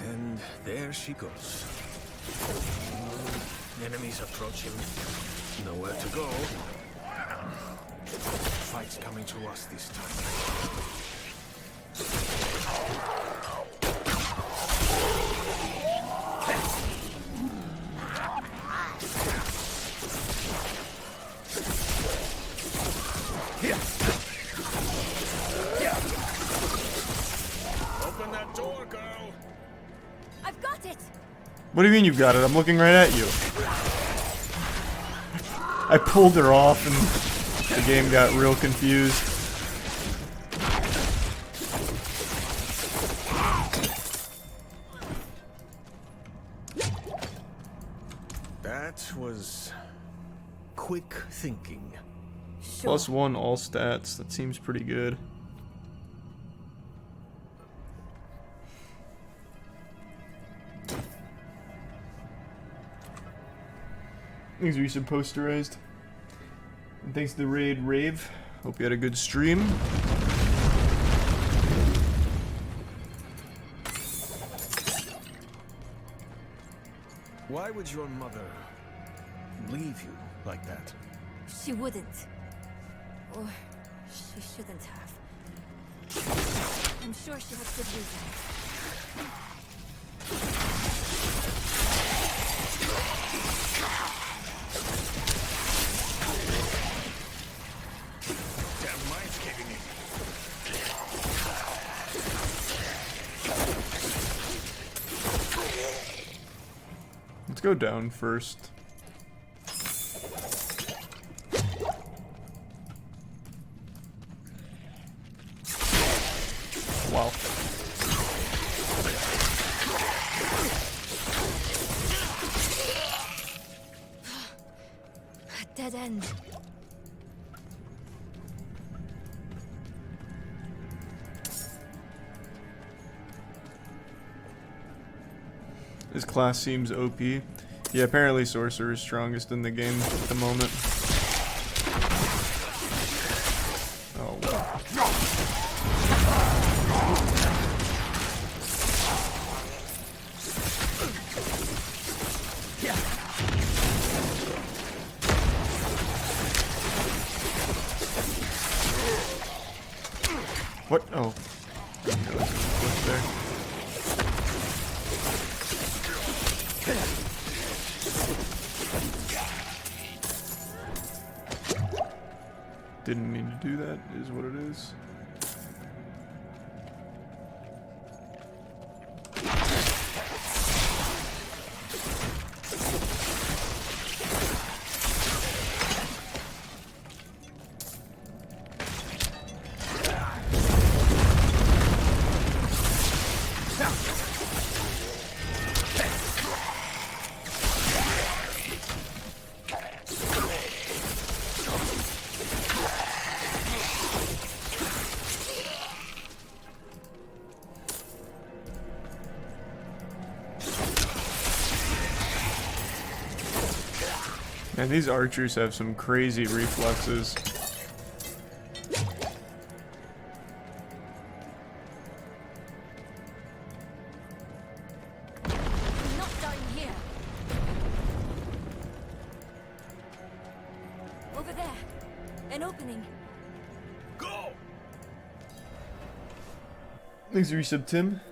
And there she goes. Enemies approaching. Nowhere to go. Fight's coming to us this time. What do you mean you got it? I'm looking right at you. I pulled her off and the game got real confused. That was quick thinking. Sure. +1 all stats. That seems pretty good. Thanks for some posterized. And thanks to the raid Rave. Hope you had a good stream. Why would your mother leave you like that? She wouldn't. Or she shouldn't have. I'm sure she has good reason. Damn mind's caving in. Let's go down first. Wow. A dead end. This class seems OP. Yeah, apparently Sorcerer is strongest in the game at the moment. Oh, wow. What? Oh. What's there? Didn't mean to do that, is what it is. Man, these archers have some crazy reflexes. I'm not dying here. Over there. An opening. Go! Thanks for resub, Tim.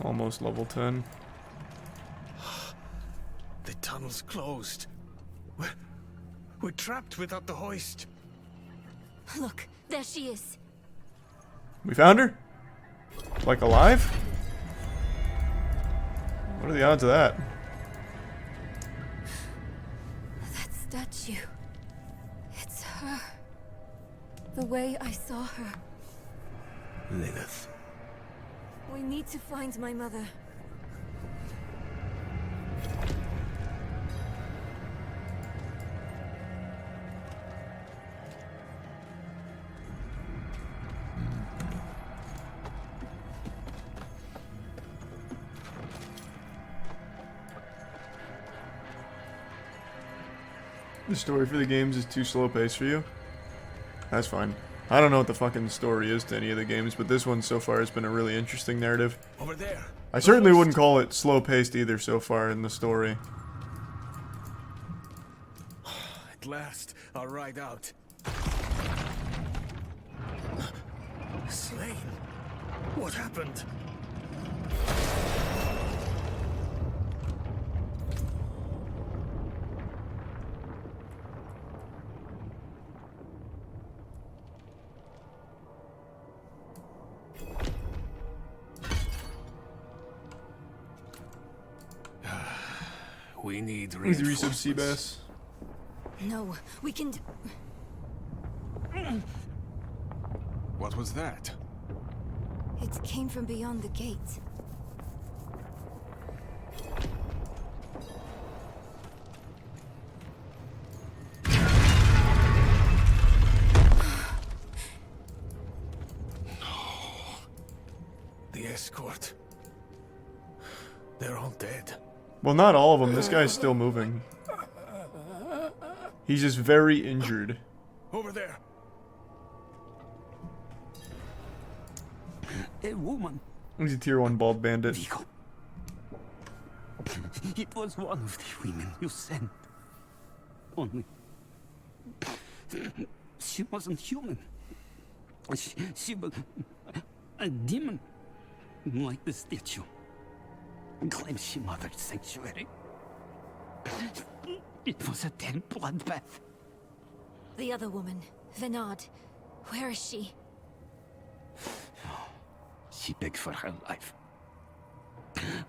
Almost level 10. The tunnel's closed. We're trapped without the hoist. Look, there she is. We found her? Like alive? What are the odds of that? That statue. It's her. The way I saw her. Lilith. We need to find my mother. The story for the games is too slow paced for you? That's fine. I don't know what the fucking story is to any of the games, but this one so far has been a really interesting narrative. Over there. I certainly wouldn't call it slow paced either so far in the story. At last, I'll ride out. Slain? What happened? We need He's resub Seabass. No, we can. What was that? It came from beyond the gate. The escort. They're all dead. Well, not all of them. This guy's still moving. He's just very injured. Over there. A woman. He's a tier 1 bald bandit. Vigo. It was one of the women you sent. Only... she wasn't human. She was... a demon. Like the statue. Claims she mothered sanctuary. It was a dead bloodbath. The other woman, Venard. Where is she? She begged for her life.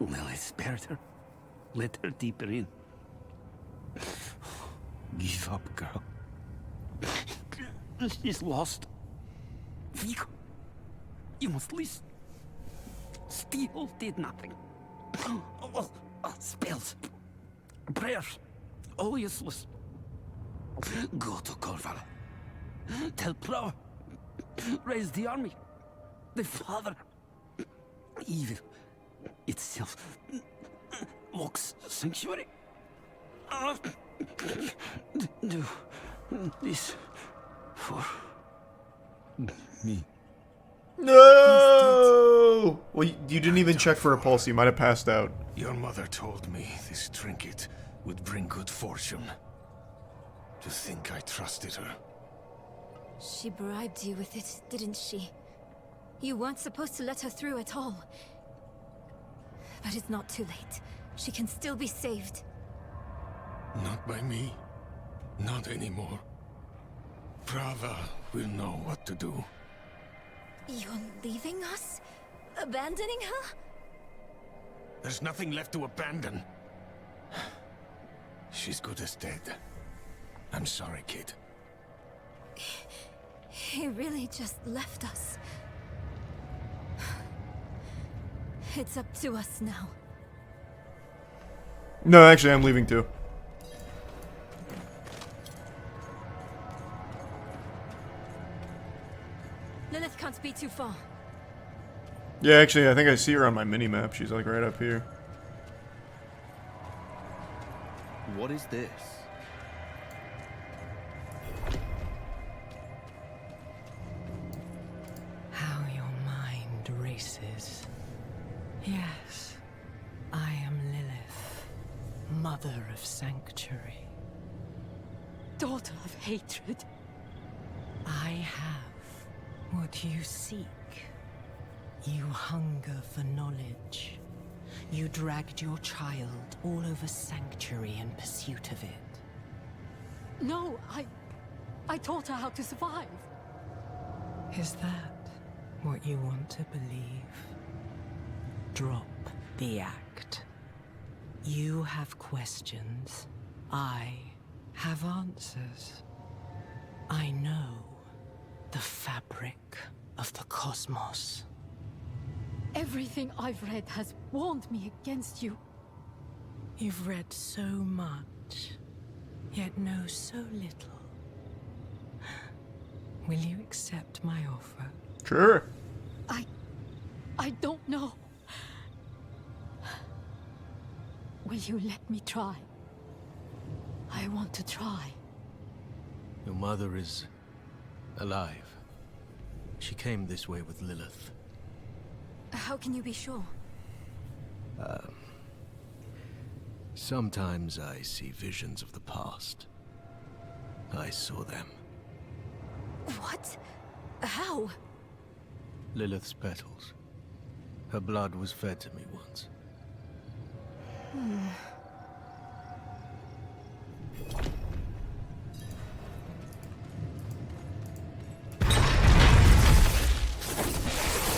Lilith spared her. Let her deeper in. Give up, girl. She's lost. Vigo, you must listen. Steel did nothing. Spells. Prayers. All useless. Go to Corval. Tell Plower. Raise the army. The father. Evil itself. Walks sanctuary. Do this for me. No! Well, you didn't even check for a pulse. You might have passed out. Your mother told me this trinket would bring good fortune. To think I trusted her. She bribed you with it, didn't she? You weren't supposed to let her through at all. But it's not too late. She can still be saved. Not by me. Not anymore. Prava will know what to do. You're leaving us? Abandoning her? There's nothing left to abandon. She's good as dead. I'm sorry, kid. He really just left us. It's up to us now. No, actually, I'm leaving too. Lilith can't be too far. Yeah, actually, I think I see her on my mini-map. She's like right up here. What is this? How your mind races. Yes, I am Lilith, mother of sanctuary. Daughter of hatred. I have what you seek. You hunger for knowledge. You dragged your child all over sanctuary in pursuit of it. No, I taught her how to survive. Is that what you want to believe? Drop the act. You have questions. I have answers. I know the fabric of the cosmos. Everything I've read has warned me against you. You've read so much, yet know so little. Will you accept my offer? Sure. I don't know. Will you let me try? I want to try. Your mother is alive. She came this way with Lilith. How can you be sure? Sometimes I see visions of the past. I saw them. What? How? Lilith's petals. Her blood was fed to me once.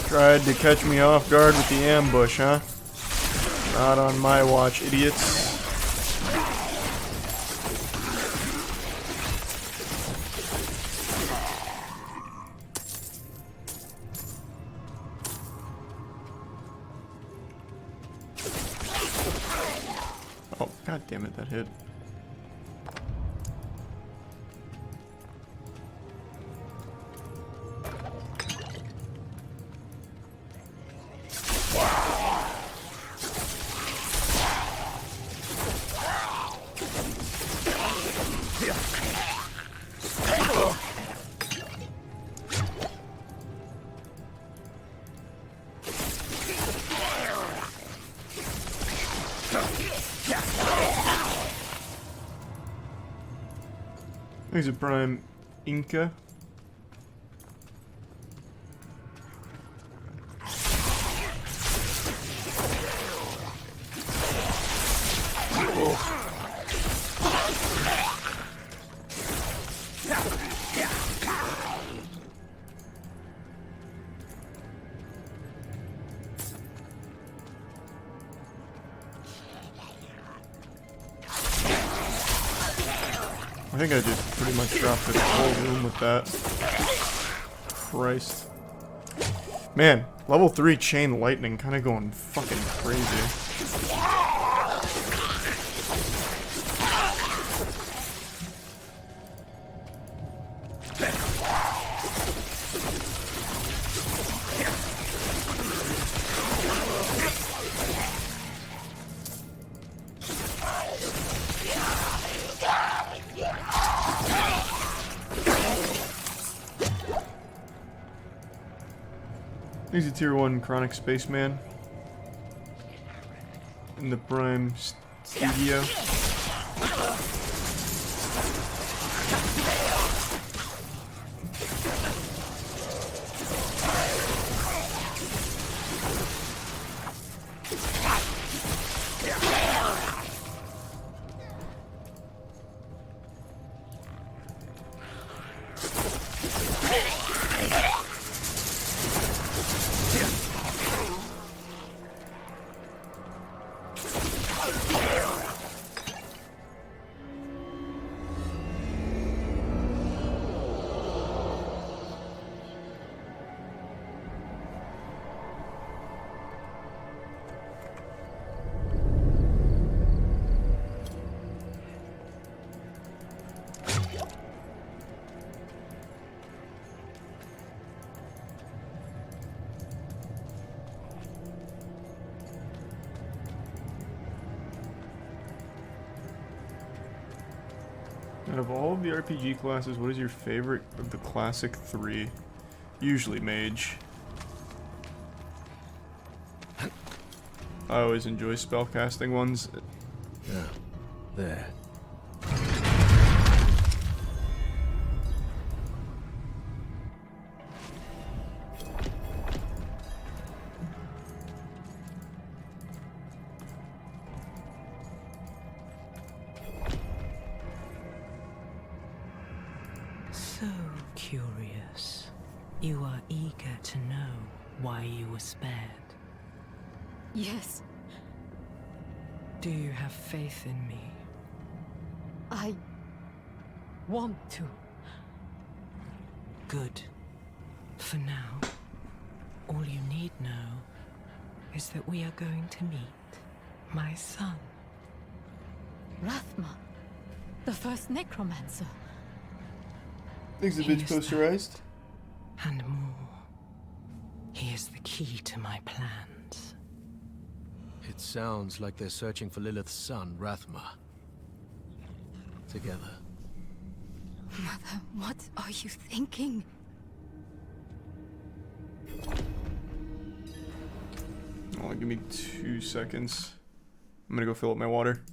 Tried to catch me off guard with the ambush, huh? Not on my watch, idiots. God damn it, that hit. There's a prime Inca. I think I just pretty much dropped the whole room with that. Christ. Man, level 3 chain lightning kind of going fucking crazy. He's a tier 1 chronic spaceman. In the prime studio. Out of all of the RPG classes, what is your favorite of the classic 3? Usually mage. I always enjoy spellcasting ones. Yeah, there. So curious. You are eager to know why you were spared. Yes. Do you have faith in me? I want to. Good. For now, all you need know is that we are going to meet my son. Rathma, the first necromancer. Things a bit posterized. And more. He is the key to my plans. It sounds like they're searching for Lilith's son, Rathma. Together. Mother, what are you thinking? Oh, give me 2 seconds. I'm gonna go fill up my water.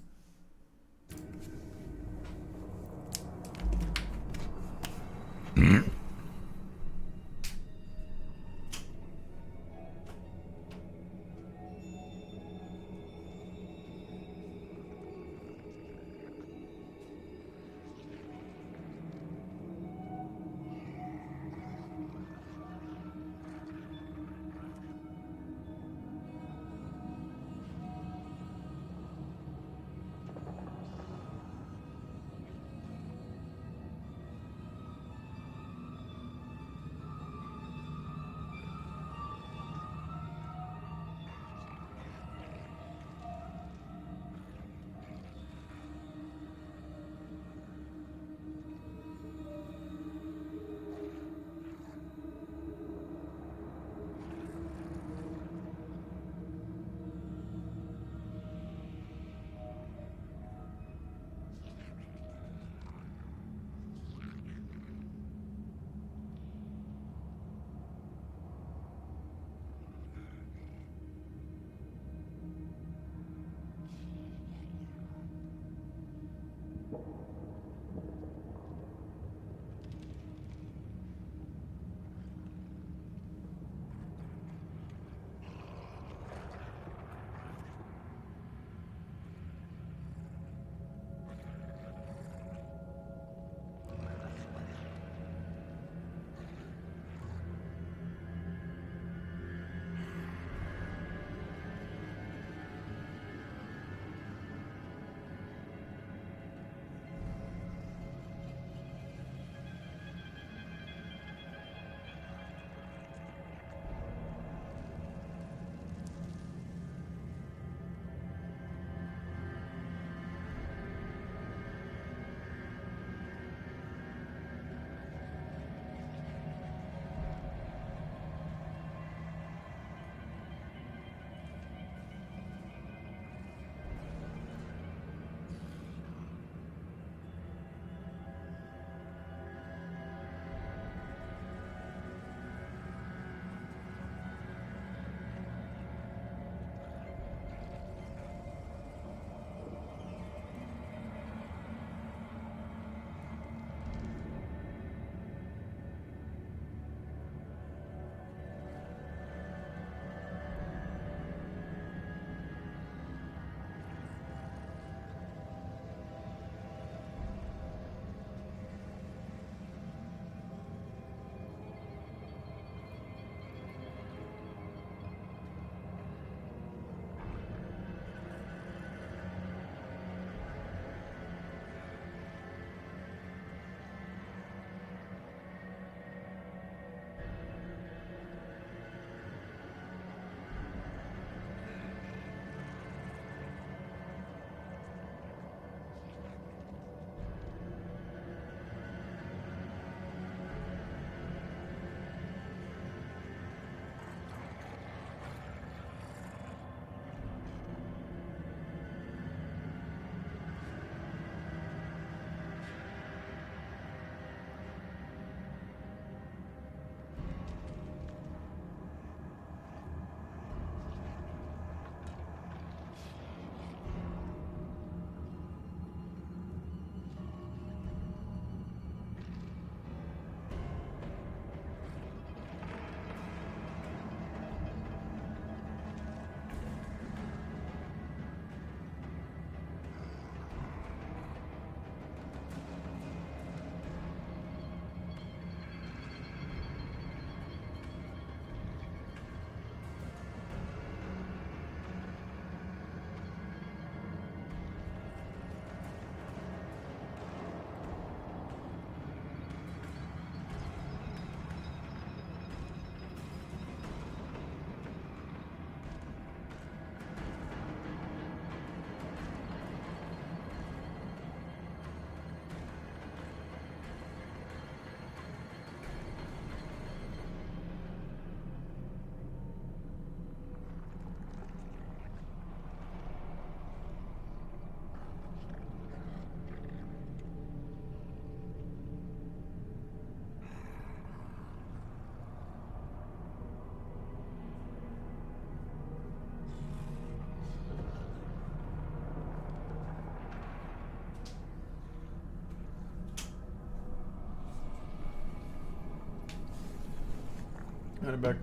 Got it back.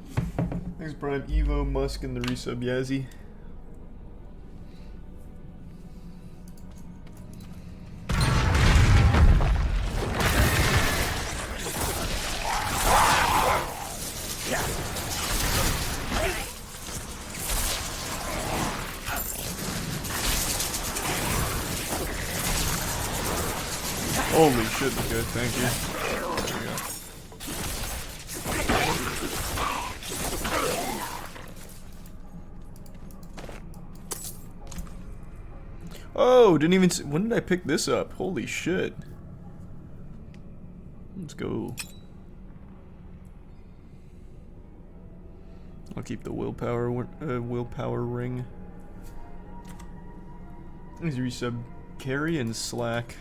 Thanks, Brian, Evo, Musk, and the resub Yazzie. Holy shit, good, thank you. There we go. Oh, didn't even see, when did I pick this up? Holy shit. Let's go. I'll keep the willpower ring. These resub carry and slack.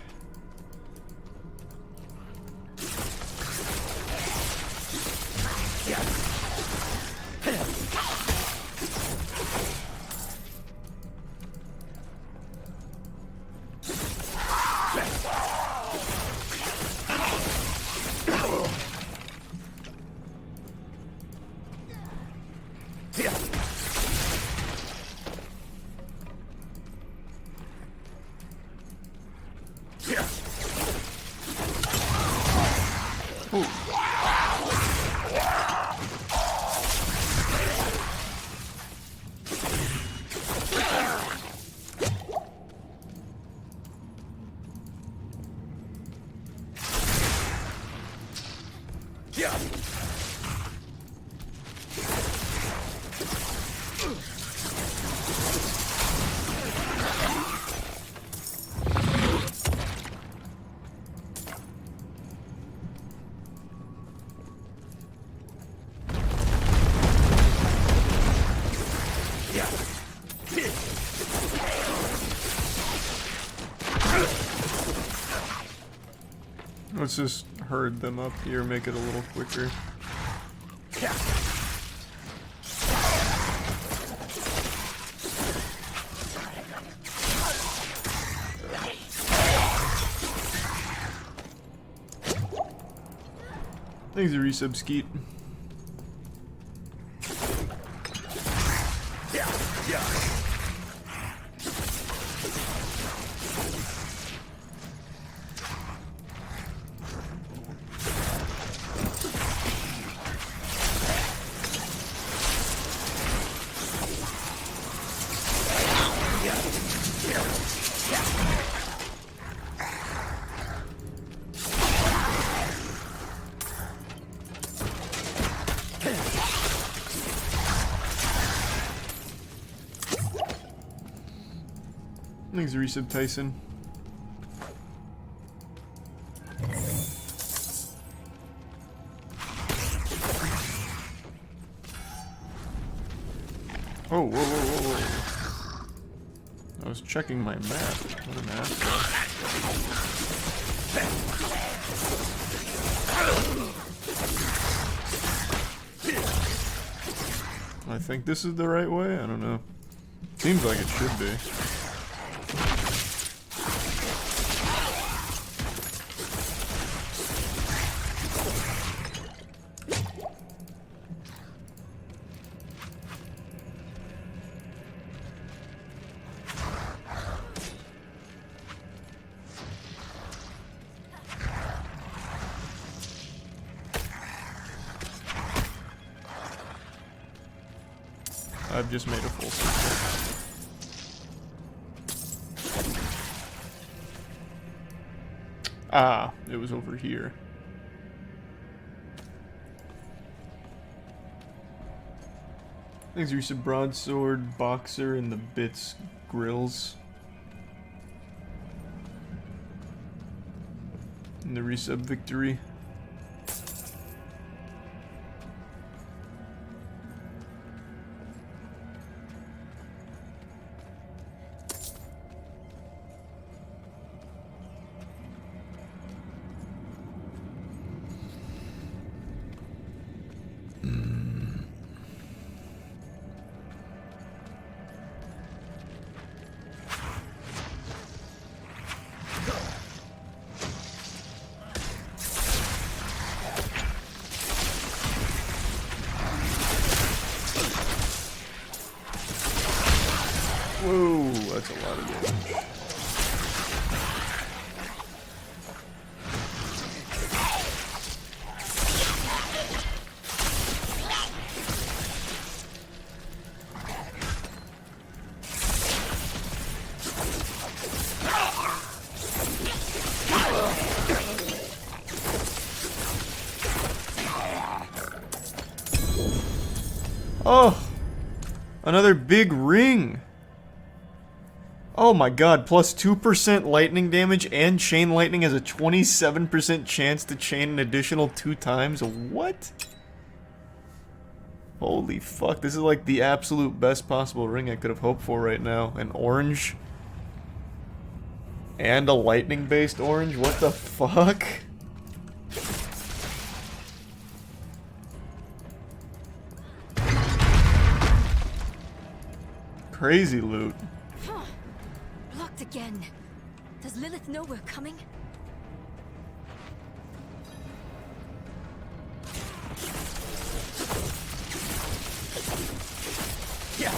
Let's just herd them up here, make it a little quicker. Thanks a resub, Skeet. Thanks, resub Tyson. Oh, whoa, whoa, whoa, whoa. I was checking my map. What an asshole. I think this is the right way? I don't know. Seems like it should be. I've just made a full circle. Ah, it was over here. Thanks, resub broadsword, boxer, and the bits grills. And the resub victory. Whoa, that's a lot of damage. Oh, another big ring. Oh my god, plus 2% lightning damage and chain lightning has a 27% chance to chain an additional 2 times. What? Holy fuck, this is like the absolute best possible ring I could have hoped for right now. An orange. And a lightning based orange? What the fuck? Crazy loot. Blocked again. Does Lilith know we're coming? Yeah.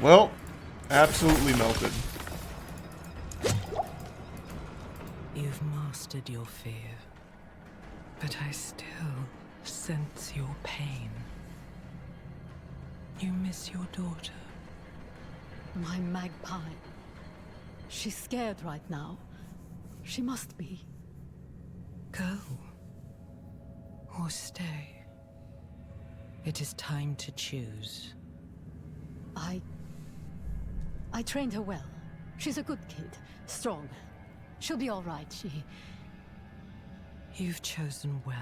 Well, absolutely melted. You've mastered your fear, but I still sense your pain. You miss your daughter. My magpie. She's scared right now. She must be. Go. Or stay. It is time to choose. I trained her well. She's a good kid. Strong. She'll be all right. You've chosen well,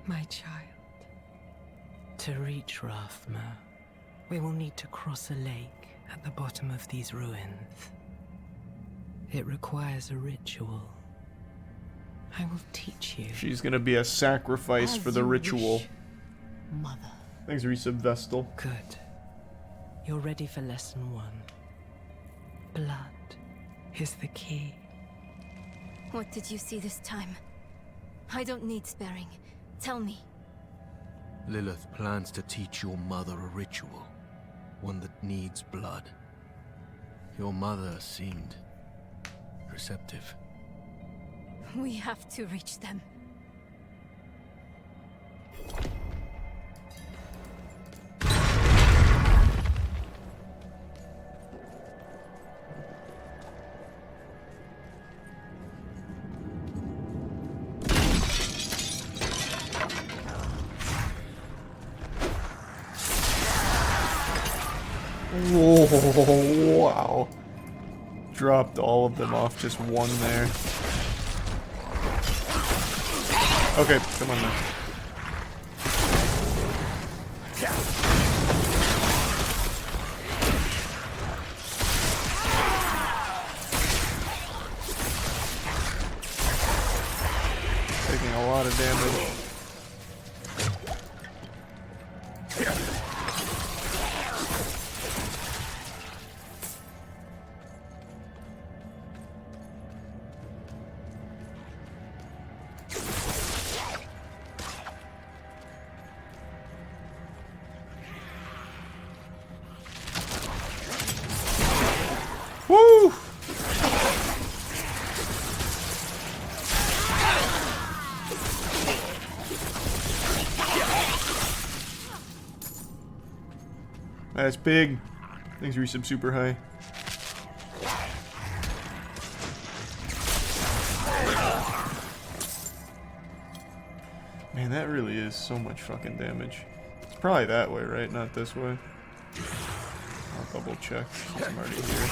my child. To reach Rathma, we will need to cross a lake at the bottom of these ruins. It requires a ritual. I will teach you. She's gonna be a sacrifice for the ritual. Mother. Thanks, Resub Vestal. Good. You're ready for lesson 1. Blood is the key. What did you see this time? I don't need sparing. Tell me. Lilith plans to teach your mother a ritual. One that needs blood. Your mother seemed receptive. We have to reach them. Whoa, wow. Dropped all of them off just one there. Okay, come on now. Taking a lot of damage. Woo! That's big. Things resub super high. Man, that really is so much fucking damage. It's probably that way, right? Not this way. I'll double check since I'm already here.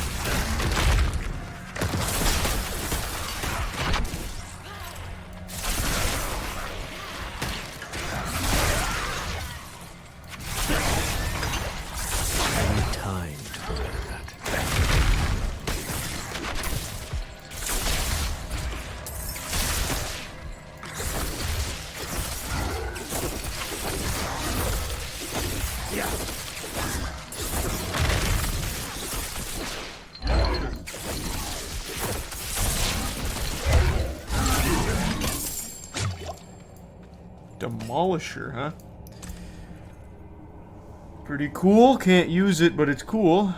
Demolisher, huh? Pretty cool. Can't use it, but it's cool.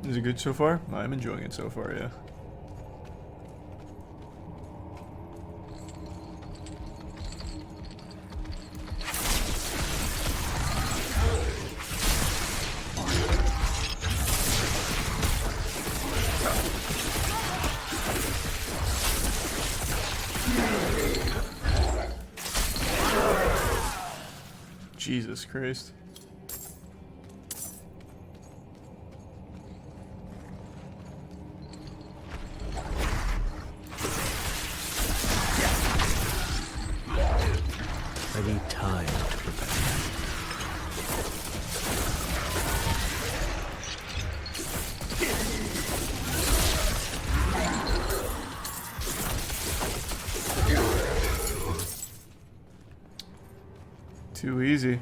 Is it good so far? I'm enjoying it so far, yeah. Jesus Christ. I need time to prepare. Too easy.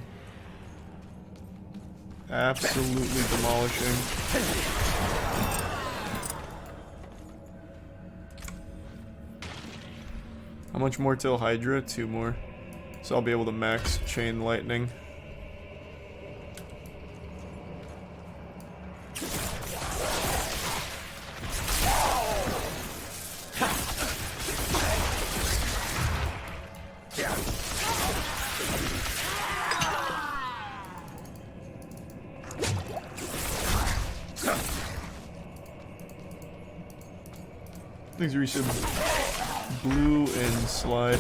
Absolutely demolishing. How much more till Hydra? 2 more. So I'll be able to max chain lightning. Things we should blue and slide.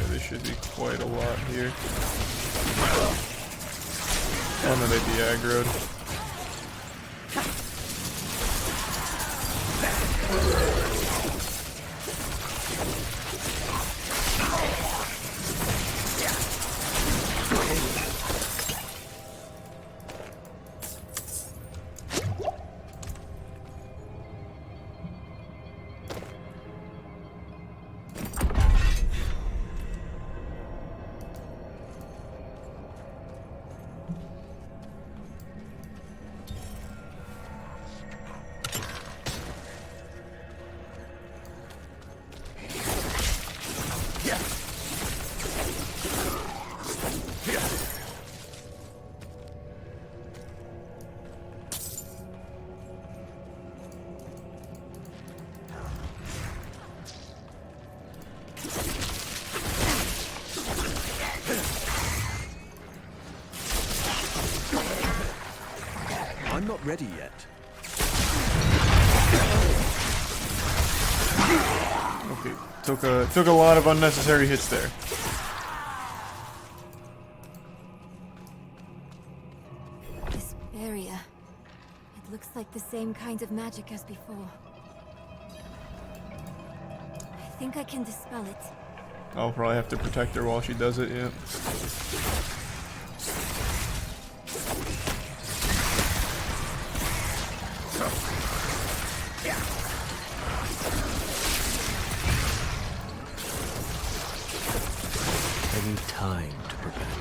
There should be quite a lot here. Oh no, they'd be aggroed. I'm not ready yet. Okay, took a lot of unnecessary hits there. This area. It looks like the same kind of magic as before. I think I can dispel it. I'll probably have to protect her while she does it, yeah. I need time to prepare that.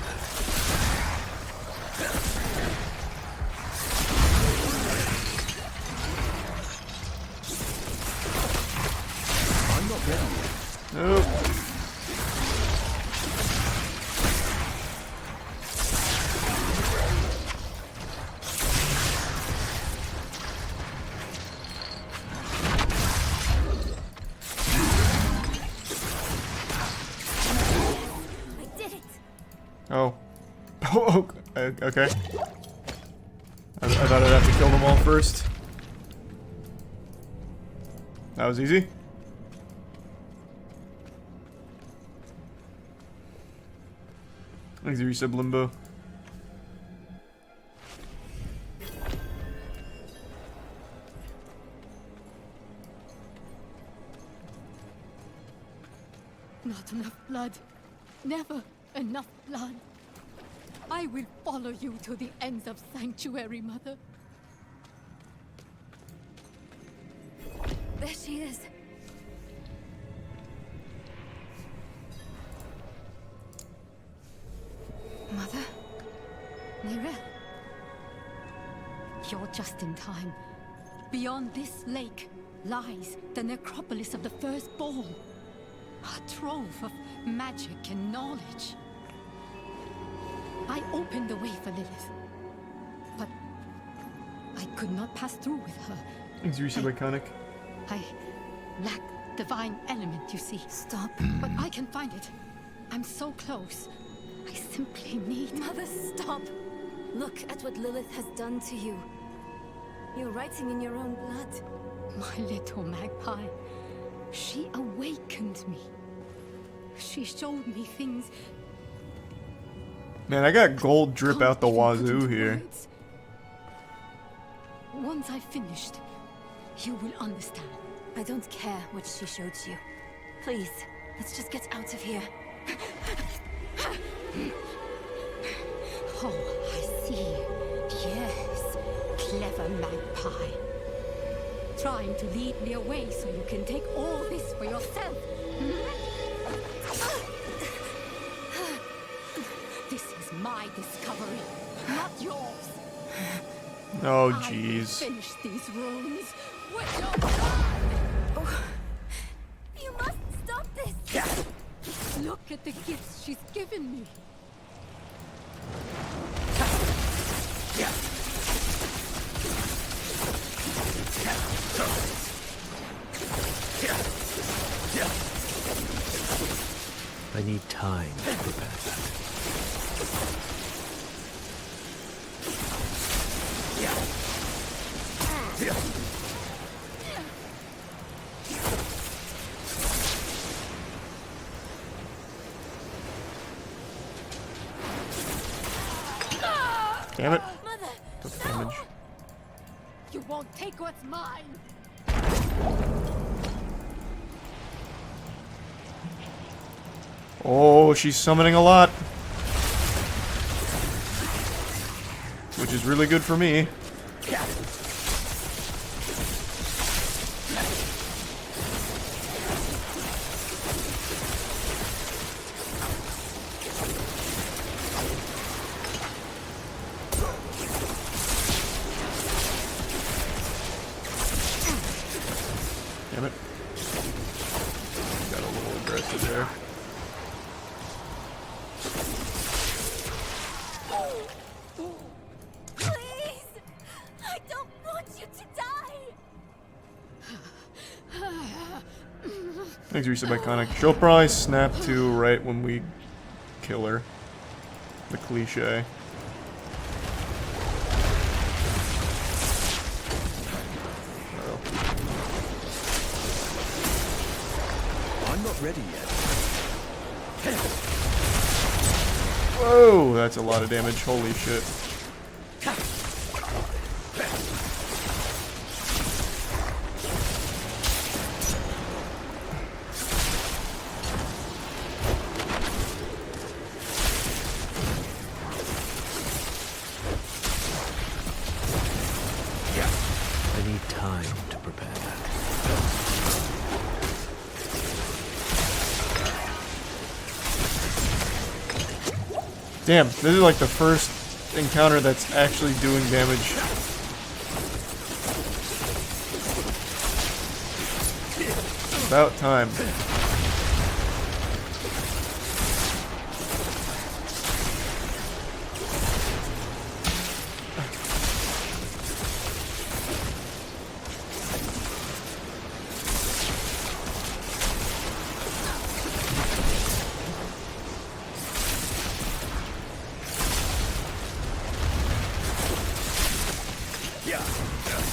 I'm not ready yet. Nope. Oh. Oh, okay. I thought I'd have to kill them all first. That was easy. Thanks, Resub Limbo. blood. Never enough blood. I will follow you to the ends of Sanctuary, Mother. There she is. Mother? Nirel? You're just in time. Beyond this lake lies the necropolis of the Firstborn. A trove of magic and knowledge. I opened the way for Lilith, but I could not pass through with her. Thanks, Reese Iconic. I lack divine element, you see. Stop. But I can find it. I'm so close. I simply need... Mother, stop. Look at what Lilith has done to you. You're writing in your own blood. My little magpie. She awakened me. She showed me things... Man, I got gold drip out the wazoo here. Once I've finished, you will understand. I don't care what she showed you. Please, let's just get out of here. Oh, I see. Yes, clever magpie. Trying to lead me away so you can take all this for yourself. This is my discovery, not yours. Oh, jeez. Finish these runes with your blood. Oh, you must stop this. Look at the gifts she's given me. I need time to prepare that. Damn it. Mother, Took damage. You won't take what's mine. Oh, she's summoning a lot. Which is really good for me. Damn it. Got a little aggressive there. please! I don't want you to die! Thanks, Reese Iconic. She'll probably snap to right when we kill her. The cliche. I'm not ready yet. Whoa, that's a lot of damage. Holy shit. I need time to prepare that. Damn, this is like the first encounter that's actually doing damage. About time.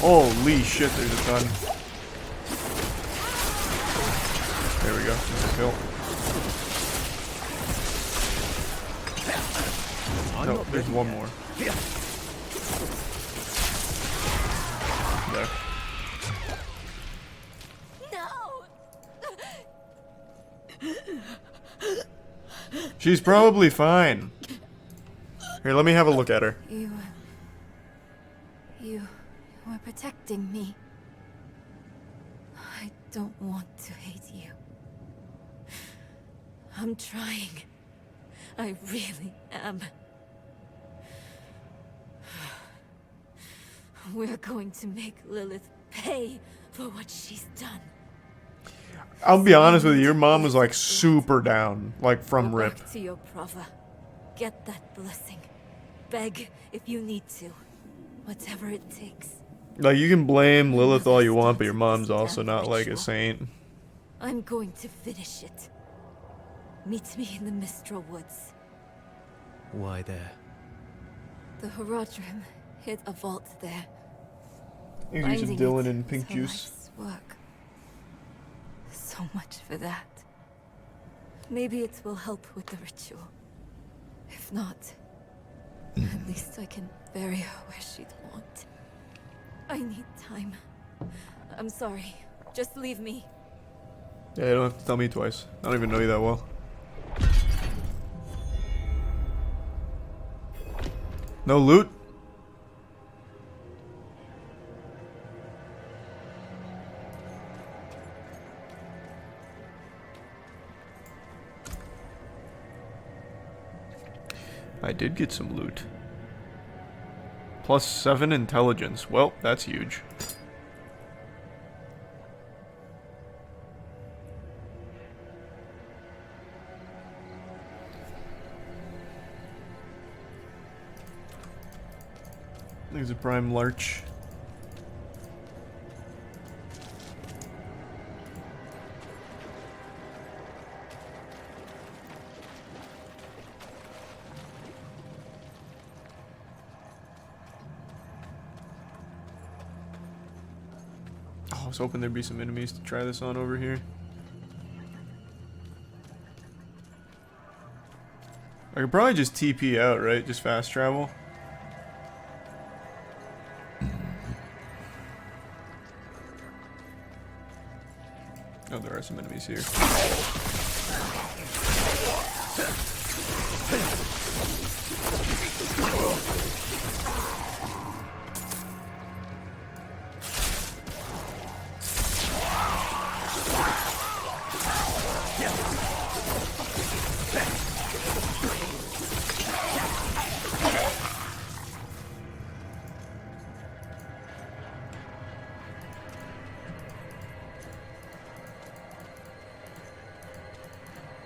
Holy shit, there's a ton. There we go, there's a kill. No, there's one more. There. No! She's probably fine. Here, let me have a look at her. You were protecting me. I don't want to hate you. I'm trying. I really am. We're going to make Lilith pay for what she's done. I'll be honest with you, your mom was like super down, like from rip. Back to your Prava. Get that blessing. Beg if you need to. Whatever it takes. Like, you can blame Lilith all you want, but your mom's also not like a saint. I'm going to finish it. Meet me in the Mistral Woods. Why there? The Horadrim hid a vault there. He's using Dylan and pink juice. Work. So much for that. Maybe it will help with the ritual. If not, at least I can bury her where she'd want. I need time. I'm sorry. Just leave me. Yeah, you don't have to tell me twice. I don't even know you that well. No loot? I did get some loot. Plus 7 intelligence. Well, that's huge. There's a prime larch. I was hoping there'd be some enemies to try this on over here. I could probably just TP out, right? Just fast travel. Oh, there are some enemies here.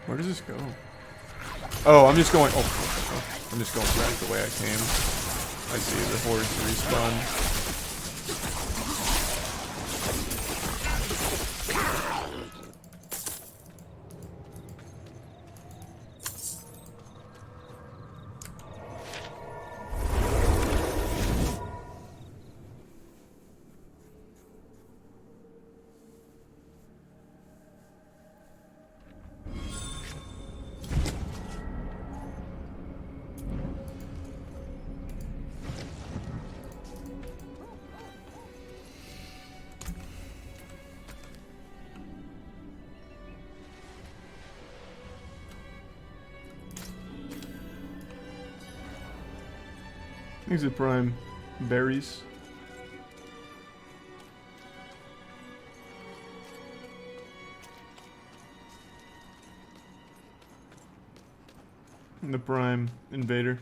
Where does this go? Oh, I'm just going. Oh, I'm just going back the way I came. I see the hordes respawn. These are prime berries. And the prime invader.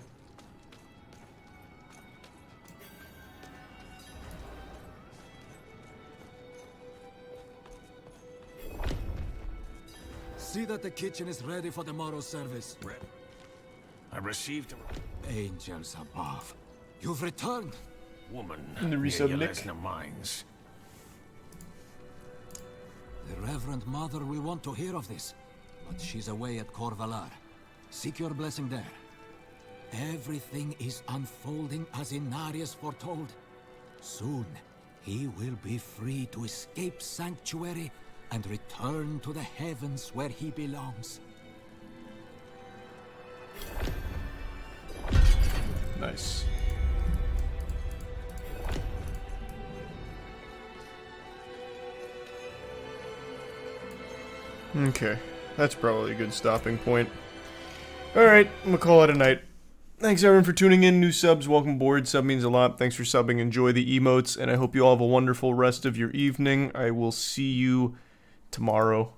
See that the kitchen is ready for tomorrow's service. I received angels above. You've returned. Woman. In the resub Nick. Mines. The Reverend Mother will want to hear of this, but she's away at Corvalar. Seek your blessing there. Everything is unfolding as Inarius foretold. Soon, he will be free to escape Sanctuary and return to the heavens where he belongs. Nice. Okay, that's probably a good stopping point. Alright, I'm gonna call it a night. Thanks everyone for tuning in. New subs, welcome aboard. Sub means a lot. Thanks for subbing. Enjoy the emotes, and I hope you all have a wonderful rest of your evening. I will see you tomorrow.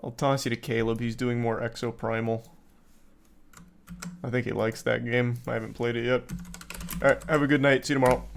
I'll toss you to Caleb. He's doing more Exoprimal. I think he likes that game. I haven't played it yet. Alright, have a good night. See you tomorrow.